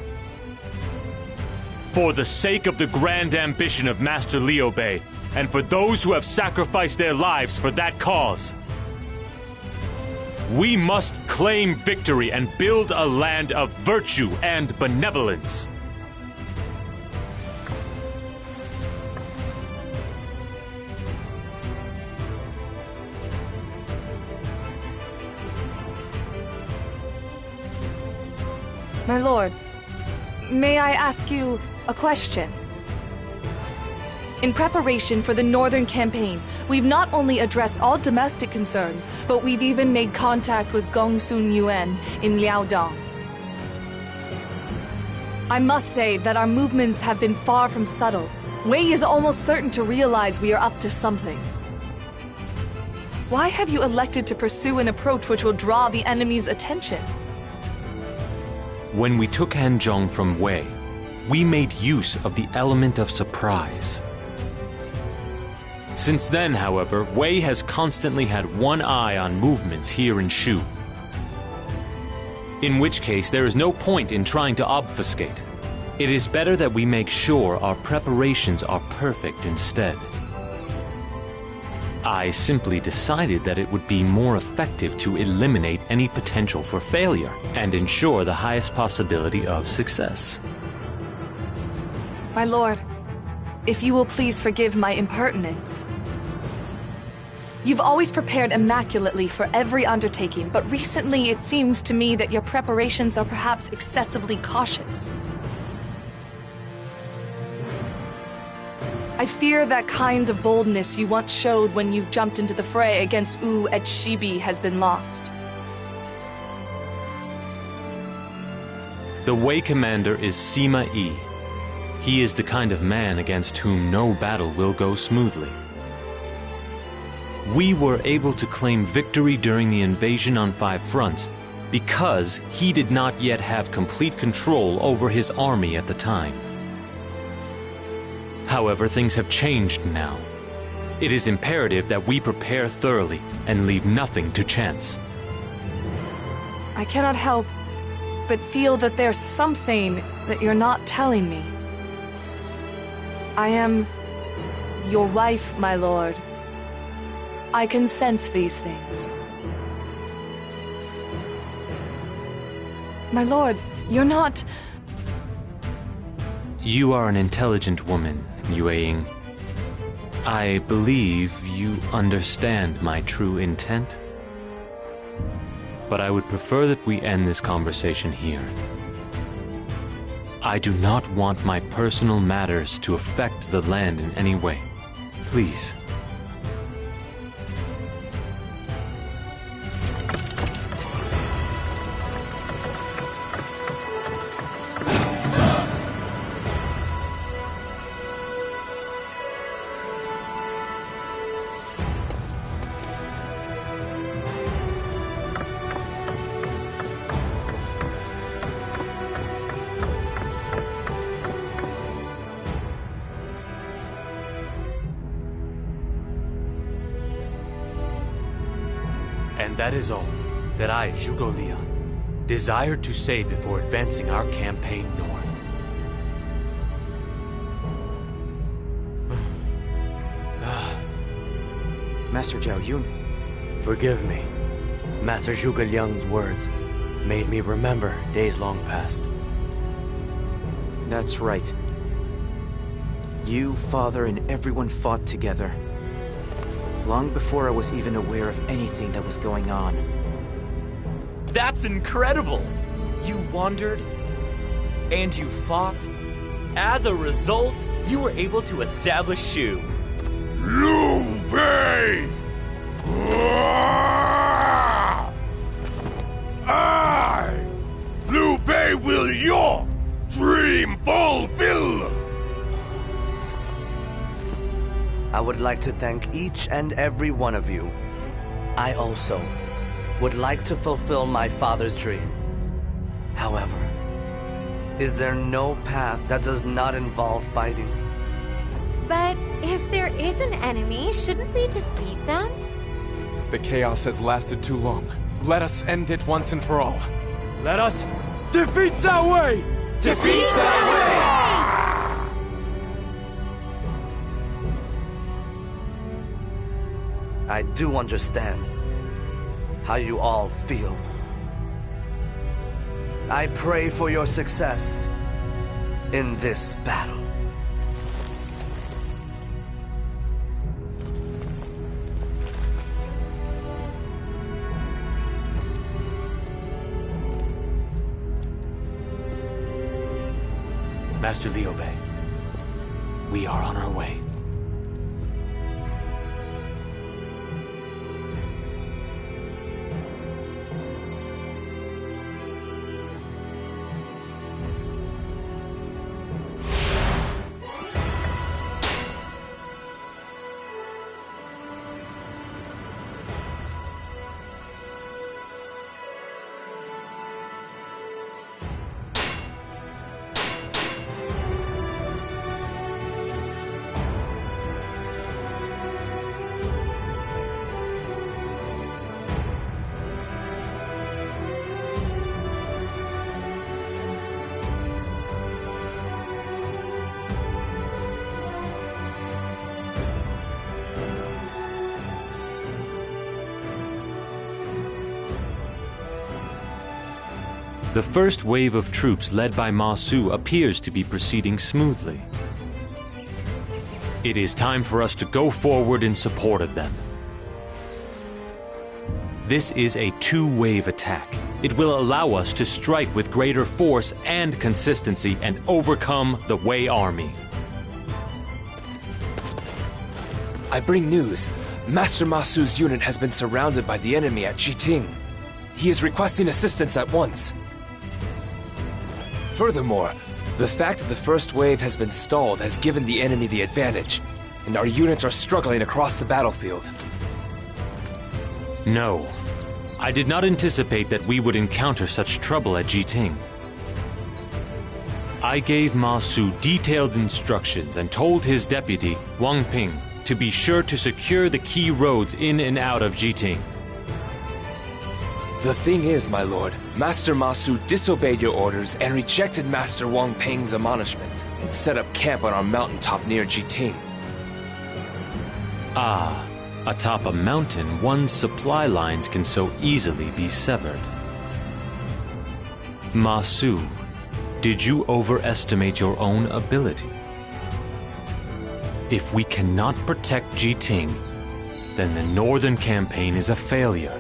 For the sake of the grand ambition of Master Liu Bei, and for those who have sacrificed their lives for that cause, we must claim victory and build a land of virtue and benevolence. My lord, may I ask you a question? In preparation for the northern campaign, we've not only addressed all domestic concerns, but we've even made contact with Gongsun Yuan in Liaodong. I must say that our movements have been far from subtle. Wei is almost certain to realize we are up to something. Why have you elected to pursue an approach which will draw the enemy's attention? When we took Hanzhong from Wei, we made use of the element of surprise. Since then, however, Wei has constantly had one eye on movements here in Shu. In which case, there is no point in trying to obfuscate. It is better that we make sure our preparations are perfect instead. I simply decided that it would be more effective to eliminate any potential for failure and ensure the highest possibility of success. My lord, if you will please forgive my impertinence. You've always prepared immaculately for every undertaking, but recently it seems to me that your preparations are perhaps excessively cautious. I fear that kind of boldness you once showed when you jumped into the fray against Wu at Shibi has been lost. The Wei commander is Sima Yi. He is the kind of man against whom no battle will go smoothly. We were able to claim victory during the invasion on 5 fronts because he did not yet have complete control over his army at the time. However, things have changed now. It is imperative that we prepare thoroughly and leave nothing to chance. I cannot help but feel that there's something that you're not telling me. I am your wife, my lord. I can sense these things. My lord, you're not... You are an intelligent woman, Yue Ying. I believe you understand my true intent. But I would prefer that we end this conversation here. I do not want my personal matters to affect the land in any way. Please. And that is all that I, Zhuge Liang, desired to say before advancing our campaign north. Master Zhao Yun, forgive me. Master Zhuge Liang's words made me remember days long past. That's right. You, Father, and everyone fought together. Long before I was even aware of anything that was going on. That's incredible! You wandered, and you fought. As a result, you were able to establish Shu. Liu Bei! I, Liu Bei, will your dream fulfill! I would like to thank each and every one of you. I also would like to fulfill my father's dream. However, is there no path that does not involve fighting? But if there is an enemy, shouldn't we defeat them? The chaos has lasted too long. Let us end it once and for all. Let us defeat Cao Wei! Defeat Cao Wei! I do understand how you all feel. I pray for your success in this battle. Master Liu Bei, we are on our way. The first wave of troops led by Ma Su appears to be proceeding smoothly. It is time for us to go forward in support of them. This is a two-wave attack. It will allow us to strike with greater force and consistency and overcome the Wei army. I bring news. Master Ma Su's unit has been surrounded by the enemy at Jiting. He is requesting assistance at once. Furthermore, the fact that the first wave has been stalled has given the enemy the advantage, and our units are struggling across the battlefield. No, I did not anticipate that we would encounter such trouble at Jiting. I gave Ma Su detailed instructions and told his deputy, Wang Ping, to be sure to secure the key roads in and out of Jiting. The thing is, my lord, Master Ma Su disobeyed your orders and rejected Master Wang Ping's admonishment and set up camp on our mountaintop near Jiting. Ah, atop a mountain, one's supply lines can so easily be severed. Ma Su, did you overestimate your own ability? If we cannot protect Jiting, then the northern campaign is a failure.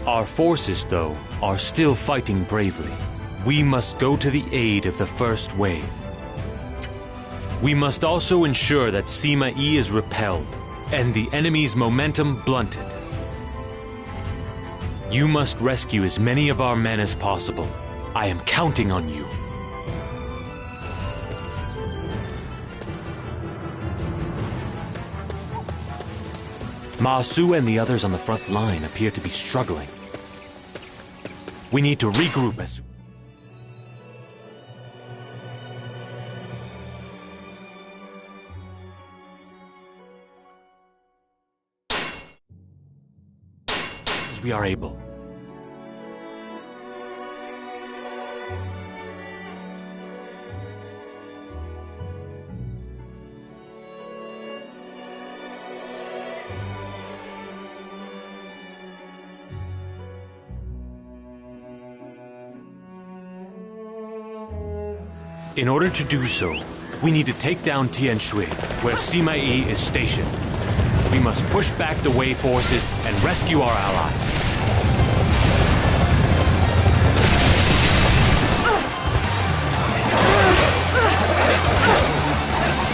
Our forces, though, are still fighting bravely. We must go to the aid of the first wave. We must also ensure that Sima Yi is repelled and the enemy's momentum blunted. You must rescue as many of our men as possible. I am counting on you. Ma Su and the others on the front line appear to be struggling. We need to regroup as we are able. In order to do so, we need to take down Tianshui, where Sima Yi is stationed. We must push back the Wei forces and rescue our allies.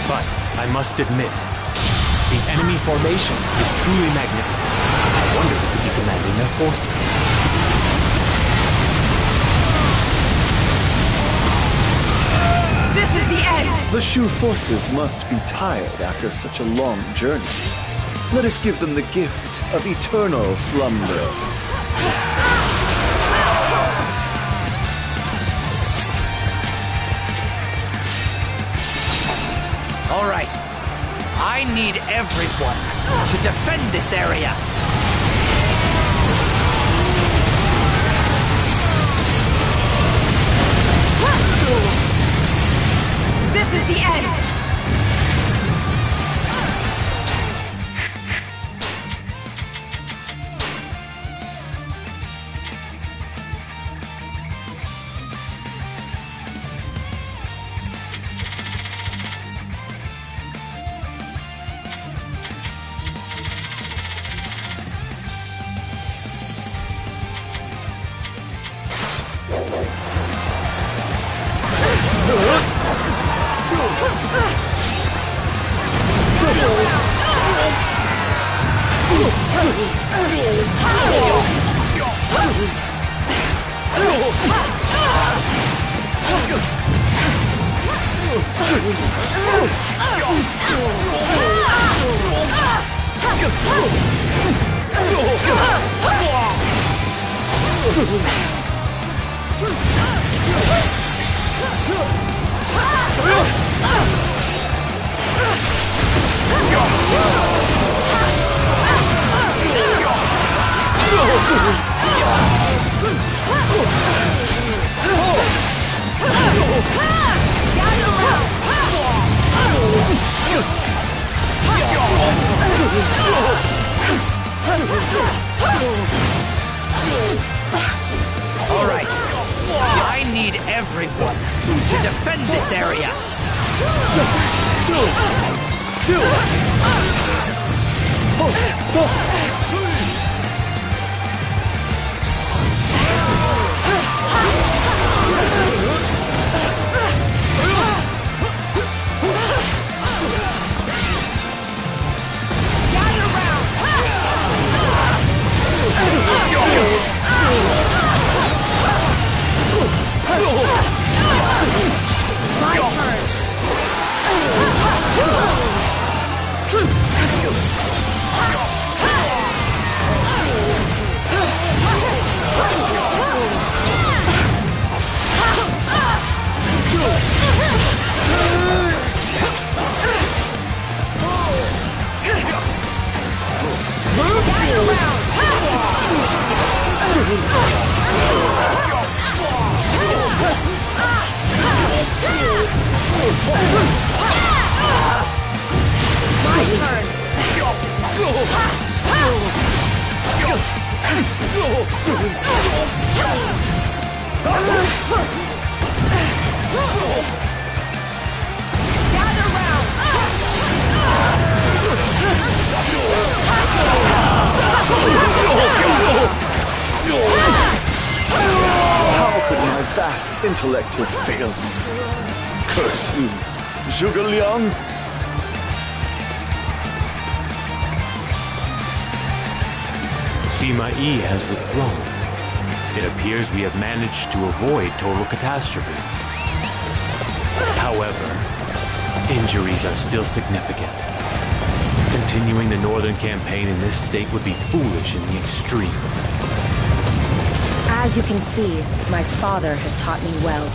But I must admit, the enemy formation is truly magnificent. I wonder who could be commanding their forces. This is the end! The Shu forces must be tired after such a long journey. Let us give them the gift of eternal slumber. All right. I need everyone to defend this area. This is the end! All right. I need everyone to defend this area. My turn. How could my vast intellect have failed me? Curse you, Zhuge Liang! Sima Yi has withdrawn. It appears we have managed to avoid total catastrophe. However, injuries are still significant. Continuing the northern campaign in this state would be foolish in the extreme. As you can see, my father has taught me well.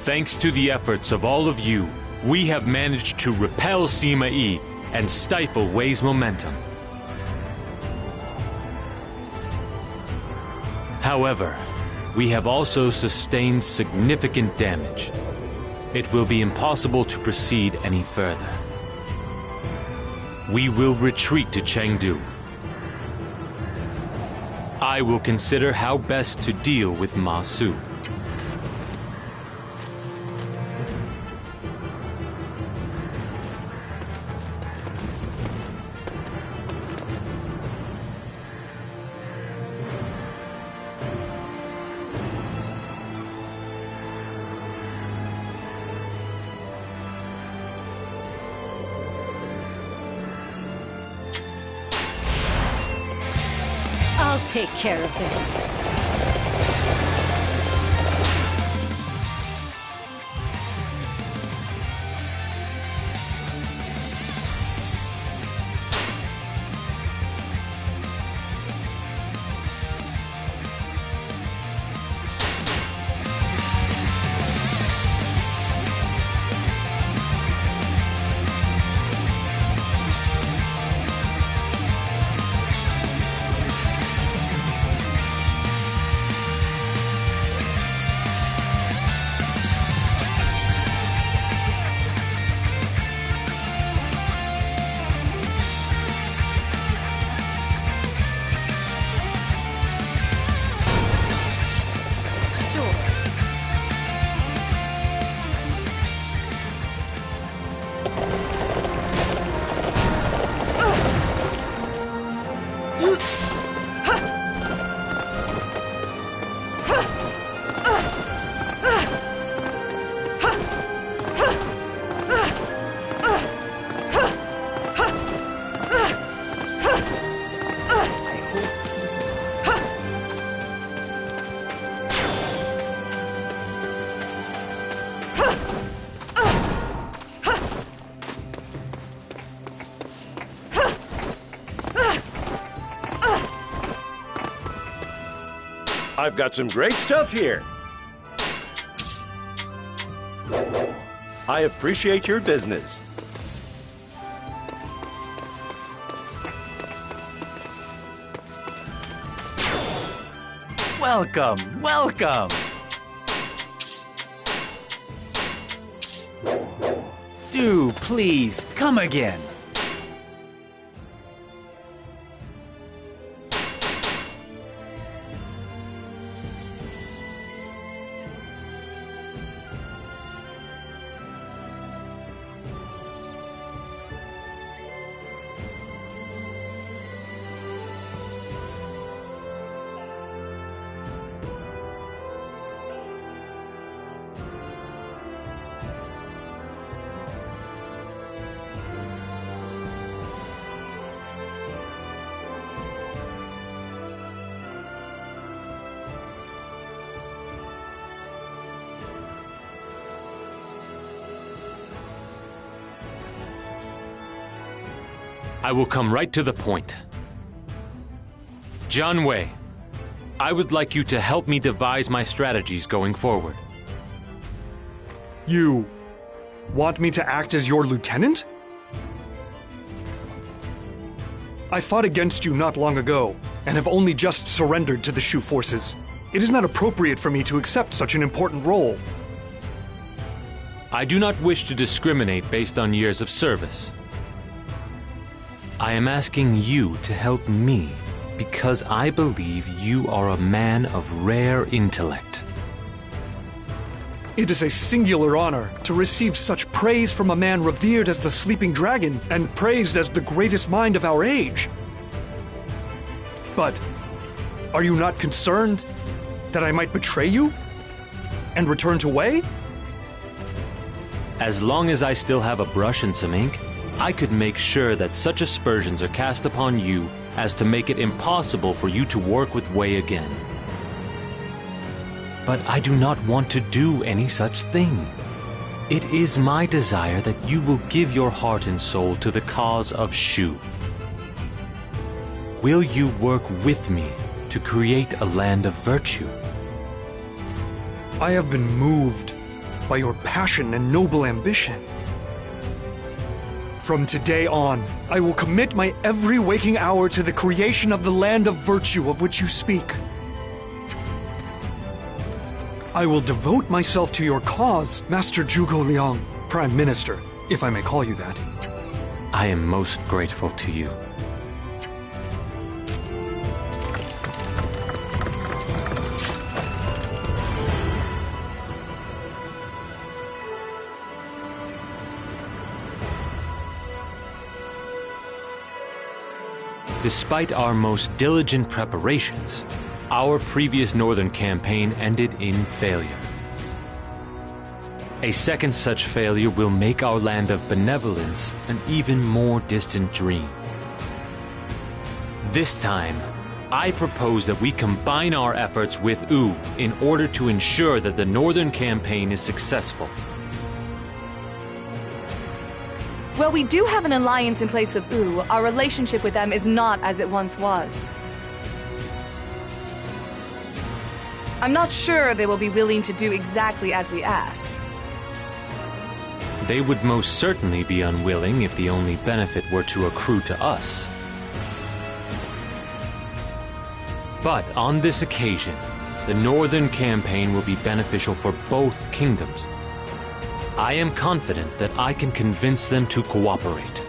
Thanks to the efforts of all of you, we have managed to repel Sima Yi and stifle Wei's momentum. However, we have also sustained significant damage. It will be impossible to proceed any further. We will retreat to Chengdu. I will consider how best to deal with Ma Su. I'll take care of this. I've got some great stuff here. I appreciate your business. Welcome, welcome. Do please come again. I will come right to the point. John Wei, I would like you to help me devise my strategies going forward. You want me to act as your lieutenant? I fought against you not long ago, and have only just surrendered to the Shu forces. It is not appropriate for me to accept such an important role. I do not wish to discriminate based on years of service. I am asking you to help me because I believe you are a man of rare intellect. It is a singular honor to receive such praise from a man revered as the Sleeping Dragon and praised as the greatest mind of our age. But are you not concerned that I might betray you and return to Wei? As long as I still have a brush and some ink, I could make sure that such aspersions are cast upon you as to make it impossible for you to work with Wei again. But I do not want to do any such thing. It is my desire that you will give your heart and soul to the cause of Shu. Will you work with me to create a land of virtue? I have been moved by your passion and noble ambition. From today on, I will commit my every waking hour to the creation of the land of virtue of which you speak. I will devote myself to your cause, Master Zhuge Liang, Prime Minister, if I may call you that. I am most grateful to you. Despite our most diligent preparations, our previous northern campaign ended in failure. A second such failure will make our land of benevolence an even more distant dream. This time, I propose that we combine our efforts with Wu in order to ensure that the northern campaign is successful. Well, we do have an alliance in place with Wu. Our relationship with them is not as it once was. I'm not sure they will be willing to do exactly as we ask. They would most certainly be unwilling if the only benefit were to accrue to us. But on this occasion, the northern campaign will be beneficial for both kingdoms. I am confident that I can convince them to cooperate.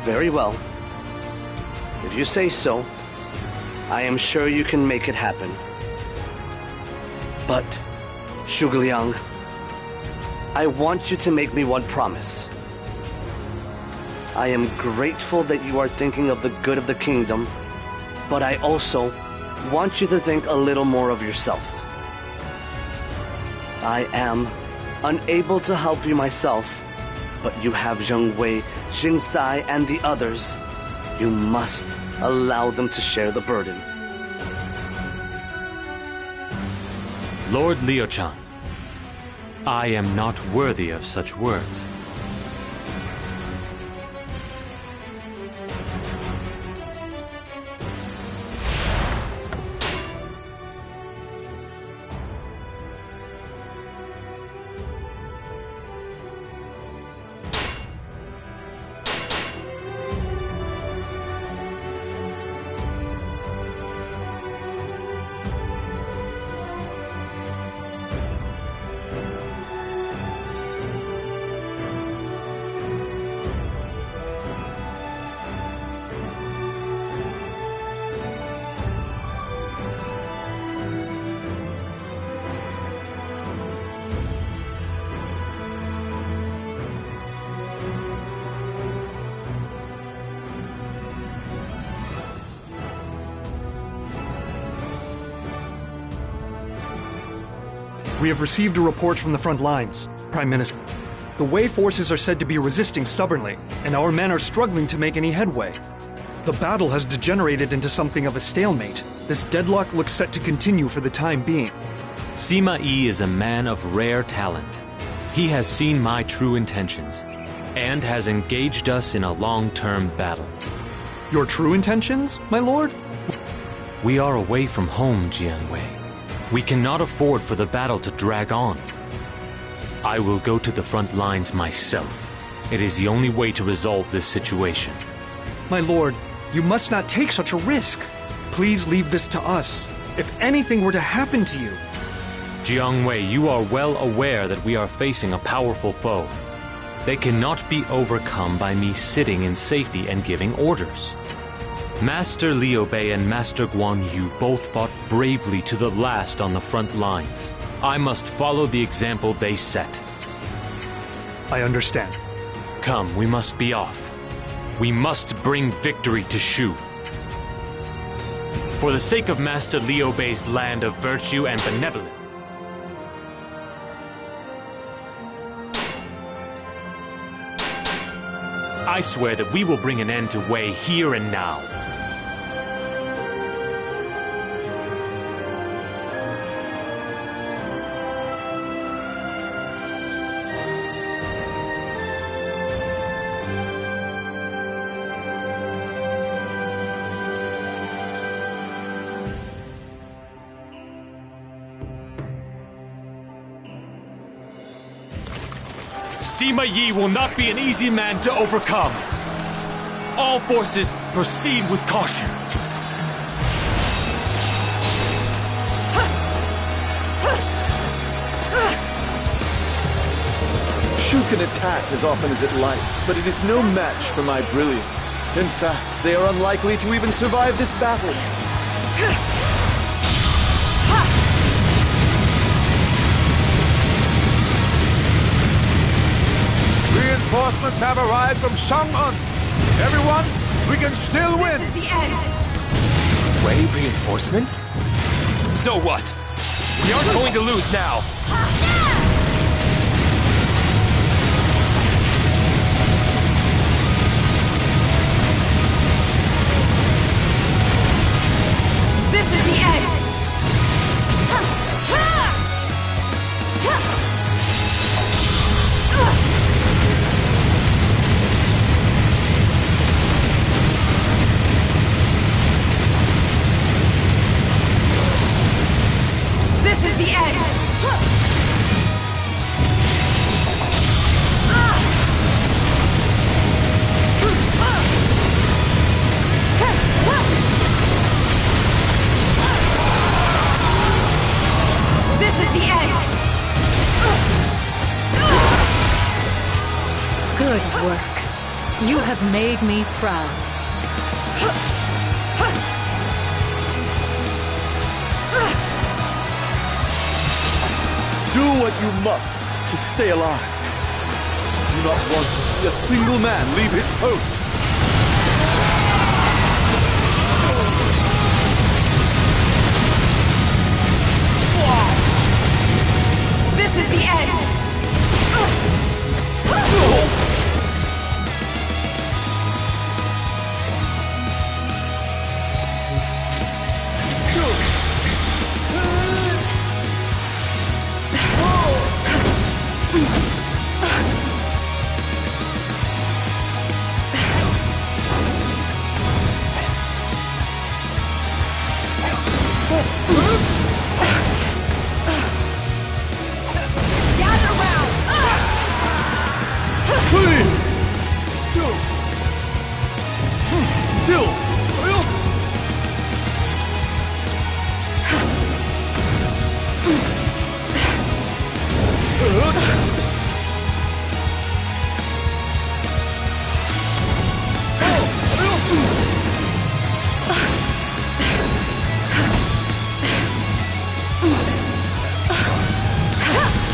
Very well. If you say so, I am sure you can make it happen. But, Zhuge Liang, I want you to make me one promise. I am grateful that you are thinking of the good of the kingdom, but I also want you to think a little more of yourself. I am unable to help you myself, but you have Zheng Wei, Jing Sai, and the others. You must allow them to share the burden. Lord Liu-chan, I am not worthy of such words. We have received a report from the front lines, Prime Minister. The Wei forces are said to be resisting stubbornly, and our men are struggling to make any headway. The battle has degenerated into something of a stalemate. This deadlock looks set to continue for the time being. Sima Yi is a man of rare talent. He has seen my true intentions, and has engaged us in a long-term battle. Your true intentions, my lord? We are away from home, Jianwei. We cannot afford for the battle to drag on. I will go to the front lines myself. It is the only way to resolve this situation. My lord, you must not take such a risk. Please leave this to us. If anything were to happen to you... Jiangwei, you are well aware that we are facing a powerful foe. They cannot be overcome by me sitting in safety and giving orders. Master Liu Bei and Master Guan Yu both fought bravely to the last on the front lines. I must follow the example they set. I understand. Come, we must be off. We must bring victory to Shu. For the sake of Master Liu Bei's land of virtue and benevolence. I swear that we will bring an end to Wei here and now. Sima Yi will not be an easy man to overcome. All forces proceed with caution. Shu can attack as often as it likes, but it is no match for my brilliance. In fact, they are unlikely to even survive this battle. Reinforcements have arrived from Chang'an. Everyone, we can still win! This is the end! Way reinforcements? So what? We aren't going to lose now. This is the end! This is the end! This is the end! Good work. You have made me proud. Do what you must to stay alive. I do not want to see a single man leave his post. This is the end! Gather round!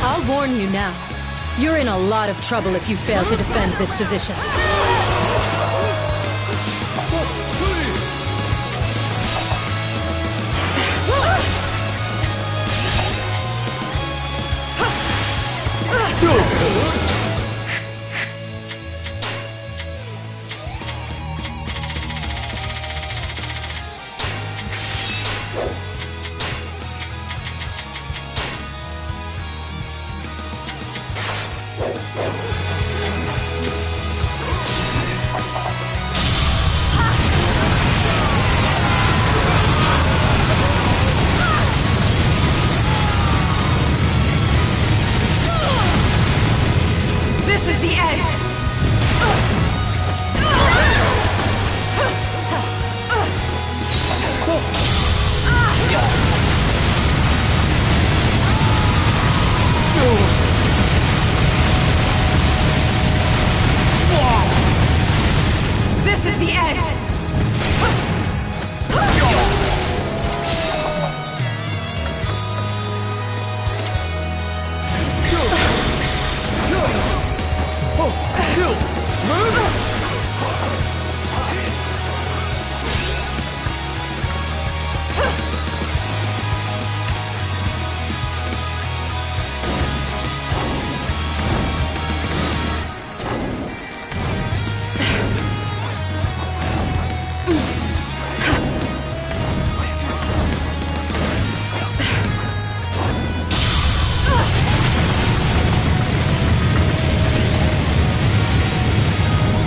I'll warn you now. You're in a lot of trouble if you fail to defend this position. This is the end! This is the end!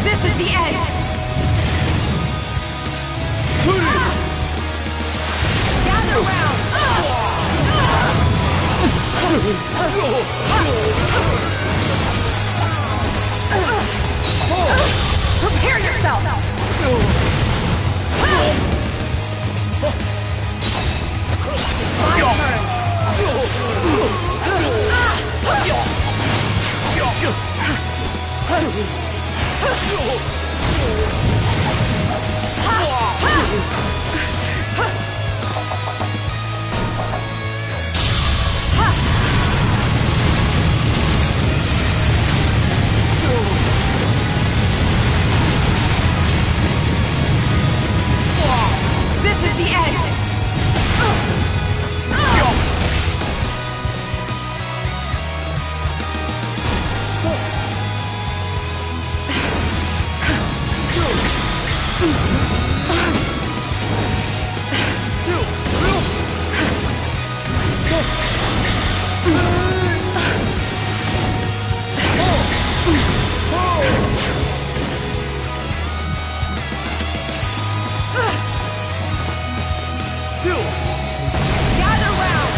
This is the end! Gather round! yourself! This is the end! Gather round!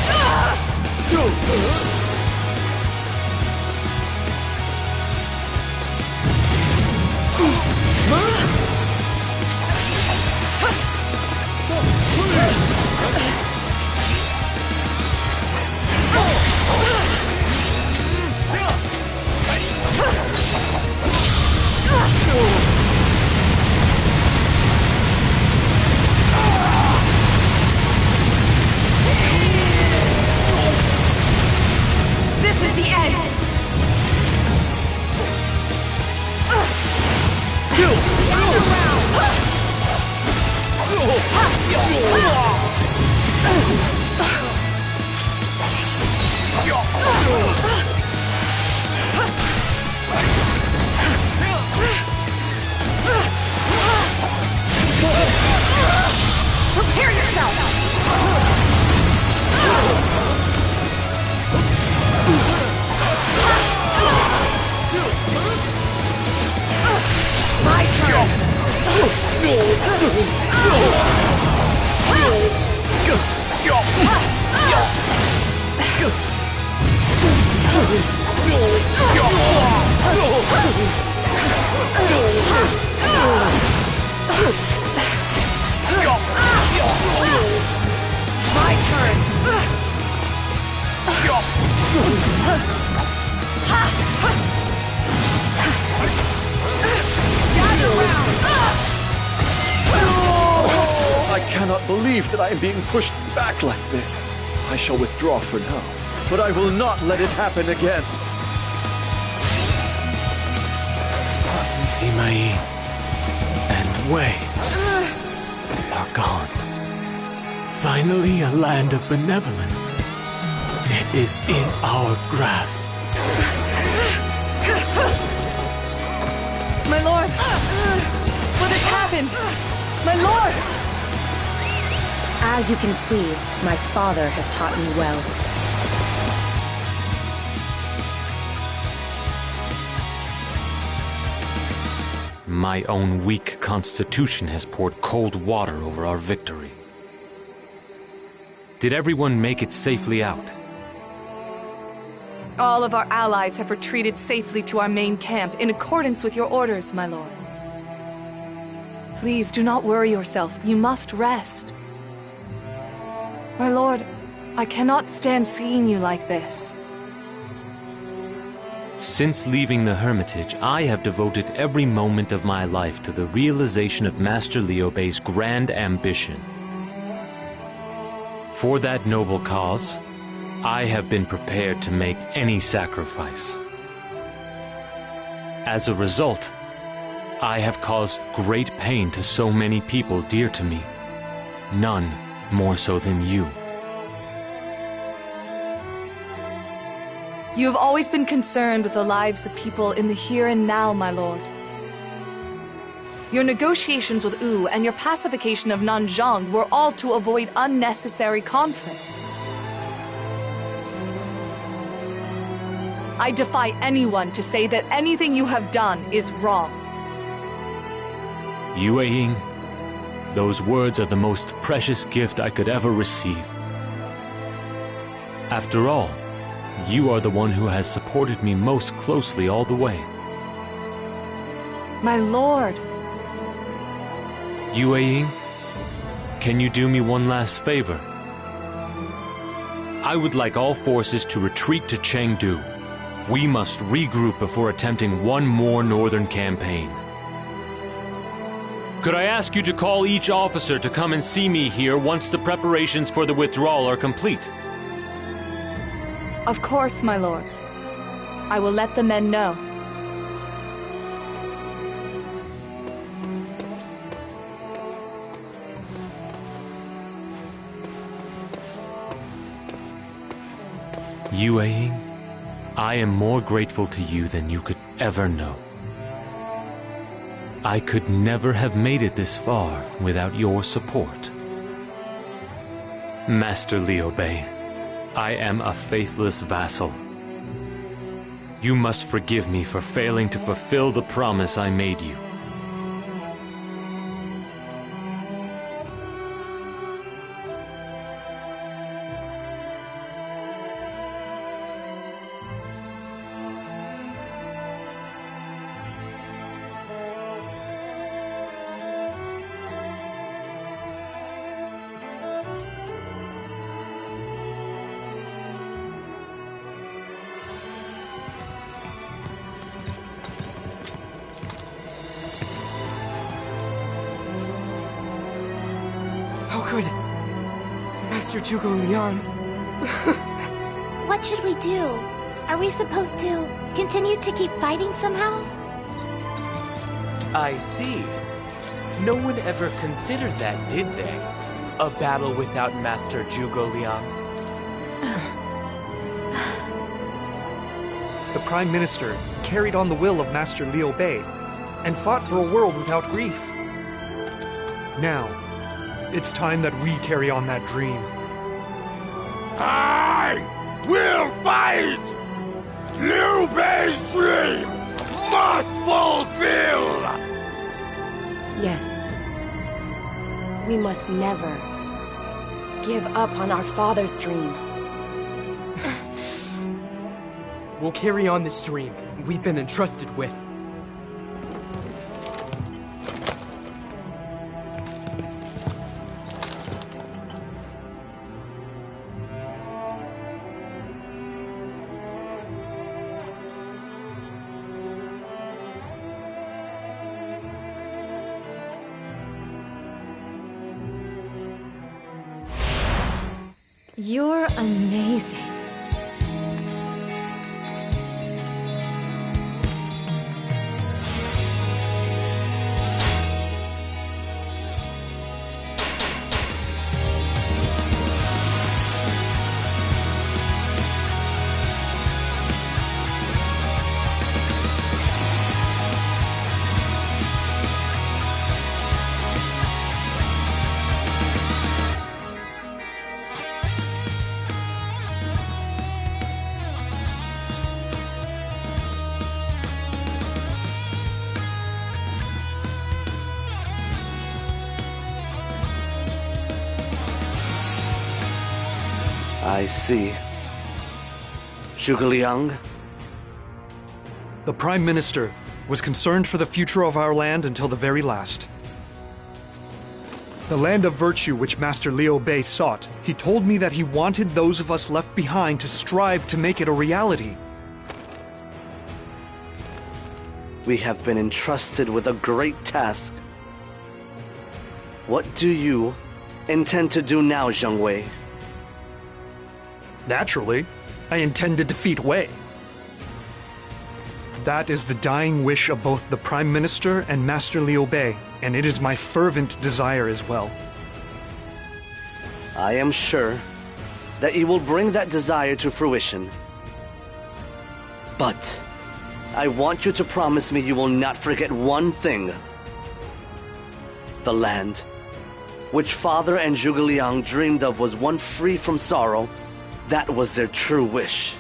This is the end! Gather round! Prepare yourself! My turn! My turn! Gather round! I cannot believe that I am being pushed back like this. I shall withdraw for now, but I will not let it happen again. Zimae and Wei are gone. Finally, a land of benevolence. It is in our grasp. My lord! What has happened? My lord! As you can see, my father has taught me well. My own weak constitution has poured cold water over our victory. Did everyone make it safely out? All of our allies have retreated safely to our main camp in accordance with your orders, my lord. Please do not worry yourself. You must rest. My lord, I cannot stand seeing you like this. Since leaving the Hermitage, I have devoted every moment of my life to the realization of Master Liu Bei's grand ambition. For that noble cause, I have been prepared to make any sacrifice. As a result, I have caused great pain to so many people dear to me, none more so than you. You have always been concerned with the lives of people in the here and now, my lord. Your negotiations with Wu and your pacification of Nanzhang were all to avoid unnecessary conflict. I defy anyone to say that anything you have done is wrong. Yue Ying, those words are the most precious gift I could ever receive. After all, you are the one who has supported me most closely all the way. My lord, Yue, can you do me one last favor? I would like all forces to retreat to Chengdu. We must regroup before attempting one more northern campaign. Could I ask you to call each officer to come and see me here once the preparations for the withdrawal are complete? Of course, my lord. I will let the men know. Yue, I am more grateful to you than you could ever know. I could never have made it this far without your support. Master Liu Bei, I am a faithless vassal. You must forgive me for failing to fulfill the promise I made you. How could Master Zhuge Liang? What should we do? Are we supposed to continue to keep fighting somehow? I see. No one ever considered that, did they? A battle without Master Zhuge Liang? The Prime Minister carried on the will of Master Liu Bei and fought for a world without grief. Now, it's time that we carry on that dream. I will fight! Liu Bei's dream must fulfill! Yes. We must never give up on our father's dream. We'll carry on this dream we've been entrusted with. You're amazing. I see. Zhuge Liang? The Prime Minister was concerned for the future of our land until the very last. The land of virtue which Master Liu Bei sought, he told me that he wanted those of us left behind to strive to make it a reality. We have been entrusted with a great task. What do you intend to do now, Zheng Wei? Naturally, I intend to defeat Wei. That is the dying wish of both the Prime Minister and Master Liu Bei, and it is my fervent desire as well. I am sure that you will bring that desire to fruition. But I want you to promise me you will not forget one thing. The land, which Father and Zhuge Liang dreamed of, was one free from sorrow. That was their true wish.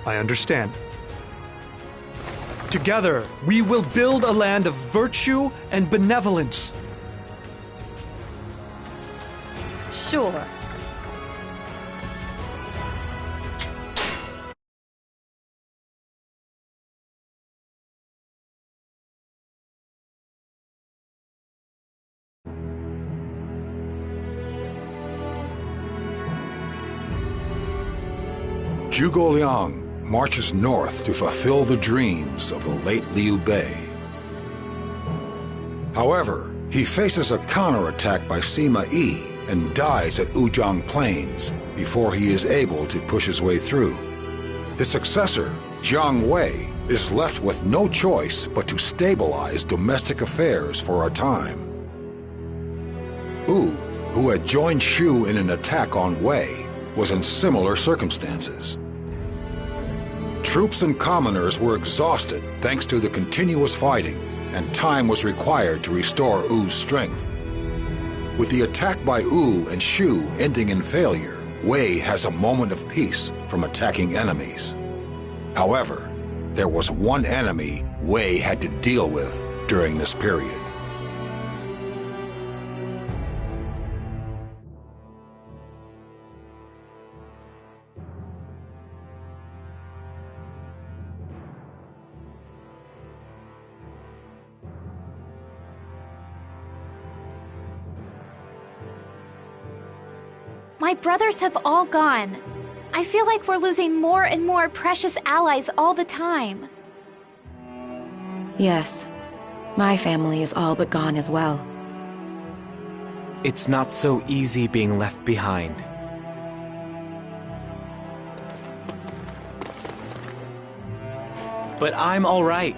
I understand. Together, we will build a land of virtue and benevolence. Sure. Zhuge Liang marches north to fulfill the dreams of the late Liu Bei. However, he faces a counterattack by Sima Yi and dies at Wuzhang Plains before he is able to push his way through. His successor, Jiang Wei, is left with no choice but to stabilize domestic affairs for a time. Wu, who had joined Shu in an attack on Wei, was in similar circumstances. Troops and commoners were exhausted thanks to the continuous fighting, and time was required to restore Wu's strength. With the attack by Wu and Shu ending in failure, Wei has a moment of peace from attacking enemies. However, there was one enemy Wei had to deal with during this period. My brothers have all gone. I feel like we're losing more and more precious allies all the time. Yes. My family is all but gone as well. It's not so easy being left behind. But I'm all right.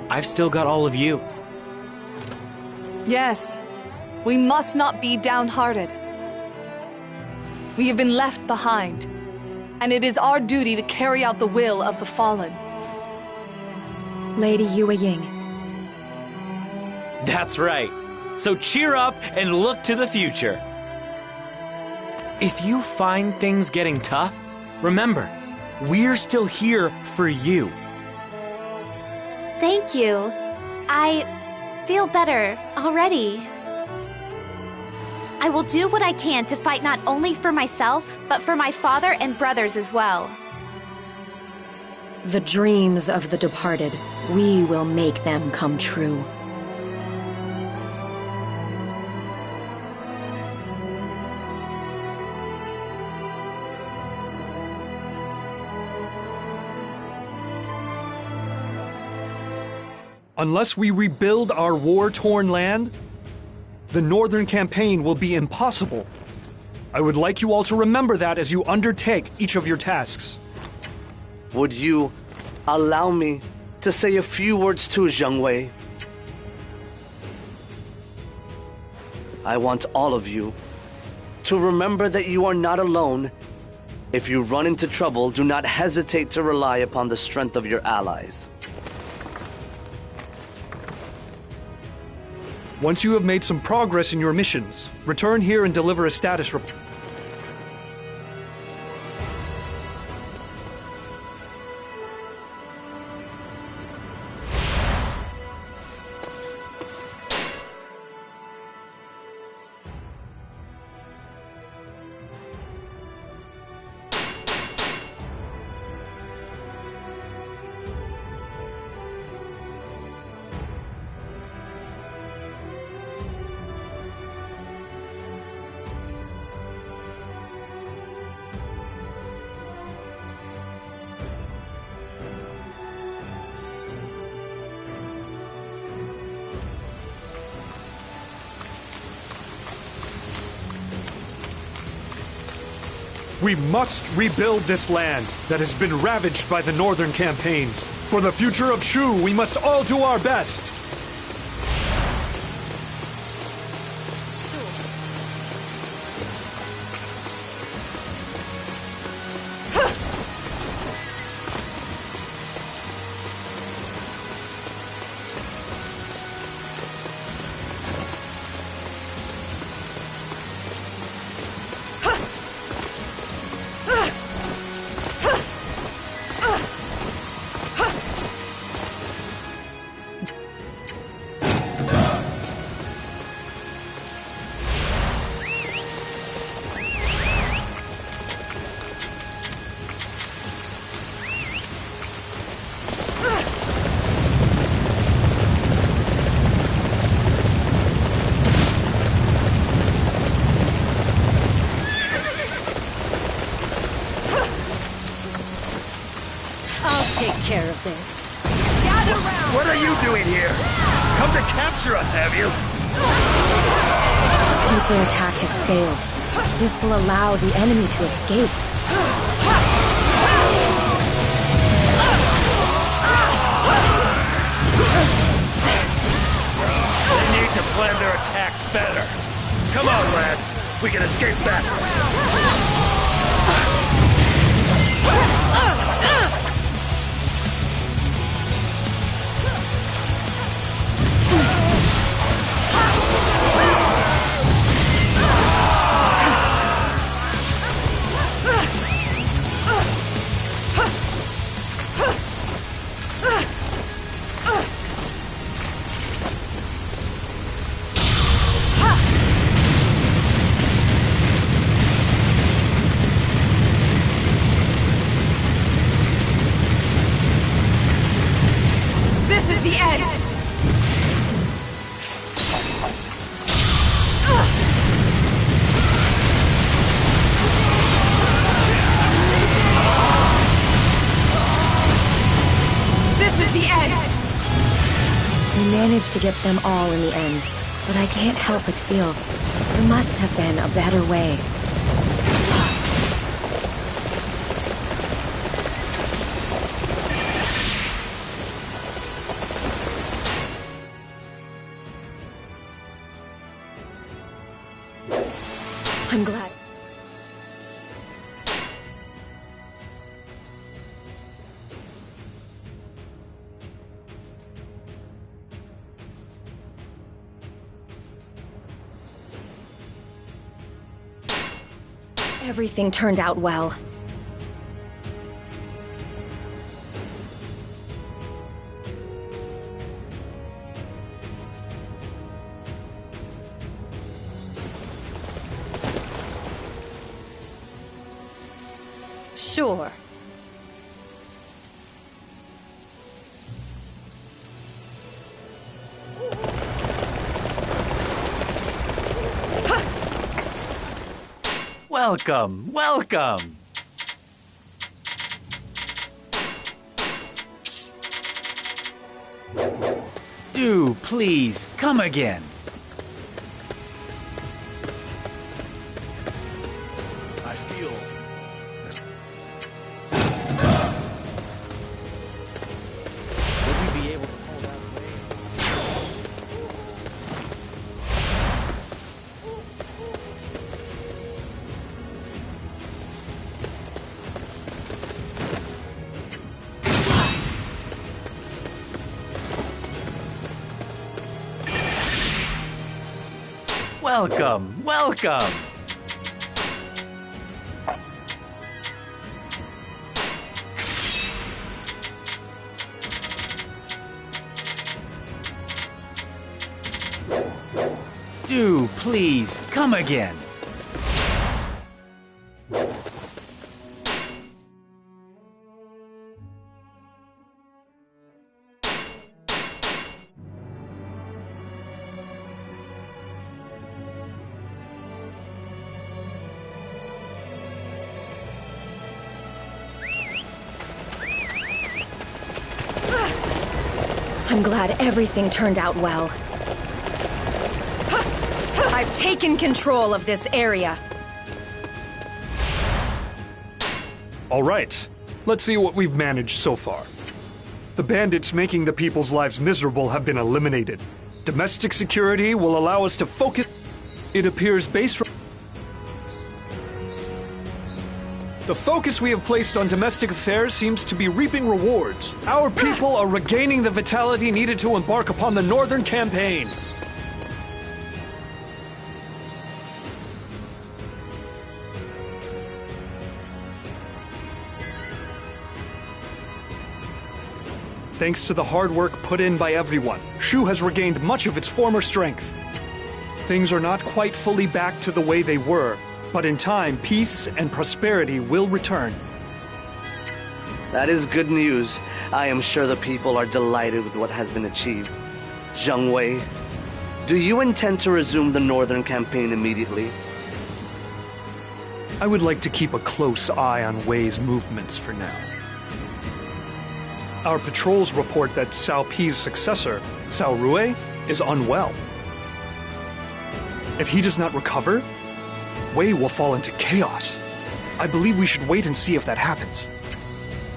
I've still got all of you. Yes, we must not be downhearted. We have been left behind, and it is our duty to carry out the will of the fallen. Lady Yue Ying. That's right. So cheer up and look to the future. If you find things getting tough, remember, we're still here for you. Thank you. I feel better already. I will do what I can to fight not only for myself, but for my father and brothers as well. The dreams of the departed, we will make them come true. Unless we rebuild our war-torn land, the Northern Campaign will be impossible. I would like you all to remember that as you undertake each of your tasks. Would you allow me to say a few words to Jiang Wei? I want all of you to remember that you are not alone. If you run into trouble, do not hesitate to rely upon the strength of your allies. Once you have made some progress in your missions, return here and deliver a status report. We must rebuild this land that has been ravaged by the Northern campaigns. For the future of Shu, we must all do our best. here? Come to capture us, have you? The pincer attack has failed. This will allow the enemy to escape. They need to plan their attacks better. Come on, lads. We can escape that. This is the end! This is the end! We managed to get them all in the end, but I can't help but feel there must have been a better way. I'm glad. Everything turned out well. Sure. Welcome, welcome! Do please come again. I feel... Would we be able to pull that away? Welcome, welcome! Do please come again. I'm glad everything turned out well. I've taken control of this area. All right, let's see what we've managed so far. The bandits making the people's lives miserable have been eliminated. Domestic security will allow us to focus. It appears base. The focus we have placed on domestic affairs seems to be reaping rewards. Our people are regaining the vitality needed to embark upon the Northern Campaign. Thanks to the hard work put in by everyone, Shu has regained much of its former strength. Things are not quite fully back to the way they were, but in time, peace and prosperity will return. That is good news. I am sure the people are delighted with what has been achieved. Zheng Wei, do you intend to resume the Northern Campaign immediately? I would like to keep a close eye on Wei's movements for now. Our patrols report that Cao Pi's successor, Cao Rui, is unwell. If he does not recover, Wei will fall into chaos. I believe we should wait and see if that happens.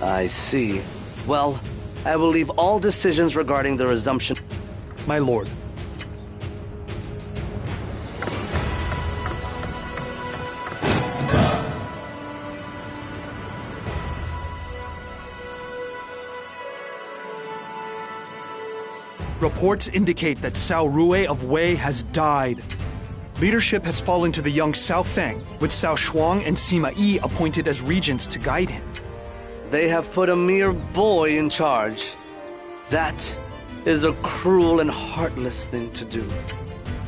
I see. Well, I will leave all decisions regarding the resumption. My lord. Reports indicate that Cao Rui of Wei has died. Leadership has fallen to the young Cao Feng, with Cao Shuang and Sima Yi appointed as regents to guide him. They have put a mere boy in charge. That is a cruel and heartless thing to do.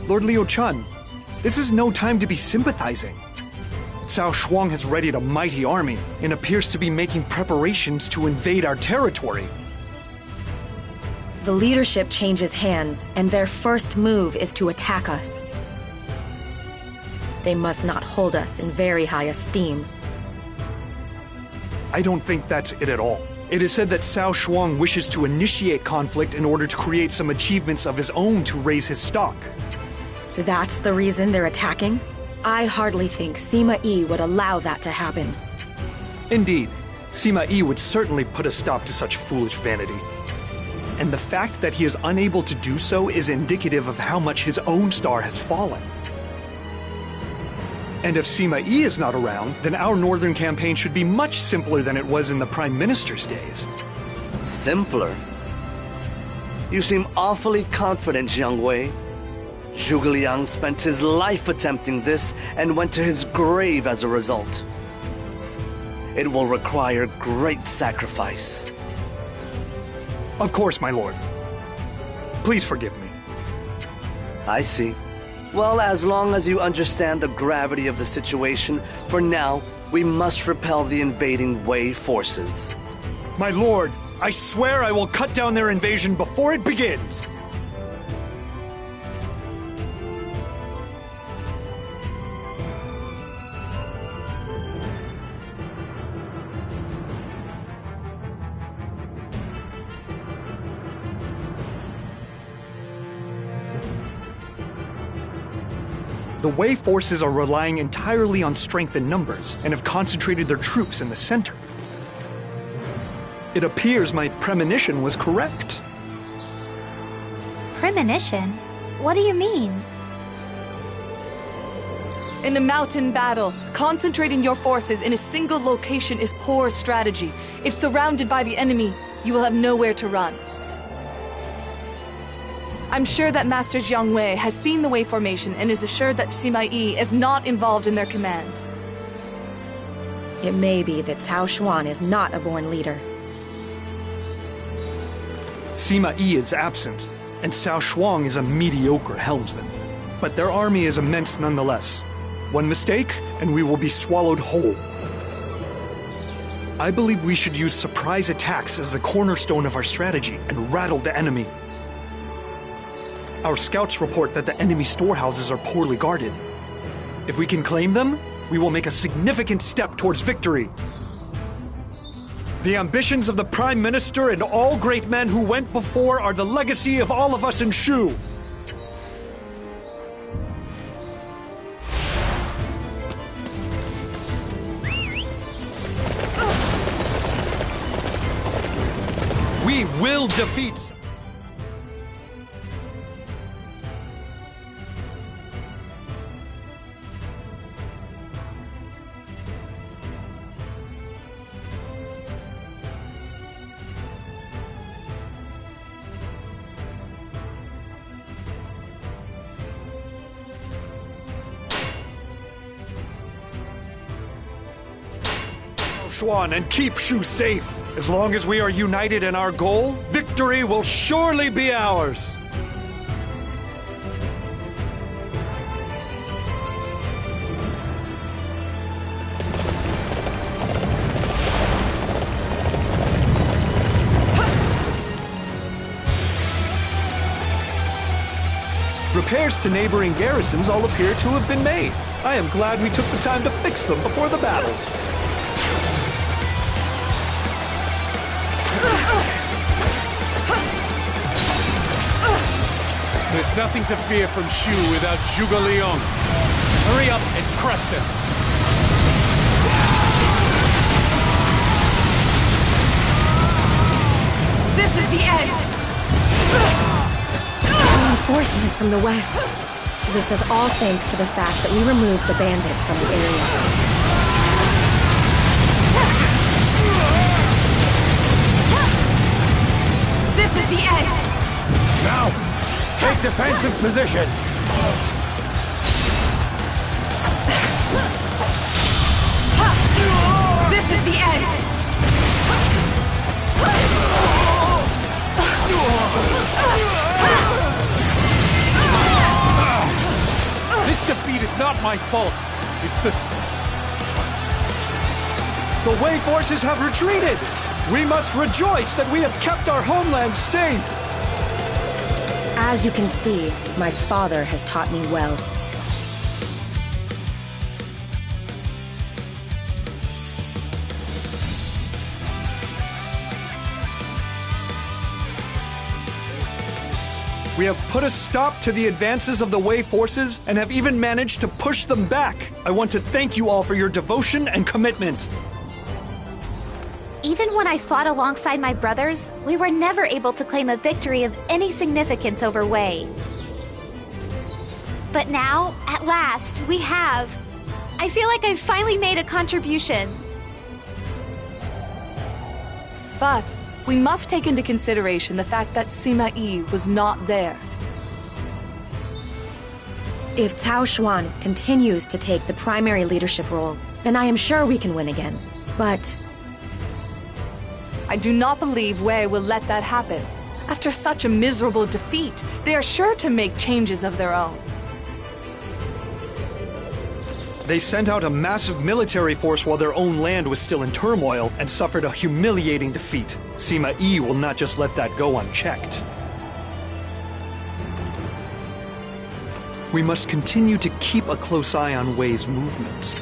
Lord Liu Chun, this is no time to be sympathizing. Cao Shuang has readied a mighty army and appears to be making preparations to invade our territory. The leadership changes hands, and their first move is to attack us. They must not hold us in very high esteem. I don't think that's it at all. It is said that Cao Shuang wishes to initiate conflict in order to create some achievements of his own to raise his stock. That's the reason they're attacking? I hardly think Sima Yi would allow that to happen. Indeed, Sima Yi would certainly put a stop to such foolish vanity. And the fact that he is unable to do so is indicative of how much his own star has fallen. And if Sima Yi is not around, then our northern campaign should be much simpler than it was in the Prime Minister's days. Simpler? You seem awfully confident, Jiang Wei. Zhuge Liang spent his life attempting this and went to his grave as a result. It will require great sacrifice. Of course, my lord. Please forgive me. I see. Well, as long as you understand the gravity of the situation, for now, we must repel the invading Wei forces. My lord, I swear I will cut down their invasion before it begins! The Wei forces are relying entirely on strength in numbers, and have concentrated their troops in the center. It appears my premonition was correct. Premonition? What do you mean? In a mountain battle, concentrating your forces in a single location is poor strategy. If surrounded by the enemy, you will have nowhere to run. I'm sure that Master Jiang Wei has seen the Wei formation and is assured that Sima Yi is not involved in their command. It may be that Cao Shuan is not a born leader. Sima Yi is absent, and Cao Shuang is a mediocre helmsman. But their army is immense nonetheless. One mistake, and we will be swallowed whole. I believe we should use surprise attacks as the cornerstone of our strategy and rattle the enemy. Our scouts report that the enemy storehouses are poorly guarded. If we can claim them, we will make a significant step towards victory. The ambitions of the Prime Minister and all great men who went before are the legacy of all of us in Shu. We will defeat... and keep Shu safe. As long as we are united in our goal, victory will surely be ours. Repairs to neighboring garrisons all appear to have been made. I am glad we took the time to fix them before the battle. There's nothing to fear from Shu without Zhuge Liang. Hurry up and crush them. This is the end! Reinforcements from the west. This is all thanks to the fact that we removed the bandits from the area. This is the end! Now, take defensive positions! This is the end! This defeat is not my fault. It's the Wei forces have retreated! We must rejoice that we have kept our homeland safe! As you can see, my father has taught me well. We have put a stop to the advances of the Wei forces and have even managed to push them back. I want to thank you all for your devotion and commitment. Even when I fought alongside my brothers, we were never able to claim a victory of any significance over Wei. But now, at last, we have. I feel like I've finally made a contribution. But we must take into consideration the fact that Sima Yi was not there. If Cao Xuan continues to take the primary leadership role, then I am sure we can win again. But I do not believe Wei will let that happen. After such a miserable defeat, they are sure to make changes of their own. They sent out a massive military force while their own land was still in turmoil and suffered a humiliating defeat. Sima Yi will not just let that go unchecked. We must continue to keep a close eye on Wei's movements.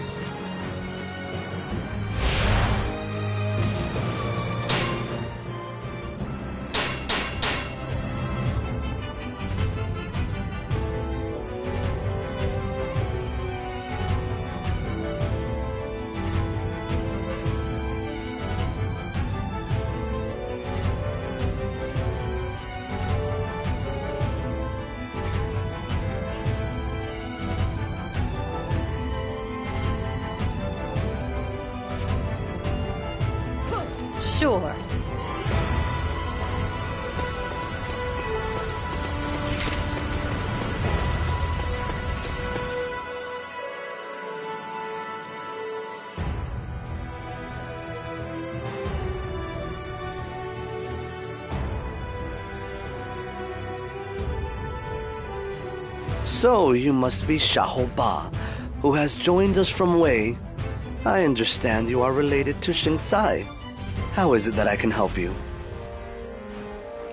Sure. So you must be Xiahou Ba, who has joined us from Wei. I understand you are related to Xing Sai. How is it that I can help you?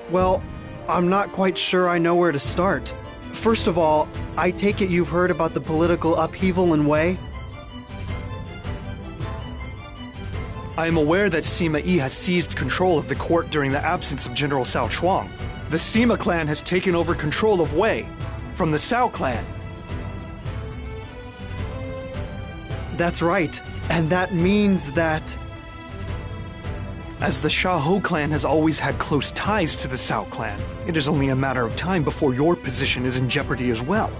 Well, I'm not quite sure I know where to start. First of all, I take it you've heard about the political upheaval in Wei? I am aware that Sima Yi has seized control of the court during the absence of General Cao Shuang. The Sima clan has taken over control of Wei from the Cao clan. That's right, and that means that... As the Xiahou clan has always had close ties to the Cao clan, it is only a matter of time before your position is in jeopardy as well.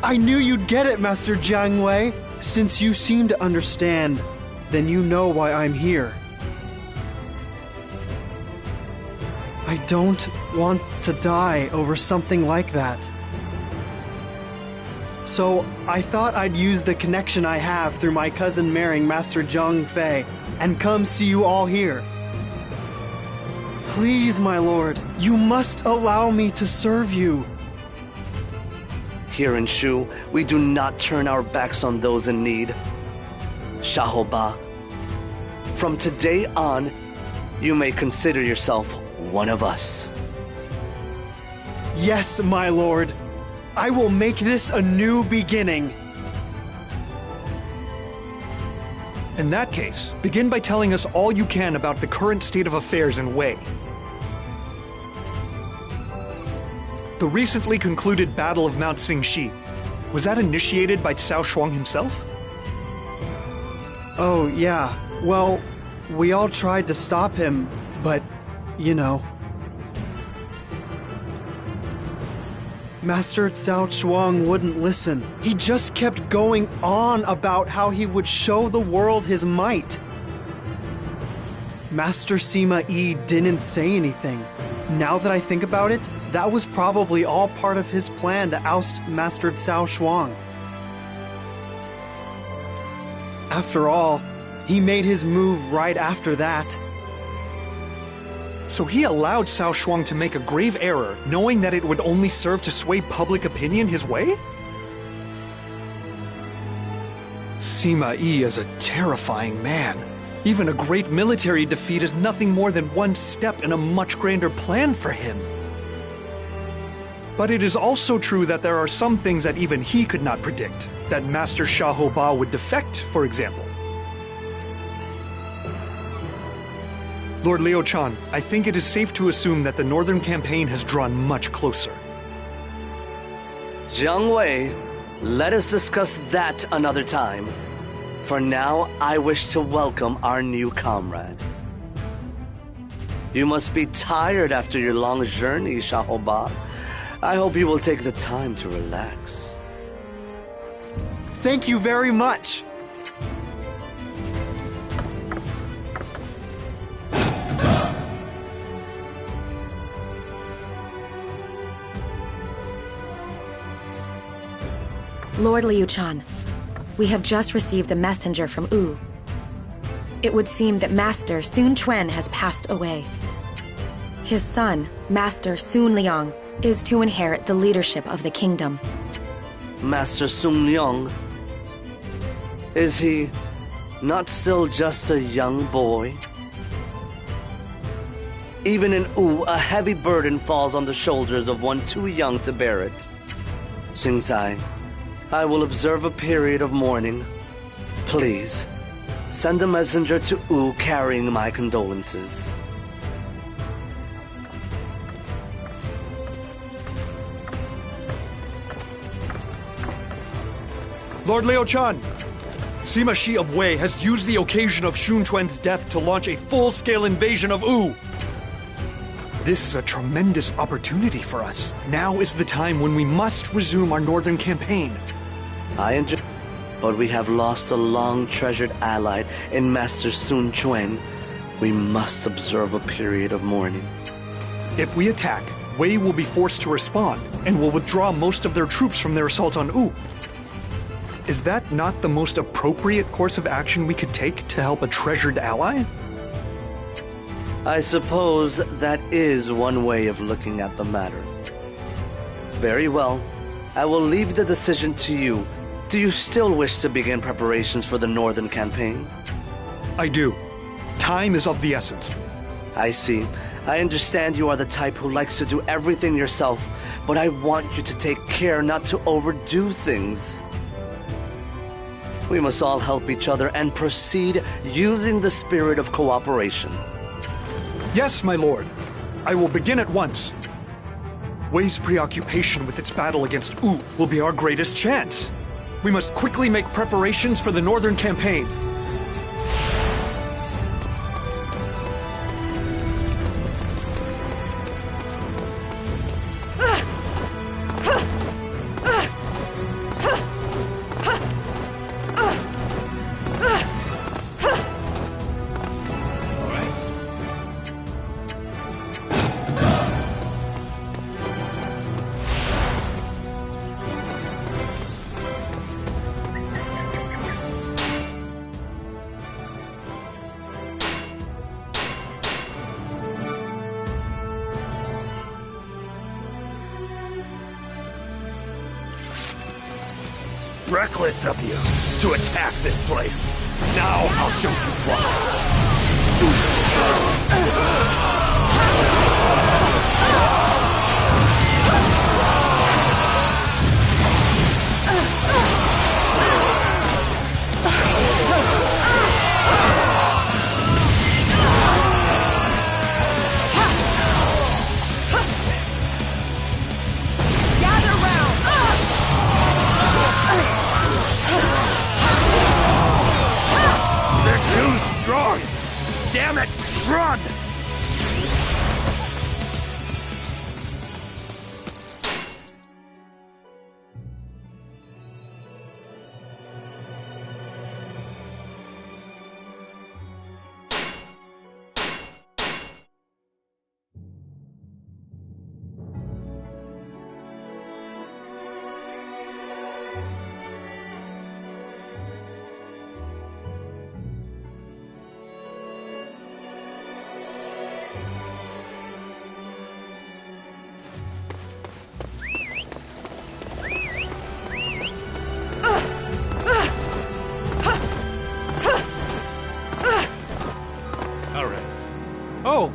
I knew you'd get it, Master Jiang Wei. Since you seem to understand, then you know why I'm here. I don't want to die over something like that. So I thought I'd use the connection I have through my cousin marrying Master Zhang Fei and come see you all here. Please, my lord, you must allow me to serve you. Here in Shu, we do not turn our backs on those in need. Xiahou Ba, from today on, you may consider yourself one of us. Yes, my lord. I will make this a new beginning. In that case, begin by telling us all you can about the current state of affairs in Wei. The recently concluded Battle of Mount Xingxi, was that initiated by Cao Shuang himself? Oh, yeah. Well, we all tried to stop him, but, you know. Master Cao Shuang wouldn't listen. He just kept going on about how he would show the world his might. Master Sima Yi didn't say anything. Now that I think about it, that was probably all part of his plan to oust Master Cao Shuang. After all, he made his move right after that. So he allowed Cao Shuang to make a grave error, knowing that it would only serve to sway public opinion his way? Sima Yi is a terrifying man. Even a great military defeat is nothing more than one step in a much grander plan for him. But it is also true that there are some things that even he could not predict. That Master Shahoba would defect, for example. Lord Liu Chan, I think it is safe to assume that the Northern Campaign has drawn much closer. Jiang Wei, let us discuss that another time. For now, I wish to welcome our new comrade. You must be tired after your long journey, Shahoba. I hope you will take the time to relax. Thank you very much. Lord Liu Chan, we have just received a messenger from Wu. It would seem that Master Sun Quan has passed away. His son, Master Sun Liang, is to inherit the leadership of the kingdom. Master Sun Liang? Is he not still just a young boy? Even in Wu, a heavy burden falls on the shoulders of one too young to bear it. Xingzai, I will observe a period of mourning. Please, send a messenger to Wu carrying my condolences. Lord Liu Chan, Sima Shi of Wei has used the occasion of Sun Quan's death to launch a full-scale invasion of Wu. This is a tremendous opportunity for us. Now is the time when we must resume our Northern Campaign. But we have lost a long-treasured ally in Master Sun Quan. We must observe a period of mourning. If we attack, Wei will be forced to respond, and will withdraw most of their troops from their assault on Wu. Is that not the most appropriate course of action we could take to help a treasured ally? I suppose that is one way of looking at the matter. Very well. I will leave the decision to you. Do you still wish to begin preparations for the Northern Campaign? I do. Time is of the essence. I see. I understand you are the type who likes to do everything yourself, but I want you to take care not to overdo things. We must all help each other and proceed using the spirit of cooperation. Yes, my lord. I will begin at once. Wei's preoccupation with its battle against Wu will be our greatest chance. We must quickly make preparations for the Northern Campaign. Reckless of you to attack this place. Now I'll show you why. run! Oh!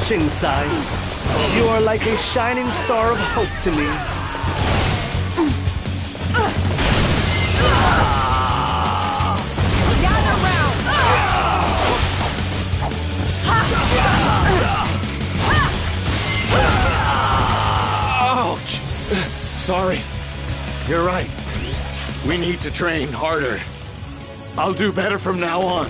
Xing, you are like a shining star of hope to me. Gather round! Ouch! Sorry. You're right. We need to train harder. I'll do better from now on.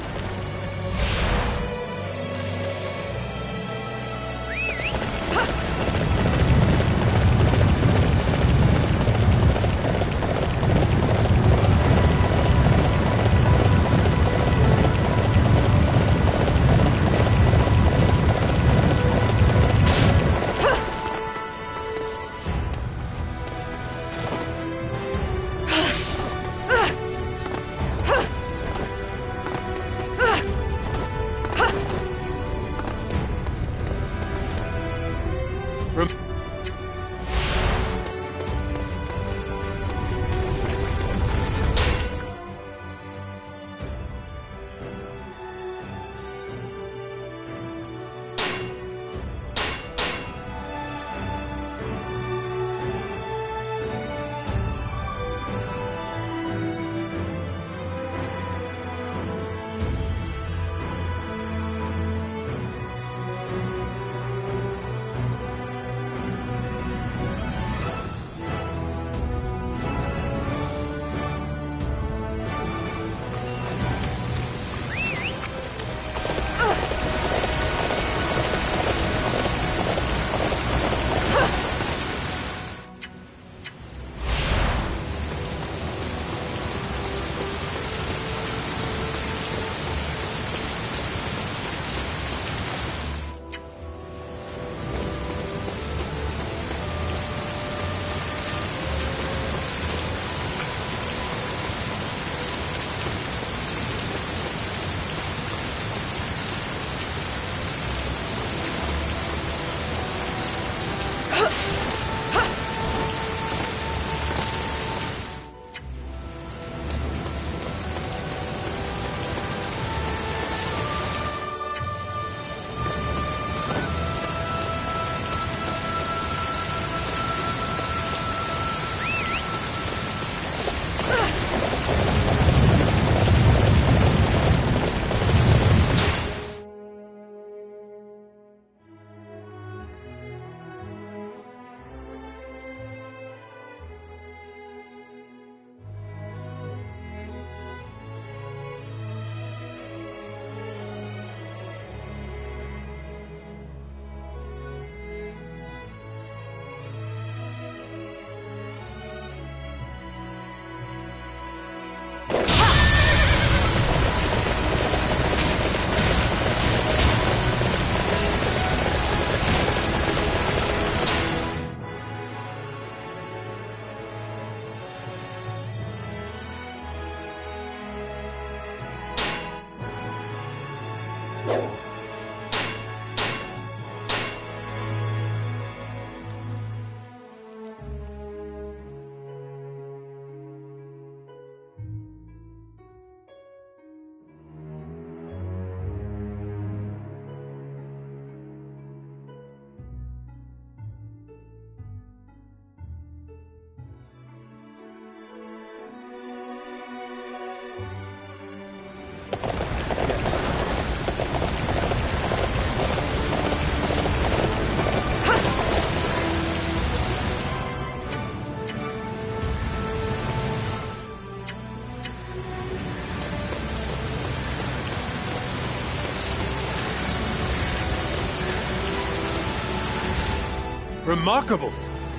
Remarkable.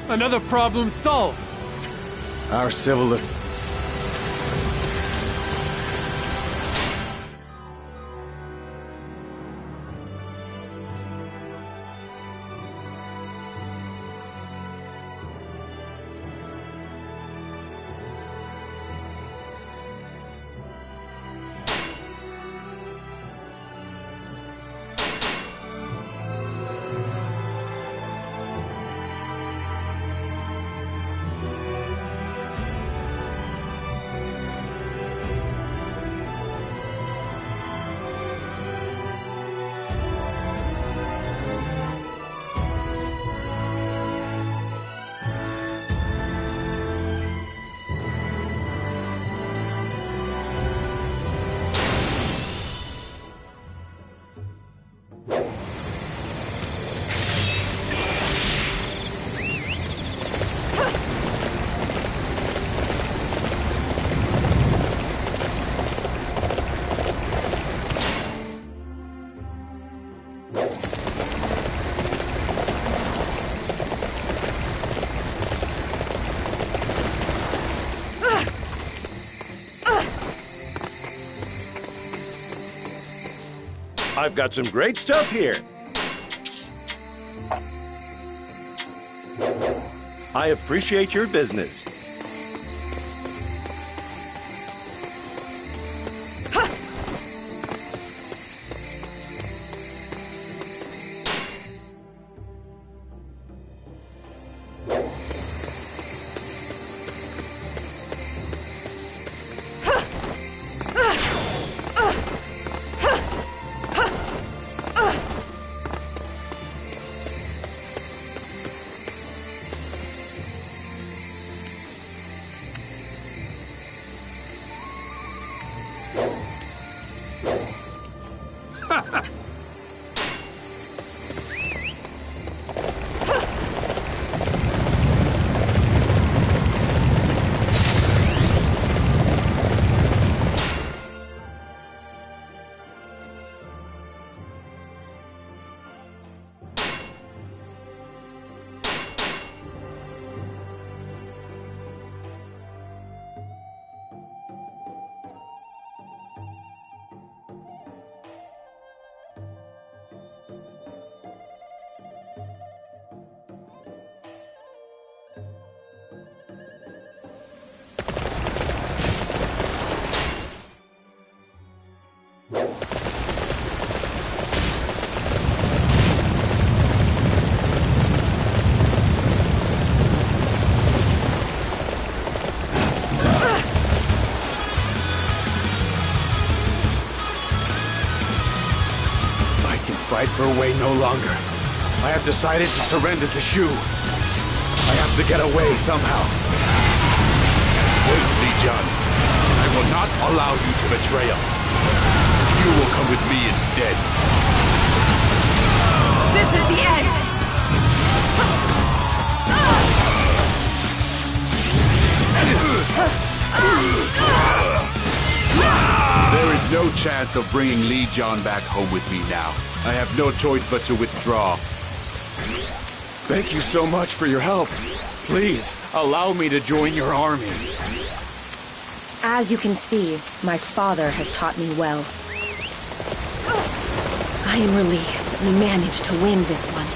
Another problem solved. Our civil... I've got some great stuff here. I appreciate your business. Fight for Wei no longer. I have decided to surrender to Shu. I have to get away somehow. Wait, Li Jian. I will not allow you to betray us. You will come with me instead. This is the end! There is no chance of bringing Li Jian back home with me now. I have no choice but to withdraw. Thank you so much for your help. Please, allow me to join your army. As you can see, my father has taught me well. I am relieved that we managed to win this one.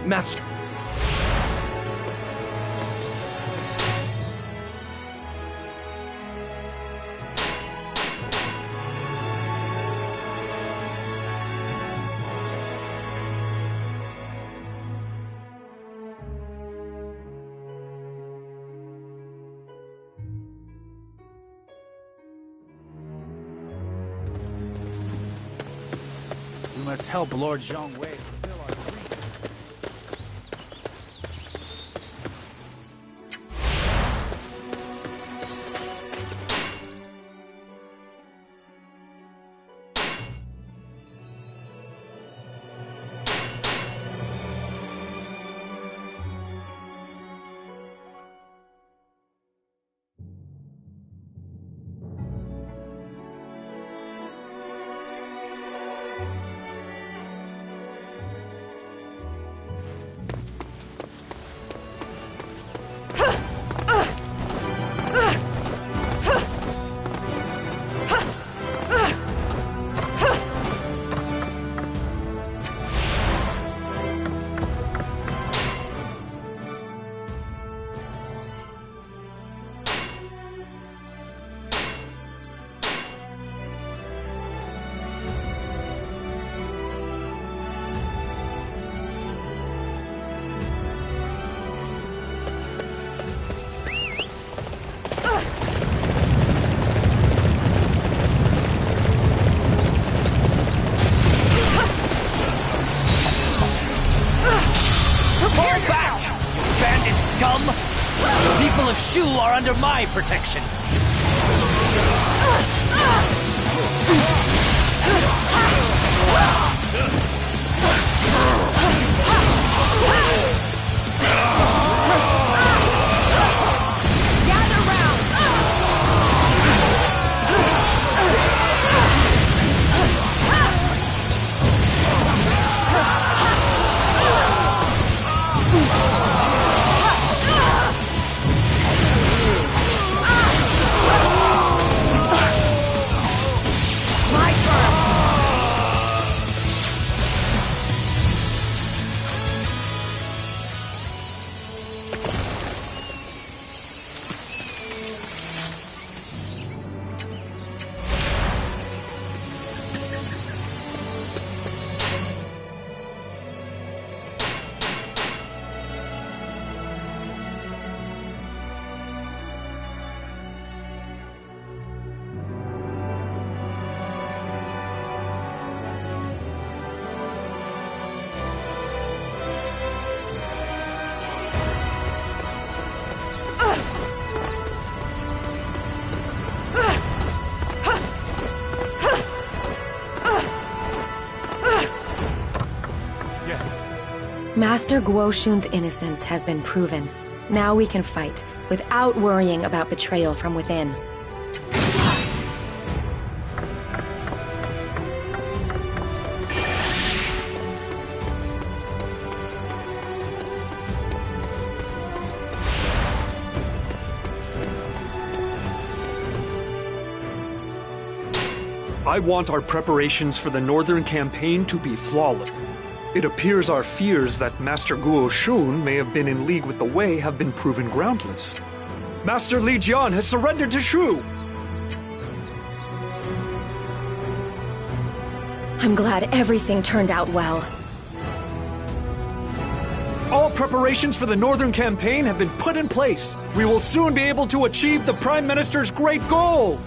Master. We must help Lord Zhang Wei fulfill our dream. Shu are under my protection. Master Guoshun's innocence has been proven. Now we can fight, without worrying about betrayal from within. I want our preparations for the Northern Campaign to be flawless. It appears our fears that Master Guo Shun may have been in league with the Wei have been proven groundless. Master Li Jian has surrendered to Shu! I'm glad everything turned out well. All preparations for the Northern Campaign have been put in place. We will soon be able to achieve the Prime Minister's great goal!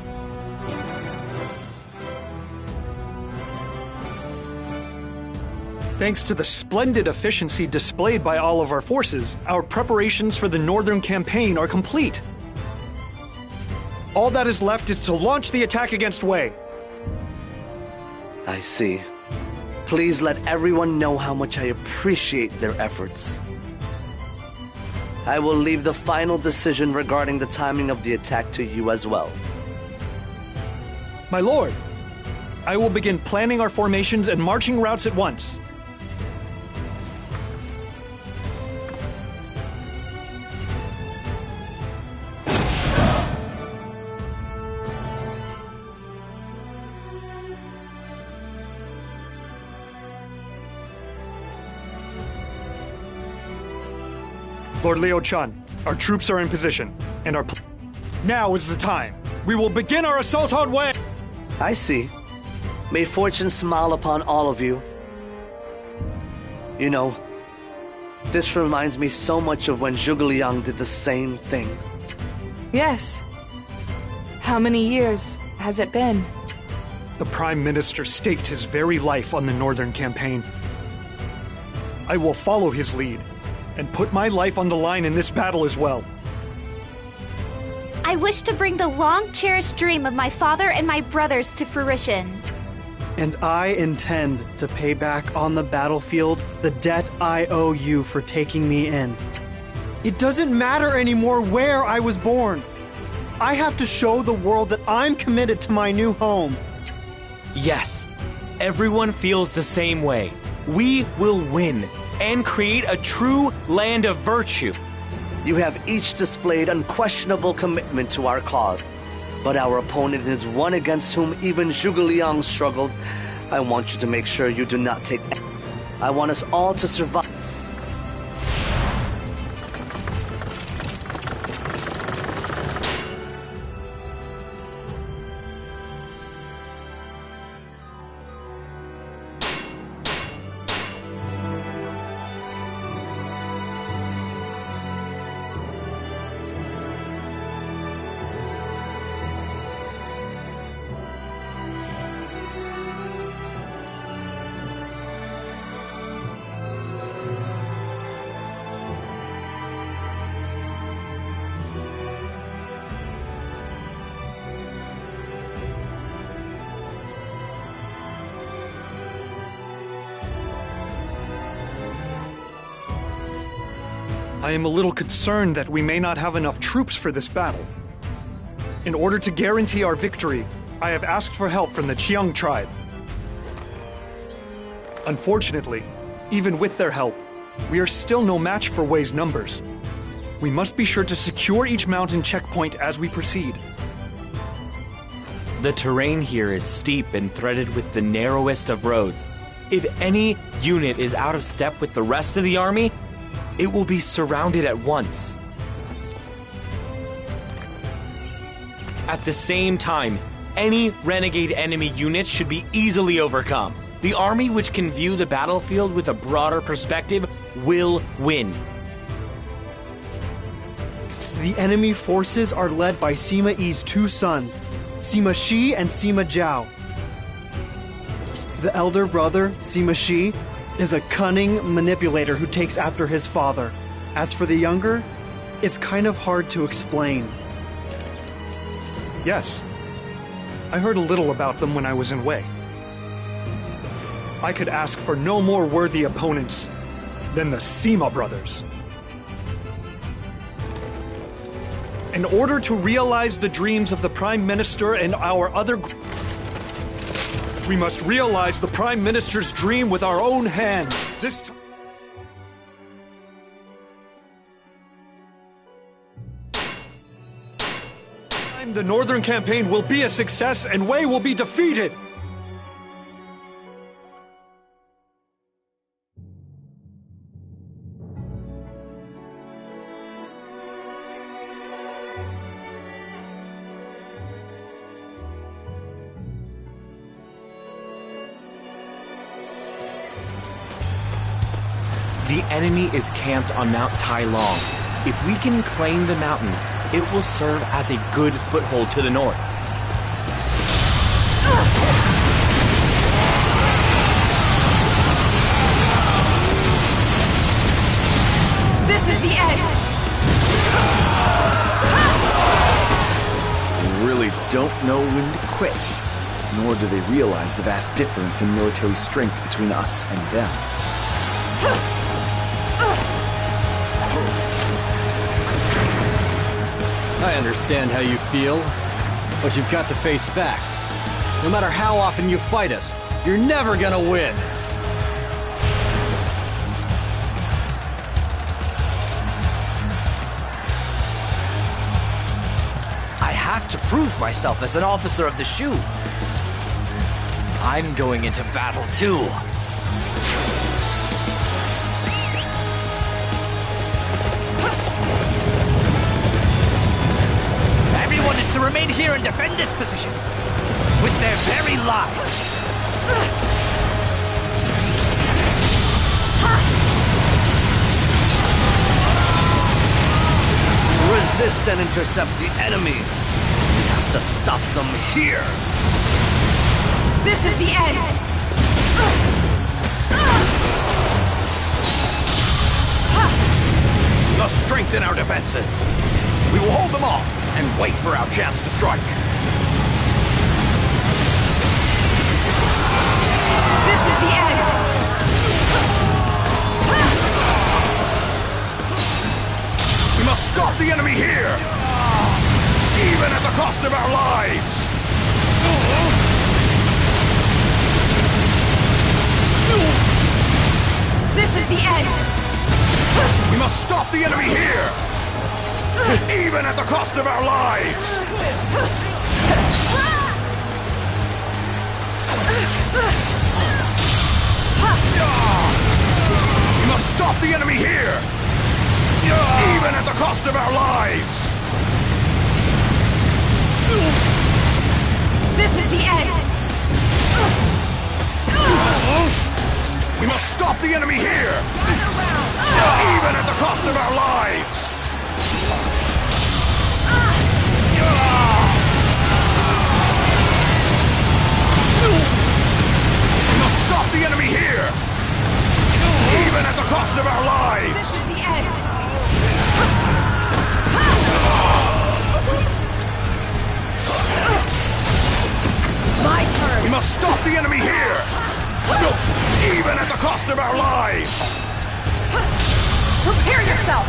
Thanks to the splendid efficiency displayed by all of our forces, our preparations for the Northern Campaign are complete. All that is left is to launch the attack against Wei. I see. Please let everyone know how much I appreciate their efforts. I will leave the final decision regarding the timing of the attack to you as well. My lord, I will begin planning our formations and marching routes at once. Lord Liu Chan, our troops are in position, and now is the time. We will begin our assault on Wei! I see. May fortune smile upon all of you. You know, this reminds me so much of when Zhuge Liang did the same thing. Yes. How many years has it been? The Prime Minister staked his very life on the Northern Campaign. I will follow his lead, and put my life on the line in this battle as well. I wish to bring the long-cherished dream of my father and my brothers to fruition. And I intend to pay back on the battlefield the debt I owe you for taking me in. It doesn't matter anymore where I was born. I have to show the world that I'm committed to my new home. Yes, everyone feels the same way. We will win and create a true land of virtue. You have each displayed unquestionable commitment to our cause. But our opponent is one against whom even Zhuge Liang struggled. I want you to make sure you do not take... I want us all to survive. I am a little concerned that we may not have enough troops for this battle. In order to guarantee our victory, I have asked for help from the Qiang tribe. Unfortunately, even with their help, we are still no match for Wei's numbers. We must be sure to secure each mountain checkpoint as we proceed. The terrain here is steep and threaded with the narrowest of roads. If any unit is out of step with the rest of the army, it will be surrounded at once. At the same time, any renegade enemy unit should be easily overcome. The army which can view the battlefield with a broader perspective will win. The enemy forces are led by Sima Yi's two sons, Sima Shi and Sima Zhao. The elder brother, Sima Shi, is a cunning manipulator who takes after his father. As for the younger, it's kind of hard to explain. Yes, I heard a little about them when I was in Wei. I could ask for no more worthy opponents than the Sima brothers. In order to realize the dreams of the Prime Minister and our other... We must realize the Prime Minister's dream with our own hands. This time, the Northern Campaign will be a success and Wei will be defeated. The enemy is camped on Mount Tai Long. If we can claim the mountain, it will serve as a good foothold to the north. don't know when to quit, nor do they realize the vast difference in military strength between us and them. I understand how you feel, but you've got to face facts. No matter how often you fight us, you're never gonna win. I have to prove myself as an officer of the Shu. I'm going into battle too. Everyone is to remain here and defend this position with their very lives. Resist and intercept the enemy. We have to stop them here. This is the end! We must strengthen our defenses. We will hold them off and wait for our chance to strike. This is the end! We must stop the enemy here, even at the cost of our lives. This is the end! We must stop the enemy here, even at the cost of our lives. We must stop the enemy here, even at the cost of our lives. This is the end! We must stop the enemy here, even at the cost of our lives. We must stop the enemy here, even at the cost of our lives. This is the end! My turn! We must stop the enemy here, even at the cost of our lives. Prepare yourself!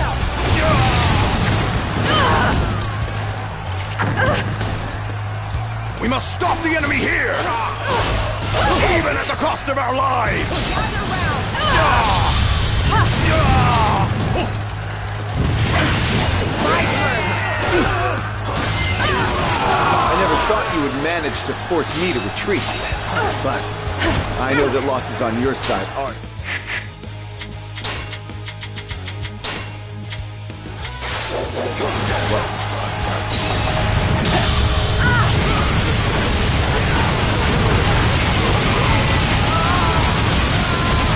We must stop the enemy here, even at the cost of our lives. My turn! I never thought you would manage to force me to retreat, but I know that loss is on your side. Ours.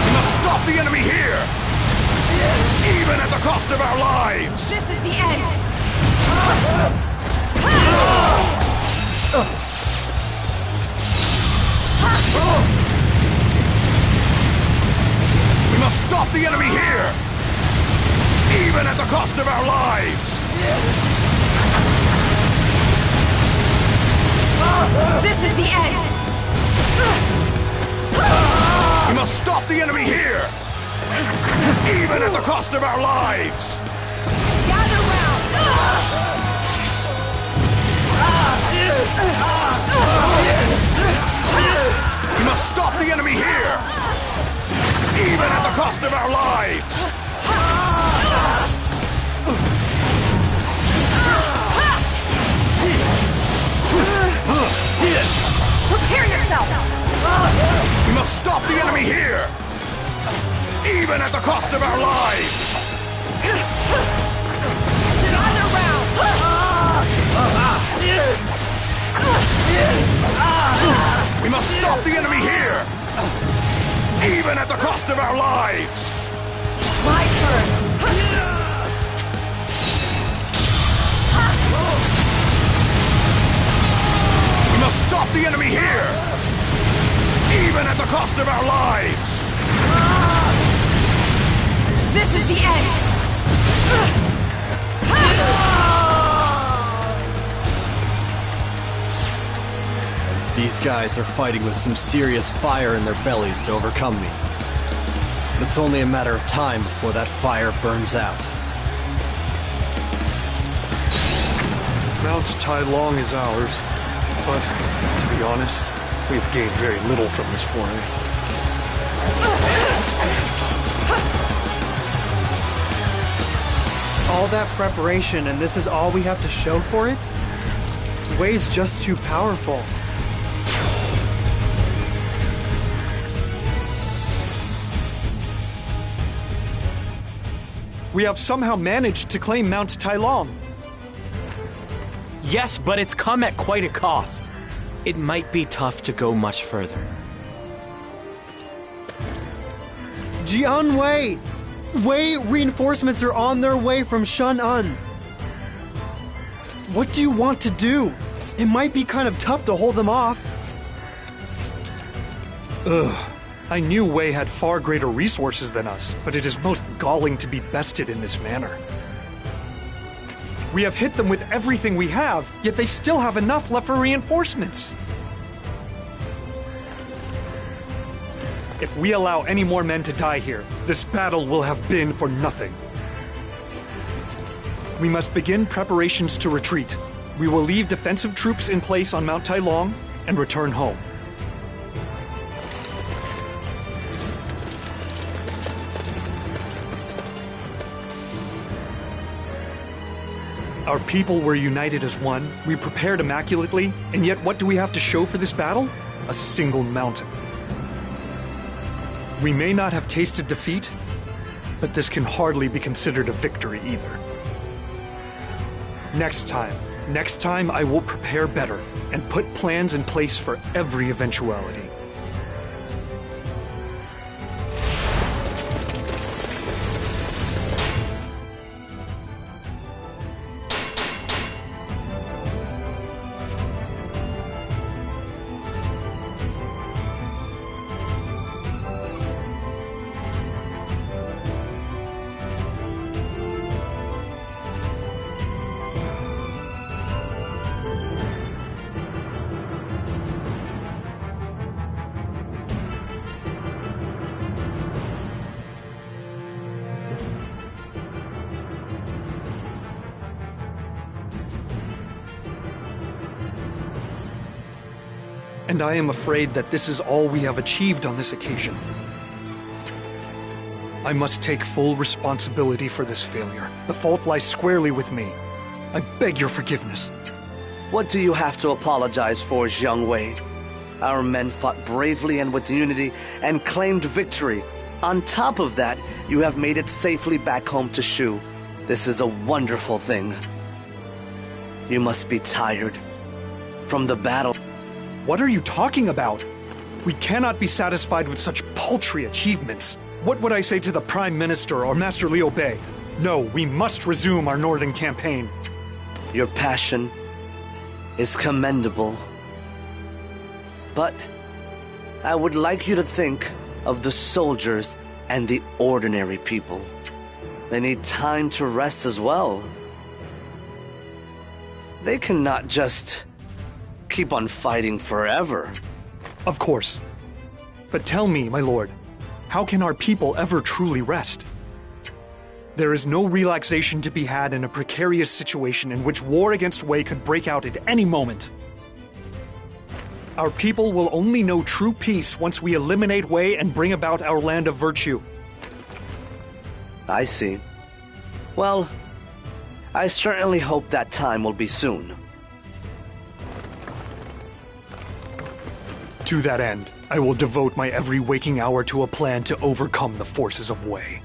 We must stop the enemy here, even at the cost of our lives. This is the end! We must stop the enemy here, even at the cost of our lives. This is the end! We must stop the enemy here, even at the cost of our lives. Gather round! We must stop the enemy here, even at the cost of our lives. Prepare yourself! We must stop the enemy here, even at the cost of our lives. Gather round! We must stop the enemy here, even at the cost of our lives. My turn! We must stop the enemy here, even at the cost of our lives. This is the end! These guys are fighting with some serious fire in their bellies to overcome me. It's only a matter of time before that fire burns out. Mount Tai Long is ours, but to be honest, we've gained very little from this foray. All that preparation and this is all we have to show for it? Wei's just too powerful. We have somehow managed to claim Mount Tai Long. Yes, but it's come at quite a cost. It might be tough to go much further. Jian Wei! Wei reinforcements are on their way from Shan'an. What do you want to do? It might be kind of tough to hold them off. Ugh. I knew Wei had far greater resources than us, but it is most galling to be bested in this manner. We have hit them with everything we have, yet they still have enough left for reinforcements. If we allow any more men to die here, this battle will have been for nothing. We must begin preparations to retreat. We will leave defensive troops in place on Mount Tai Long and return home. Our people were united as one, we prepared immaculately, and yet what do we have to show for this battle? A single mountain. We may not have tasted defeat, but this can hardly be considered a victory either. Next time I will prepare better and put plans in place for every eventuality. And I am afraid that this is all we have achieved on this occasion. I must take full responsibility for this failure. The fault lies squarely with me. I beg your forgiveness. What do you have to apologize for, Jiang Wei? Our men fought bravely and with unity and claimed victory. On top of that, you have made it safely back home to Shu. This is a wonderful thing. You must be tired from the battle. What are you talking about? We cannot be satisfied with such paltry achievements. What would I say to the Prime Minister or Master Liu Bei? No, we must resume our northern campaign. Your passion is commendable. But I would like you to think of the soldiers and the ordinary people. They need time to rest as well. They cannot just keep on fighting forever. Of course. But tell me, my lord, how can our people ever truly rest? There is no relaxation to be had in a precarious situation in which war against Wei could break out at any moment. Our people will only know true peace once we eliminate Wei and bring about our land of virtue. I see. Well, I certainly hope that time will be soon. To that end, I will devote my every waking hour to a plan to overcome the forces of Wei.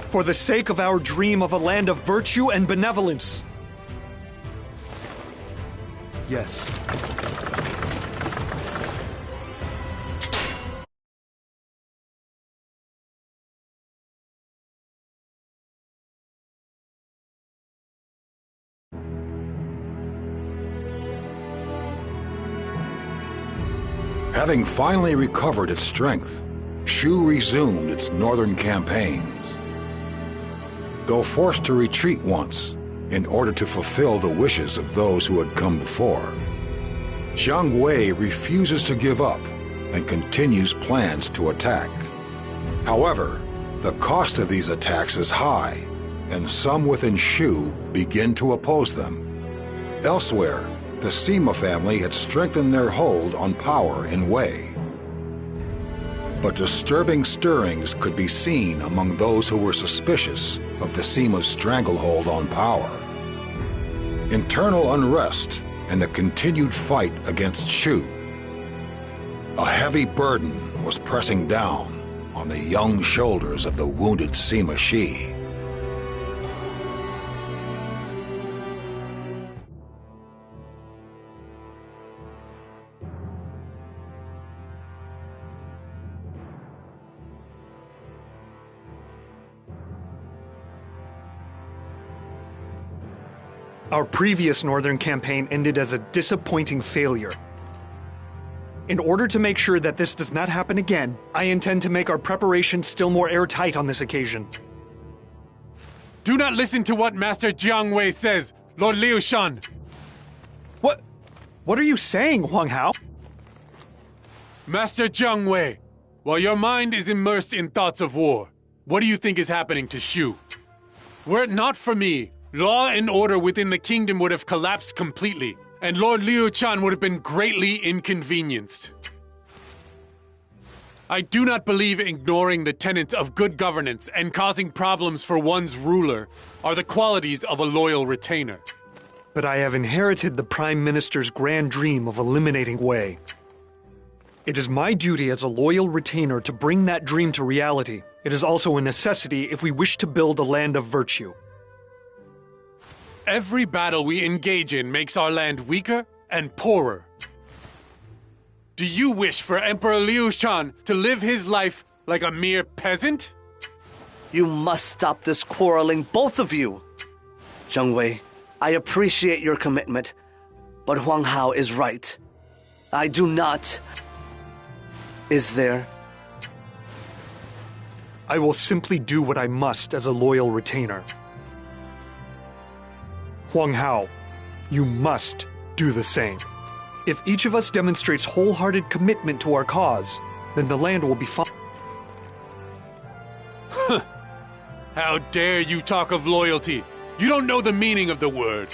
For the sake of our dream of a land of virtue and benevolence. Yes. Having finally recovered its strength, Shu resumed its northern campaigns. Though forced to retreat once, in order to fulfill the wishes of those who had come before, Jiang Wei refuses to give up and continues plans to attack. However, the cost of these attacks is high, and some within Shu begin to oppose them. Elsewhere, the Sima family had strengthened their hold on power in Wei. But disturbing stirrings could be seen among those who were suspicious of the Sima's stranglehold on power. Internal unrest and the continued fight against Shu. A heavy burden was pressing down on the young shoulders of the wounded Sima Shi. Our previous northern campaign ended as a disappointing failure. In order to make sure that this does not happen again, I intend to make our preparations still more airtight on this occasion. Do not listen to what Master Jiang Wei says, Lord Liu Shan. What are you saying, Huang Hao? Master Jiang Wei, while your mind is immersed in thoughts of war, what do you think is happening to Shu? Were it not for me, law and order within the kingdom would have collapsed completely, and Lord Liu Chan would have been greatly inconvenienced. I do not believe ignoring the tenets of good governance and causing problems for one's ruler are the qualities of a loyal retainer. But I have inherited the Prime Minister's grand dream of eliminating Wei. It is my duty as a loyal retainer to bring that dream to reality. It is also a necessity if we wish to build a land of virtue. Every battle we engage in makes our land weaker and poorer. Do you wish for Emperor Liu Shan to live his life like a mere peasant? You must stop this quarreling, both of you! Jiang Wei, I appreciate your commitment, but Huang Hao is right. I do not. Is there? I will simply do what I must as a loyal retainer. Huang Hao, you must do the same. If each of us demonstrates wholehearted commitment to our cause, then the land will be fine. How dare you talk of loyalty? You don't know the meaning of the word.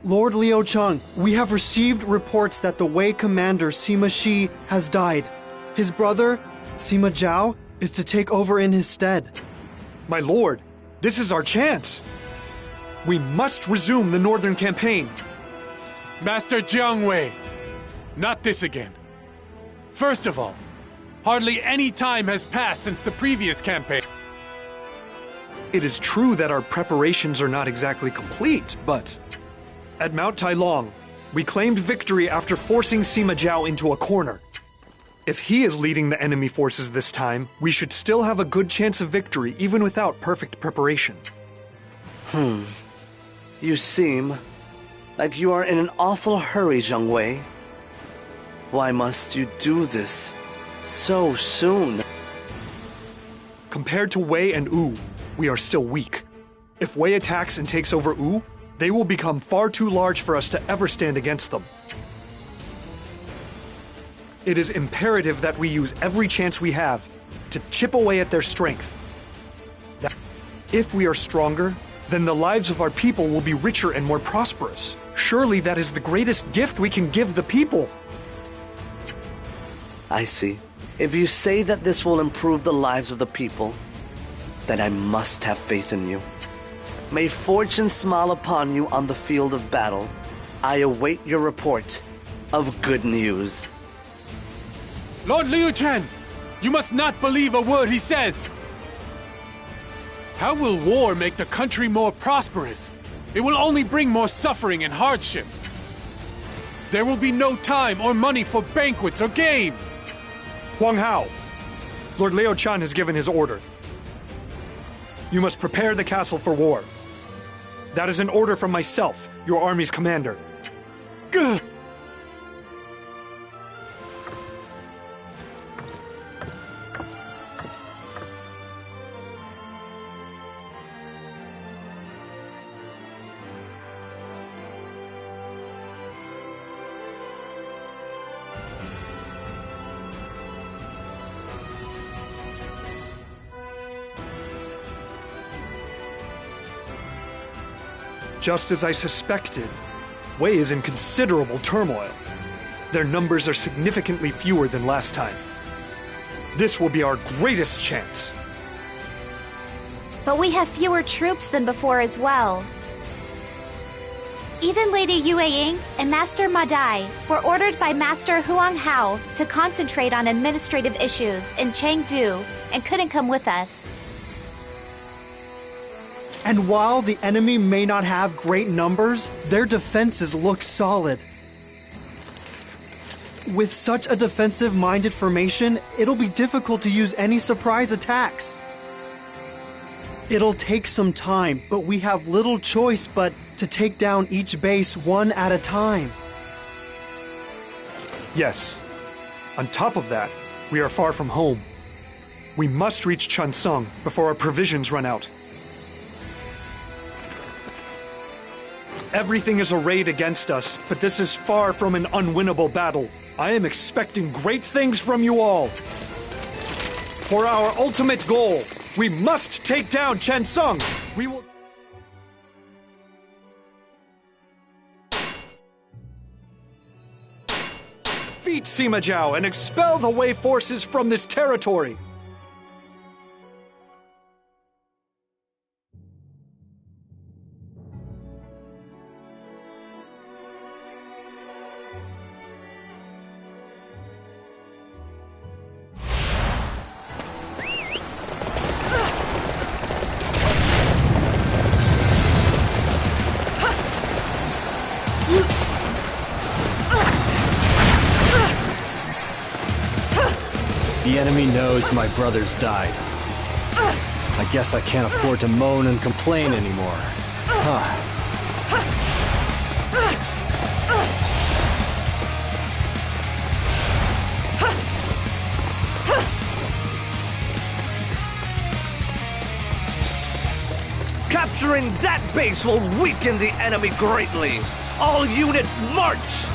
Lord Liu Cheng, we have received reports that the Wei commander Sima Shi has died. His brother, Sima Zhao, is to take over in his stead. My lord, this is our chance. We must resume the northern campaign. Master Jiang Wei, not this again. First of all, hardly any time has passed since the previous campaign. It is true that our preparations are not exactly complete, but at Mount Tailong, we claimed victory after forcing Sima Zhao into a corner. If he is leading the enemy forces this time, we should still have a good chance of victory even without perfect preparation. You seem like you are in an awful hurry, Jiang Wei. Why must you do this so soon? Compared to Wei and Wu, we are still weak. If Wei attacks and takes over Wu, they will become far too large for us to ever stand against them. It is imperative that we use every chance we have to chip away at their strength. If we are stronger, then the lives of our people will be richer and more prosperous. Surely that is the greatest gift we can give the people. I see. If you say that this will improve the lives of the people, then I must have faith in you. May fortune smile upon you on the field of battle. I await your report of good news. Lord Liu Chen, you must not believe a word he says. How will war make the country more prosperous? It will only bring more suffering and hardship. There will be no time or money for banquets or games. Huang Hao, Lord Liu Chan has given his order. You must prepare the castle for war. That is an order from myself, your army's commander. Gah! Just as I suspected, Wei is in considerable turmoil. Their numbers are significantly fewer than last time. This will be our greatest chance. But we have fewer troops than before as well. Even Lady Yue Ying and Master Ma Dai were ordered by Master Huang Hao to concentrate on administrative issues in Chengdu and couldn't come with us. And while the enemy may not have great numbers, their defenses look solid. With such a defensive-minded formation, it'll be difficult to use any surprise attacks. It'll take some time, but we have little choice but to take down each base one at a time. Yes. On top of that, we are far from home. We must reach Chansung before our provisions run out. Everything is arrayed against us, but this is far from an unwinnable battle. I am expecting great things from you all. For our ultimate goal, we must take down Chansung. We will... defeat Sima Zhao and expel the Wei forces from this territory. The enemy knows my brothers died. I guess I can't afford to moan and complain anymore. Huh. Capturing that base will weaken the enemy greatly. All units march!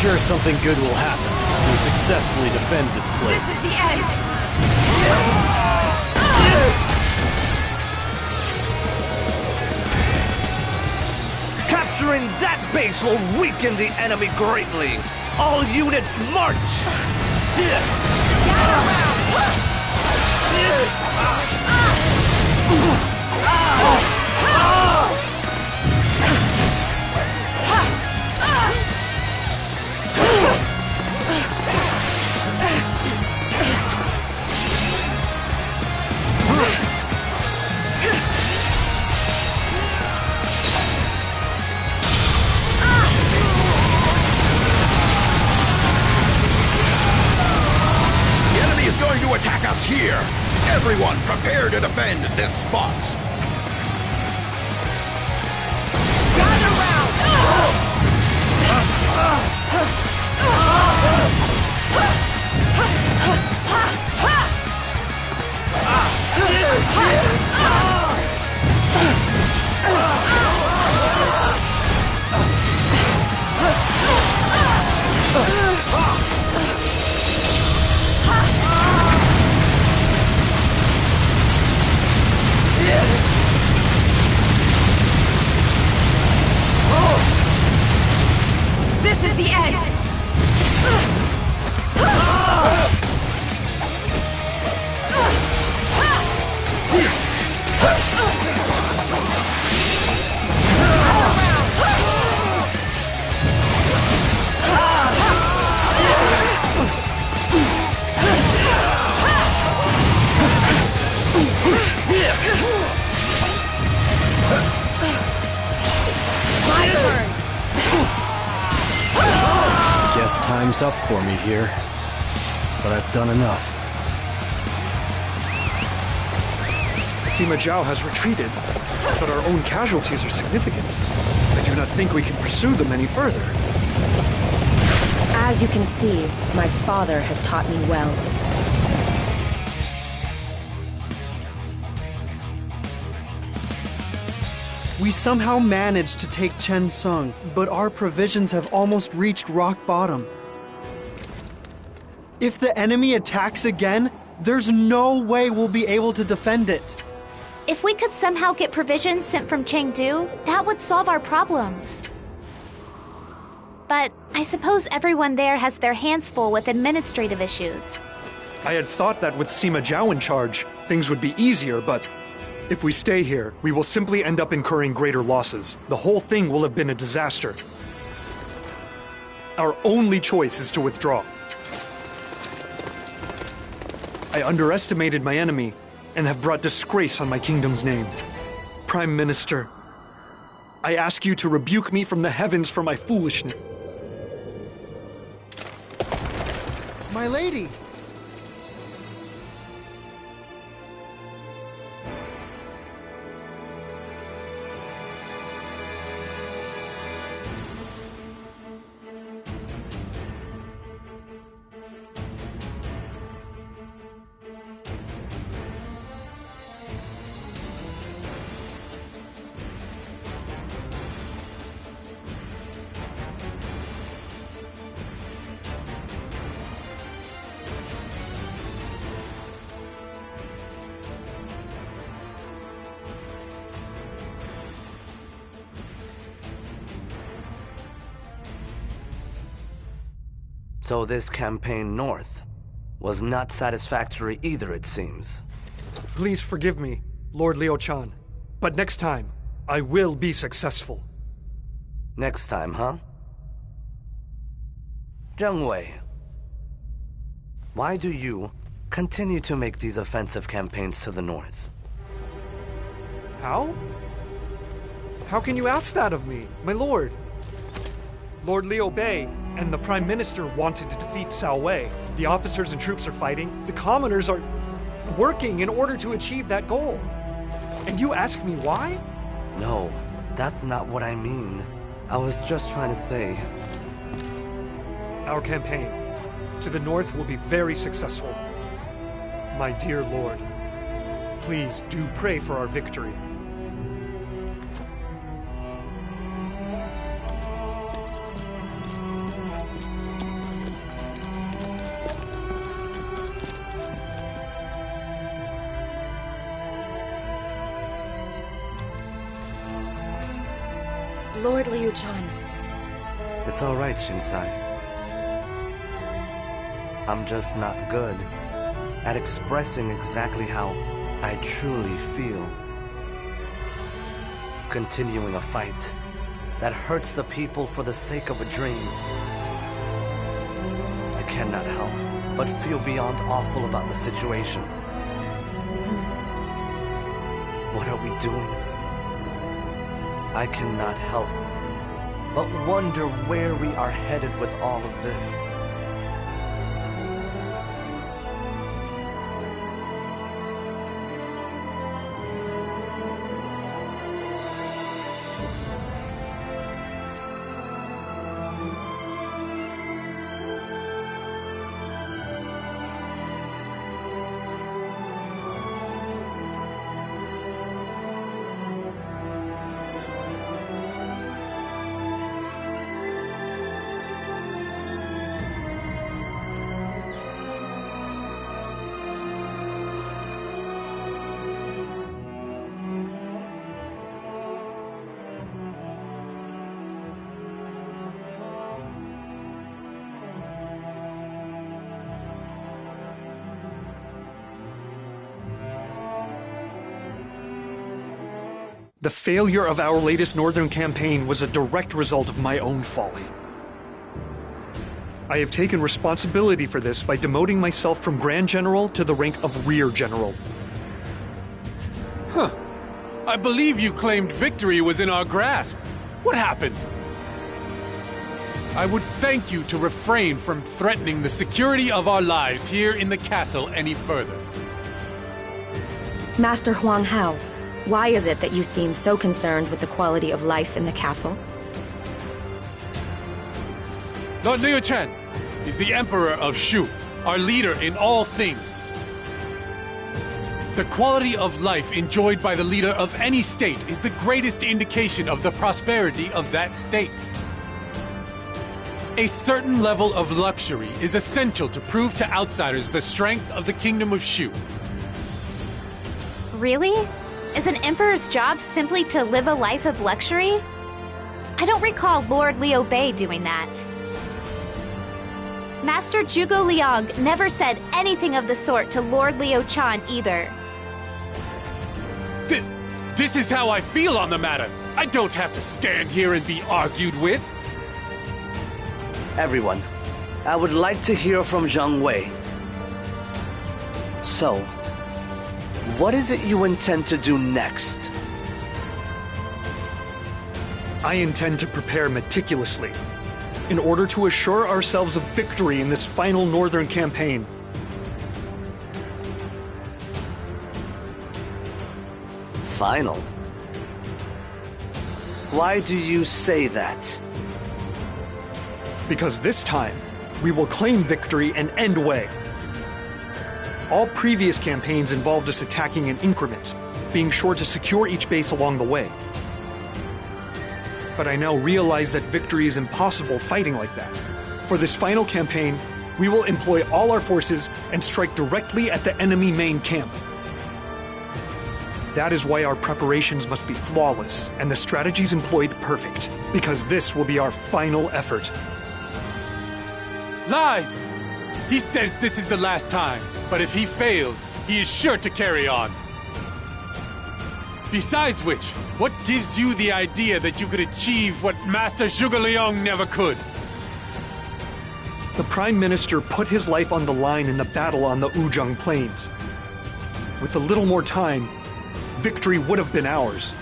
Sure something good will happen if we successfully defend this place. This is the end! Capturing that base will weaken the enemy greatly. All units march! To attack us here. Everyone prepare to defend this spot. Gather round! This is the end! My turn! Guess time's up for me here, but I've done enough. Sima Zhao has retreated, but our own casualties are significant. I do not think we can pursue them any further. As you can see, my father has taught me well. We somehow managed to take Chen Sung, but our provisions have almost reached rock bottom. If the enemy attacks again, there's no way we'll be able to defend it. If we could somehow get provisions sent from Chengdu, that would solve our problems. But I suppose everyone there has their hands full with administrative issues. I had thought that with Sima Zhao in charge, things would be easier, but if we stay here, we will simply end up incurring greater losses. The whole thing will have been a disaster. Our only choice is to withdraw. I underestimated my enemy and have brought disgrace on my kingdom's name. Prime Minister, I ask you to rebuke me from the heavens for my foolishness. My lady! So this campaign north was not satisfactory either, it seems. Please forgive me, Lord Liu Chan. But next time, I will be successful. Next time, huh? Zheng Wei, why do you continue to make these offensive campaigns to the north? How? How can you ask that of me, my lord? Lord Liu Bei and the Prime Minister wanted to defeat Cao Wei. The officers and troops are fighting. The commoners are working in order to achieve that goal. And you ask me why? No, that's not what I mean. I was just trying to say... Our campaign to the north will be very successful. My dear lord, please do pray for our victory. Lord Liu Chan. It's all right, Shinsai. I'm just not good at expressing exactly how I truly feel. Continuing a fight that hurts the people for the sake of a dream. I cannot help but feel beyond awful about the situation. What are we doing? I cannot help but wonder where we are headed with all of this. The failure of our latest northern campaign was a direct result of my own folly. I have taken responsibility for this by demoting myself from Grand General to the rank of Rear General. Huh. I believe you claimed victory was in our grasp. What happened? I would thank you to refrain from threatening the security of our lives here in the castle any further. Master Huang Hao, why is it that you seem so concerned with the quality of life in the castle? Lord Liu Chen is the Emperor of Shu, our leader in all things. The quality of life enjoyed by the leader of any state is the greatest indication of the prosperity of that state. A certain level of luxury is essential to prove to outsiders the strength of the Kingdom of Shu. Really? Is an emperor's job simply to live a life of luxury? I don't recall Lord Liu Bei doing that. Master Zhuge Liang never said anything of the sort to Lord Liu Chan either. This is how I feel on the matter. I don't have to stand here and be argued with. Everyone, I would like to hear from Zhang Wei. So, what is it you intend to do next? I intend to prepare meticulously in order to assure ourselves of victory in this final northern campaign. Final? Why do you say that? Because this time, we will claim victory and end Wei. All previous campaigns involved us attacking in increments, being sure to secure each base along the way. But I now realize that victory is impossible fighting like that. For this final campaign, we will employ all our forces and strike directly at the enemy main camp. That is why our preparations must be flawless and the strategies employed perfect, because this will be our final effort. Lies! He says this is the last time, but if he fails, he is sure to carry on. Besides which, what gives you the idea that you could achieve what Master Zhuge Liang never could? The Prime Minister put his life on the line in the battle on the Wuzhong Plains. With a little more time, victory would have been ours.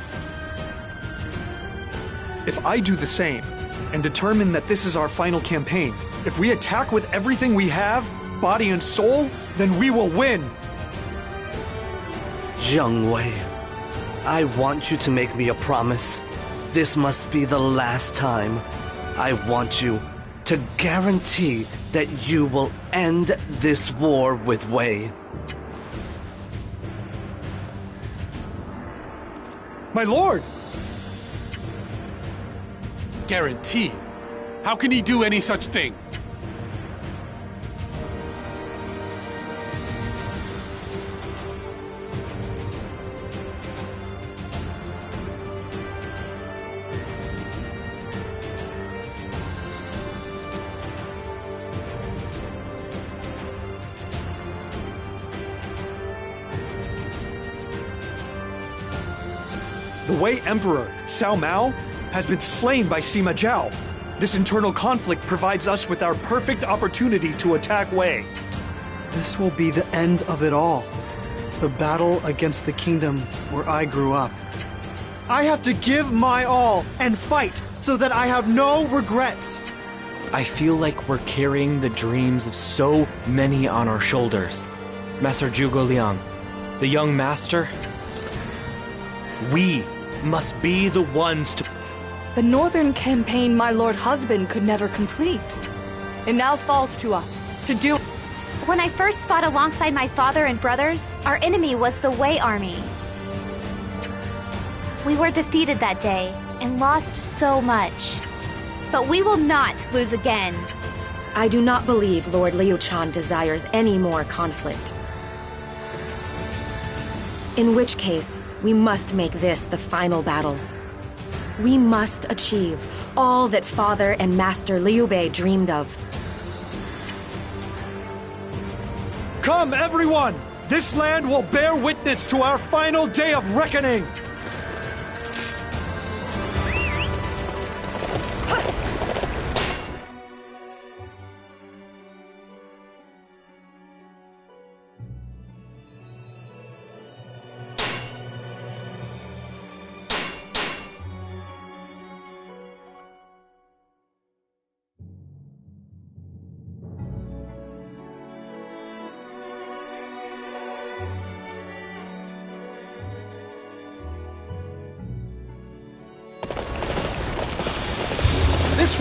If I do the same, and determine that this is our final campaign, if we attack with everything we have, body and soul, then we will win! Zhang Wei, I want you to make me a promise. This must be the last time. I want you to guarantee that you will end this war with Wei. My lord! Guarantee? How can he do any such thing? The Wei Emperor, Cao Mao, has been slain by Sima Zhao. This internal conflict provides us with our perfect opportunity to attack Wei. This will be the end of it all. The battle against the kingdom where I grew up. I have to give my all and fight so that I have no regrets. I feel like we're carrying the dreams of so many on our shoulders. Master Zhuge Liang, the young master, we must be the ones to... The northern campaign my lord husband could never complete. It now falls to us to do... When I first fought alongside my father and brothers, our enemy was the Wei army. We were defeated that day and lost so much. But we will not lose again. I do not believe Lord Liu Chan desires any more conflict. In which case, we must make this the final battle. We must achieve all that Father and Master Liu Bei dreamed of. Come, everyone! This land will bear witness to our final day of reckoning!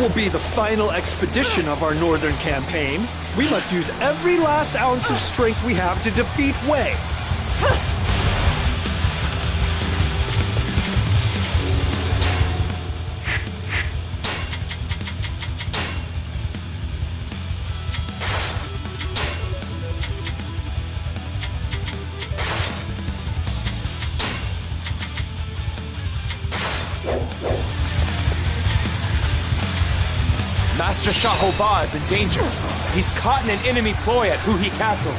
will be the final expedition of our northern campaign. We must use every last ounce of strength we have to defeat Wei. Master Shahoba is in danger. He's caught in an enemy ploy at Huhi Castle.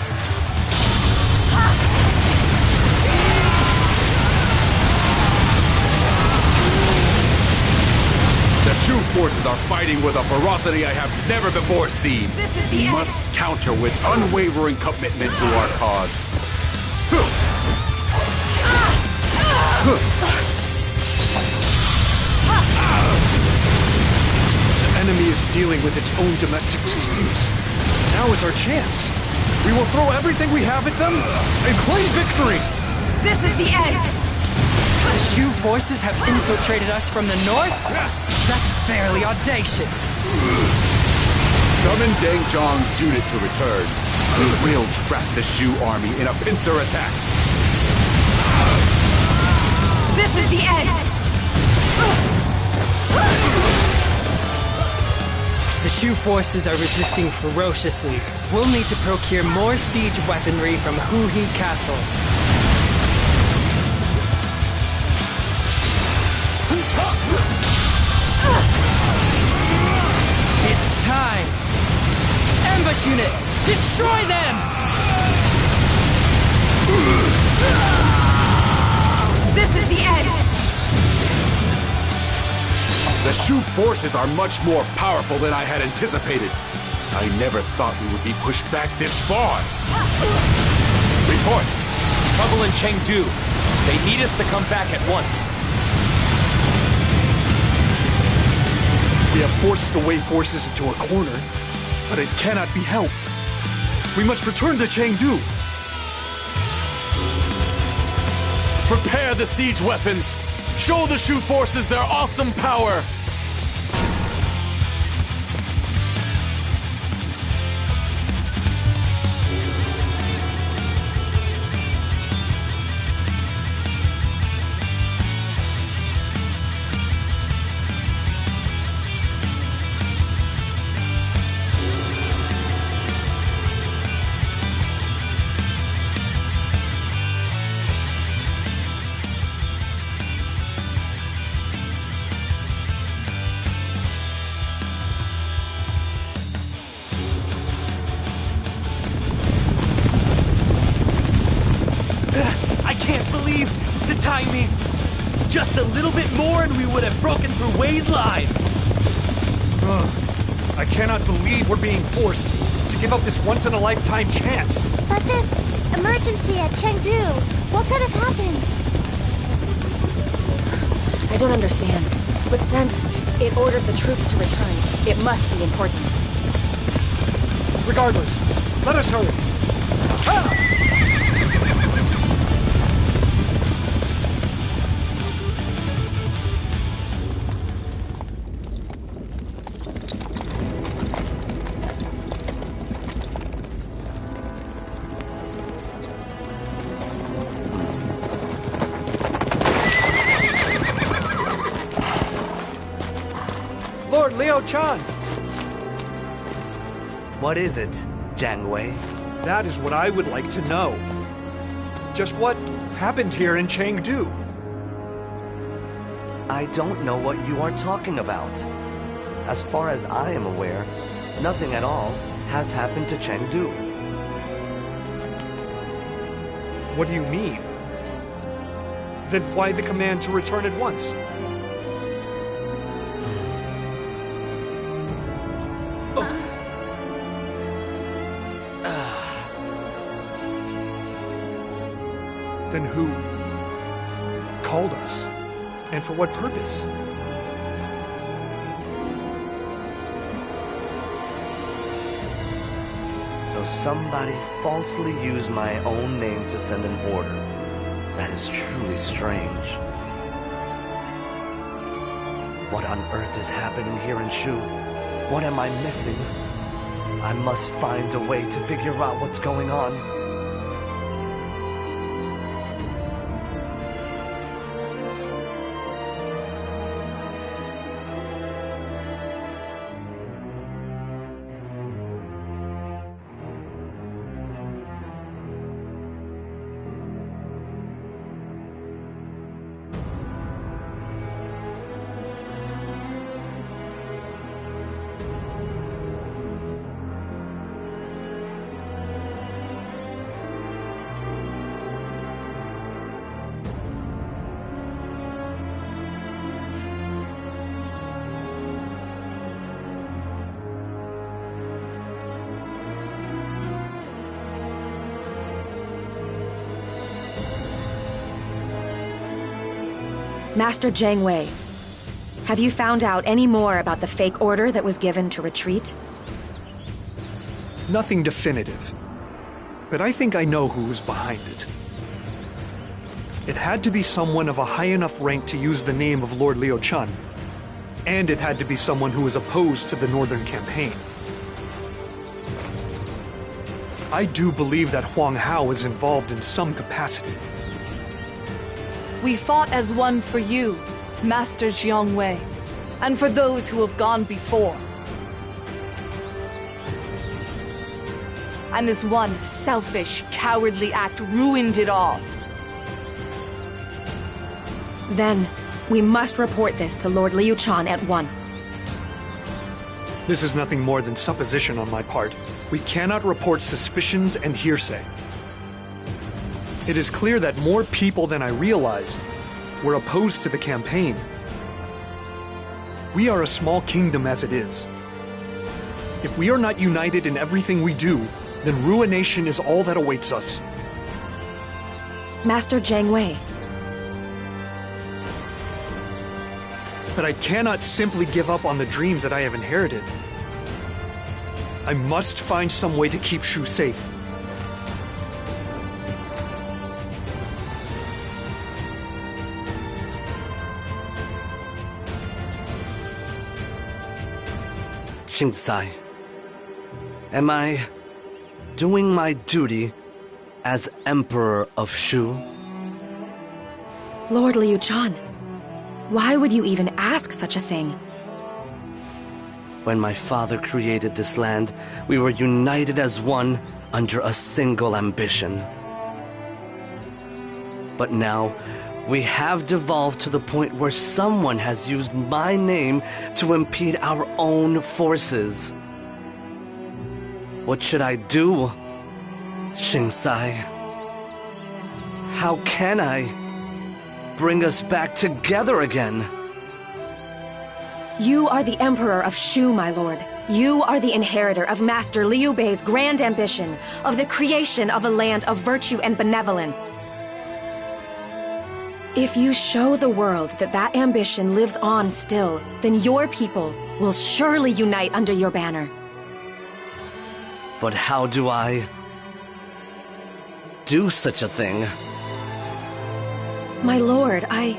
The Shu forces are fighting with a ferocity I have never before seen. This is the We end. must counter with unwavering commitment to our cause. The enemy is dealing with its own domestic disputes. Now is our chance. We will throw everything we have at them and claim victory. This is the end! The Shu forces have infiltrated us from the north? That's fairly audacious. Summon Deng Zhang's unit to return. We will trap the Shu army in a pincer attack. This is the end! The Shu forces are resisting ferociously. We'll need to procure more siege weaponry from Huhi Castle. It's time! Ambush unit! Destroy them! This is the end! The Shu forces are much more powerful than I had anticipated. I never thought we would be pushed back this far. Report! Trouble in Chengdu. They need us to come back at once. We have forced the Wei forces into a corner, but it cannot be helped. We must return to Chengdu. Prepare the siege weapons! Show the Shu forces their awesome power! Timing! Just a little bit more and we would have broken through Wei's lines! I cannot believe we're being forced to give up this once-in-a-lifetime chance. But this emergency at Chengdu, what could have happened? I don't understand. But since it ordered the troops to return, it must be important. Regardless, let us hurry. Ah! Lord Liu Chan! What is it, Jiang Wei? That is what I would like to know. Just what happened here in Chengdu? I don't know what you are talking about. As far as I am aware, nothing at all has happened to Chengdu. What do you mean? Then why the command to return at once? Then who called us? And for what purpose? So somebody falsely used my own name to send an order. That is truly strange. What on earth is happening here in Shu? What am I missing? I must find a way to figure out what's going on. Master Jiang Wei, have you found out any more about the fake order that was given to retreat? Nothing definitive, but I think I know who was behind it. It had to be someone of a high enough rank to use the name of Lord Liu Chan, and it had to be someone who was opposed to the Northern Campaign. I do believe that Huang Hao is involved in some capacity. We fought as one for you, Master Jiang Wei, and for those who have gone before. And this one selfish, cowardly act ruined it all. Then, we must report this to Lord Liu Chan at once. This is nothing more than supposition on my part. We cannot report suspicions and hearsay. It is clear that more people than I realized were opposed to the campaign. We are a small kingdom as it is. If we are not united in everything we do, then ruination is all that awaits us. Master Jiang Wei. But I cannot simply give up on the dreams that I have inherited. I must find some way to keep Shu safe. Xing, am I doing my duty as Emperor of Shu? Lord Liu Chan, why would you even ask such a thing? When my father created this land, we were united as one under a single ambition. But now, we have devolved to the point where someone has used my name to impede our own forces. What should I do, Xing? How can I bring us back together again? You are the Emperor of Shu, my lord. You are the inheritor of Master Liu Bei's grand ambition of the creation of a land of virtue and benevolence. If you show the world that that ambition lives on still, then your people will surely unite under your banner. But how do I do such a thing? My lord, I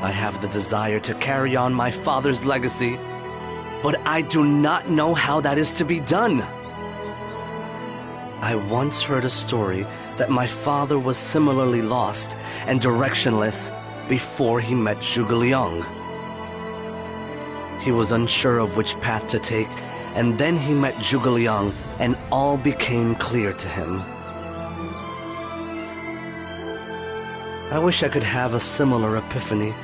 have the desire to carry on my father's legacy, but I do not know how that is to be done. I once heard a story that my father was similarly lost and directionless before he met Zhuge Liang. He was unsure of which path to take, and then he met Zhuge Liang, and all became clear to him. I wish I could have a similar epiphany.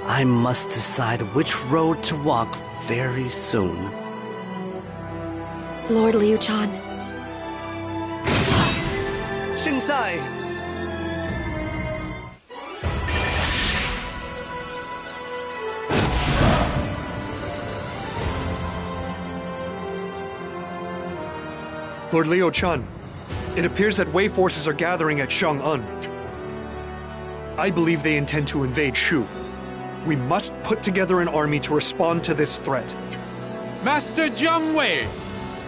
I must decide which road to walk very soon. Lord Liu Chan. Xing. Lord Liu Chan, it appears that Wei forces are gathering at Chang'an. I believe they intend to invade Shu. We must put together an army to respond to this threat. Master Jiang Wei,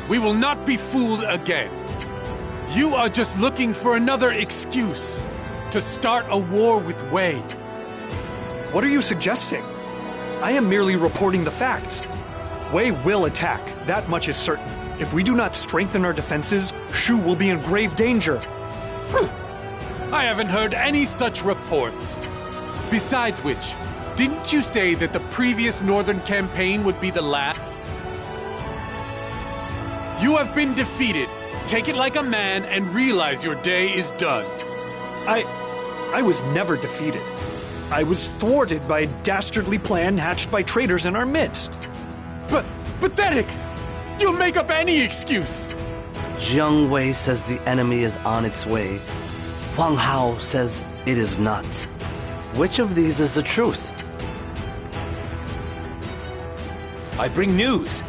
we will not be fooled again. You are just looking for another excuse to start a war with Wei. What are you suggesting? I am merely reporting the facts. Wei will attack, that much is certain. If we do not strengthen our defenses, Shu will be in grave danger. I haven't heard any such reports. Besides which, didn't you say that the previous northern campaign would be the last? You have been defeated. Take it like a man and realize your day is done. I was never defeated. I was thwarted by a dastardly plan hatched by traitors in our midst. But pathetic! You'll make up any excuse! Jiang Wei says the enemy is on its way. Huang Hao says it is not. Which of these is the truth? I bring news.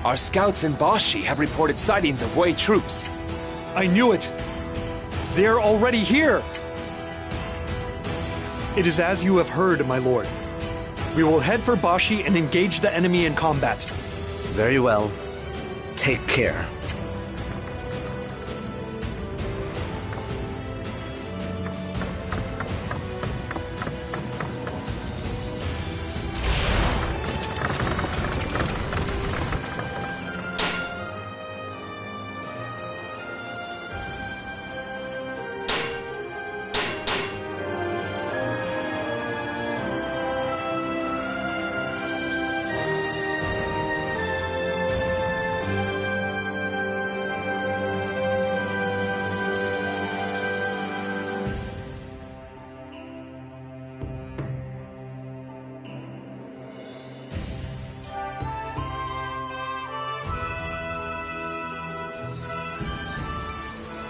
Our scouts in Bashi have reported sightings of Wei troops. I knew it! They're already here! It is as you have heard, my lord. We will head for Bashi and engage the enemy in combat. Very well. Take care.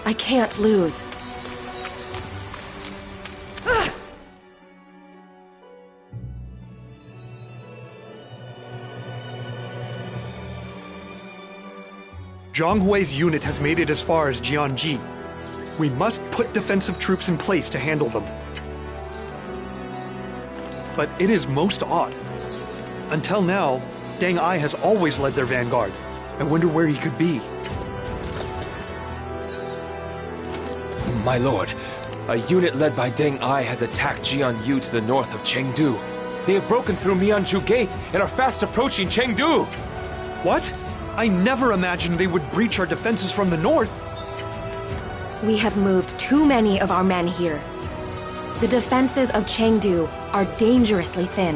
I can't lose. Zhang Hui's unit has made it as far as Jianji. We must put defensive troops in place to handle them. But it is most odd. Until now, Deng Ai has always led their vanguard. I wonder where he could be. My lord, a unit led by Deng Ai has attacked Jianyu to the north of Chengdu. They have broken through Mianzhu Gate and are fast approaching Chengdu. What? I never imagined they would breach our defenses from the north. We have moved too many of our men here. The defenses of Chengdu are dangerously thin.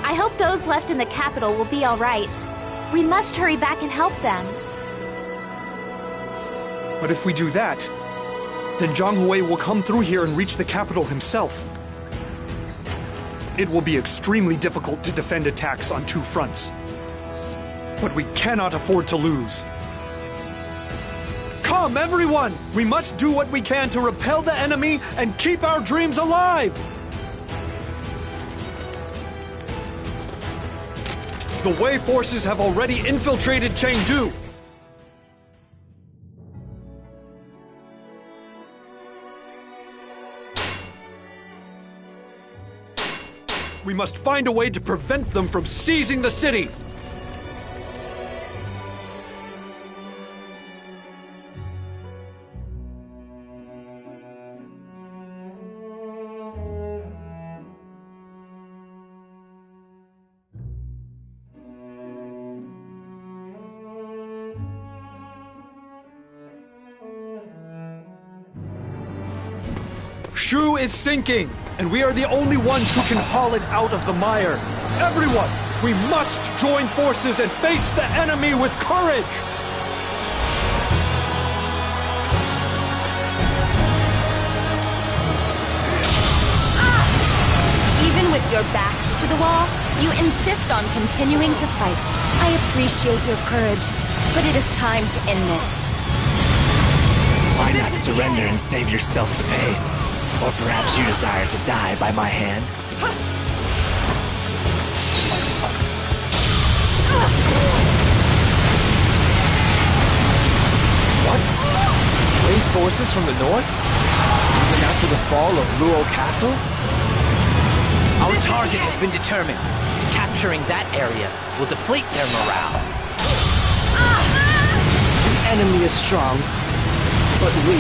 I hope those left in the capital will be all right. We must hurry back and help them. But if we do that, then Zhang Hui will come through here and reach the capital himself. It will be extremely difficult to defend attacks on two fronts. But we cannot afford to lose. Come, everyone! We must do what we can to repel the enemy and keep our dreams alive! The Wei forces have already infiltrated Chengdu. We must find a way to prevent them from seizing the city! Shu is sinking, and we are the only ones who can haul it out of the mire. Everyone, we must join forces and face the enemy with courage! Even with your backs to the wall, you insist on continuing to fight. I appreciate your courage, but it is time to end this. Why not surrender and save yourself the pain? Or perhaps you desire to die by my hand? What? Wei forces from the north? Even after the fall of Luo Castle? Our target has been determined. Capturing that area will deflate their morale. The enemy is strong, but we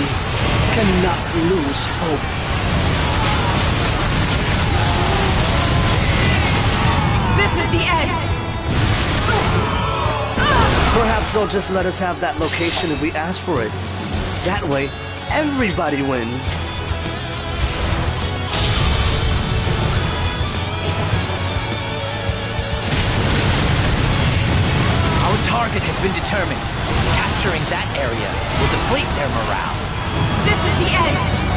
cannot lose hope. This is the end! Perhaps they'll just let us have that location if we ask for it. That way, everybody wins. Our target has been determined. Capturing that area will deflate their morale. This is the end!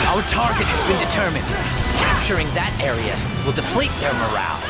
Our target has been determined. Capturing that area will deflate their morale.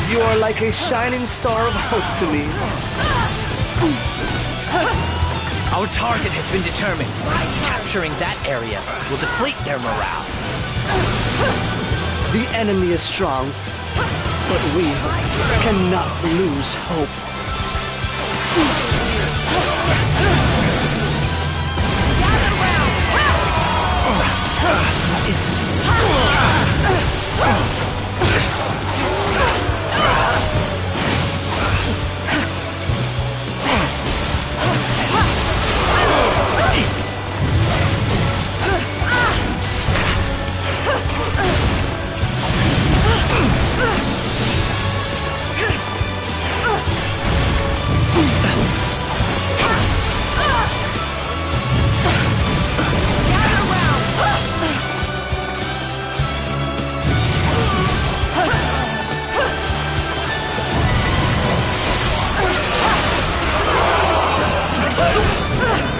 You are like a shining star of hope to me. Our target has been determined. Capturing that area will deflate their morale. The enemy is strong, but we cannot lose hope.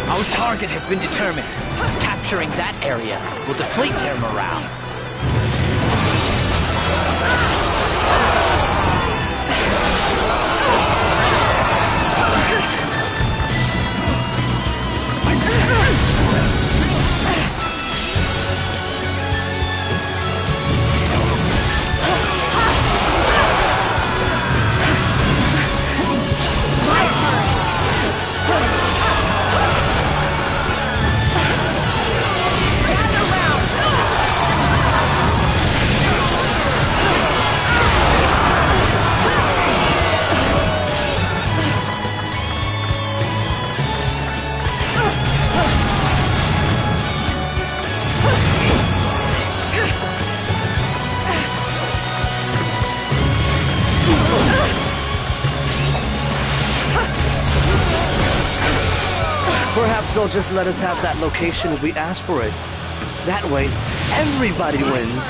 Our target has been determined. Capturing that area will deflate their morale. Perhaps they'll just let us have that location if we ask for it. That way, everybody wins.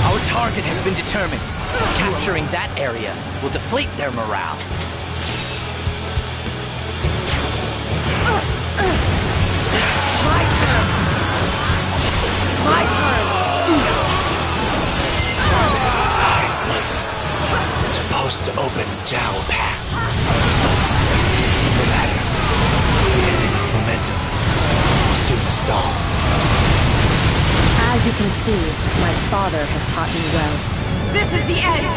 Our target has been determined. Capturing that area will deflate their morale. My turn! I was supposed to open Zhao path. No matter, the enemy's momentum will soon stall. As you can see, my father has taught me well. This is the end!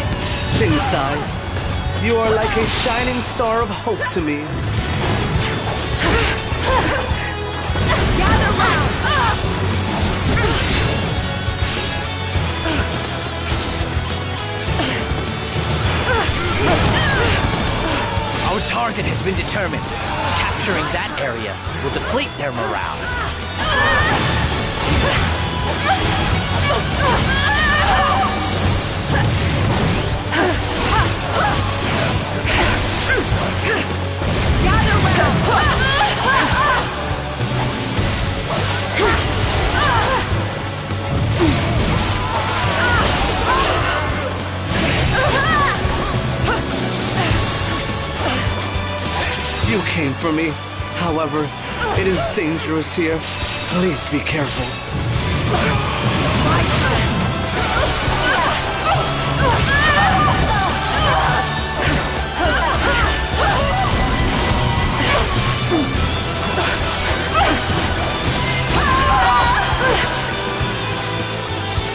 Shinsai, you are like a shining star of hope to me. Gather round! target has been determined. Capturing that area will deflate their morale. You came for me. However, it is dangerous here. Please be careful.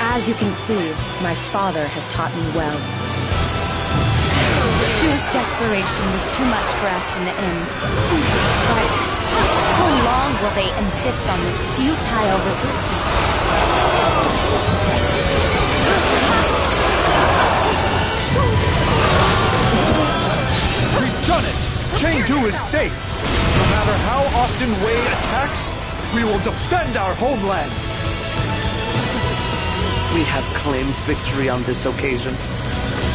As you can see, my father has taught me well. Shu's desperation was too much for us in the end. But how long will they insist on this futile resistance? We've done it! Chengdu is safe! No matter how often Wei attacks, we will defend our homeland! We have claimed victory on this occasion,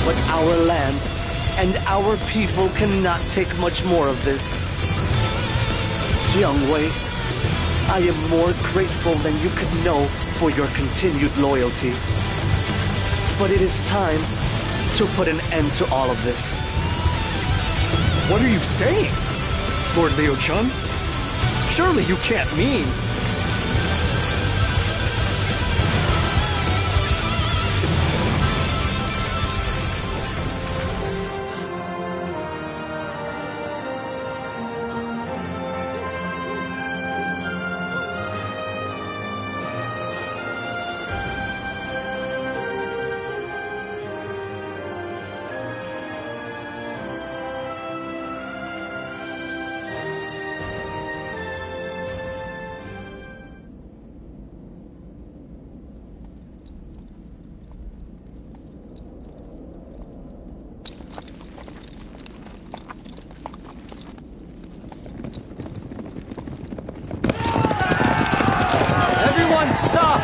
but our land and our people cannot take much more of this. Jiang Wei, I am more grateful than you could know for your continued loyalty. But it is time to put an end to all of this. What are you saying, Lord Liu Chun? Surely you can't mean... Stop!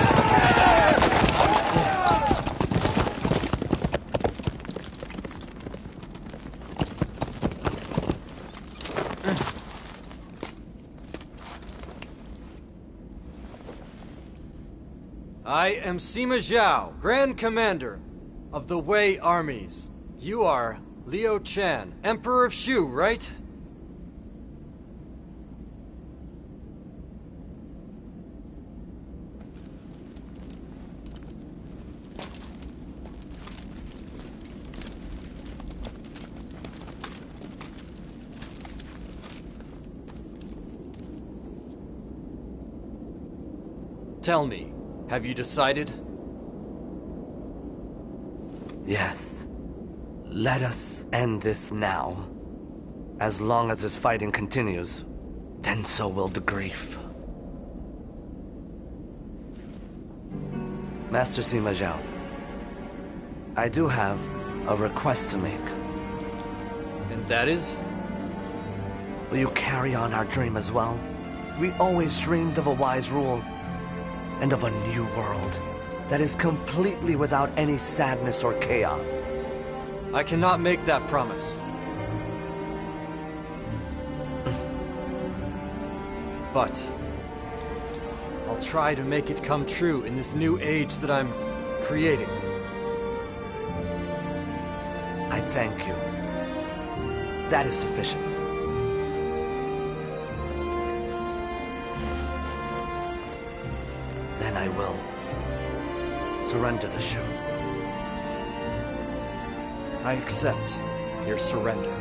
I am Sima Zhao, Grand Commander of the Wei armies. You are Liu Chan, Emperor of Shu, right? Tell me, have you decided? Yes. Let us end this now. As long as this fighting continues, then so will the grief. Master Sima Zhao, I do have a request to make. And that is? Will you carry on our dream as well? We always dreamed of a wise rule, and of a new world that is completely without any sadness or chaos. I cannot make that promise. But I'll try to make it come true in this new age that I'm creating. I thank you. That is sufficient. Then I will surrender the Shu. I accept your surrender.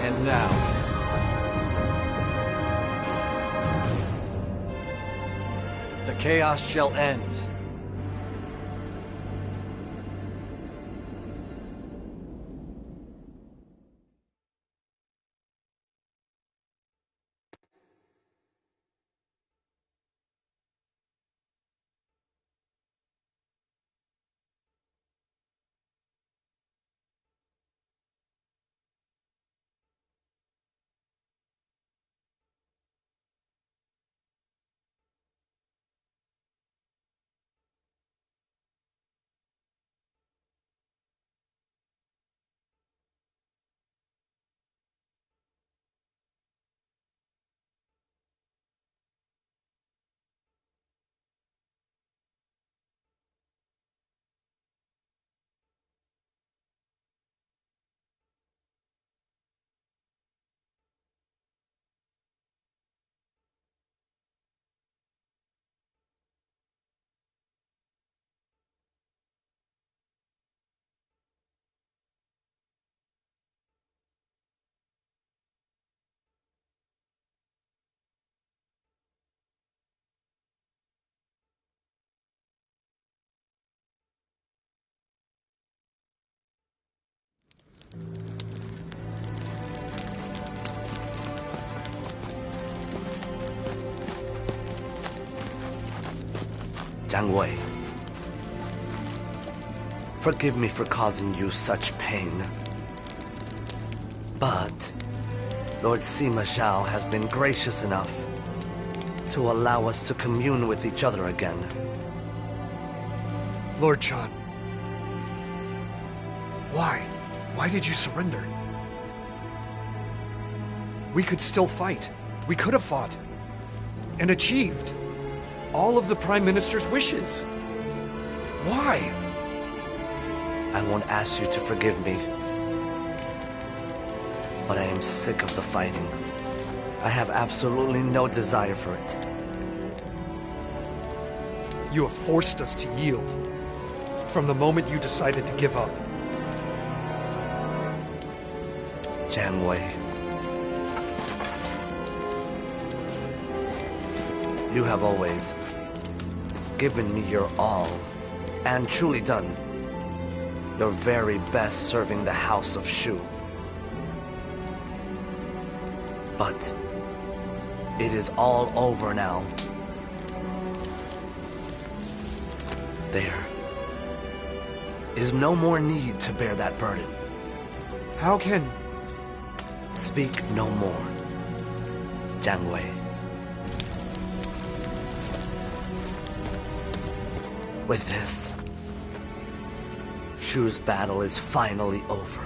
And now... the chaos shall end. Jiang Wei, forgive me for causing you such pain. But Lord Sima Zhao has been gracious enough to allow us to commune with each other again. Lord Chan, why? Why did you surrender? We could still fight. We could have fought. And achieved all of the Prime Minister's wishes. Why? I won't ask you to forgive me. But I am sick of the fighting. I have absolutely no desire for it. You have forced us to yield. From the moment you decided to give up. Jiang Wei. You have always given me your all, and truly done your very best serving the House of Shu. But it is all over now. There is no more need to bear that burden. How can... Speak no more, Jiang Wei. With this, Shu's battle is finally over.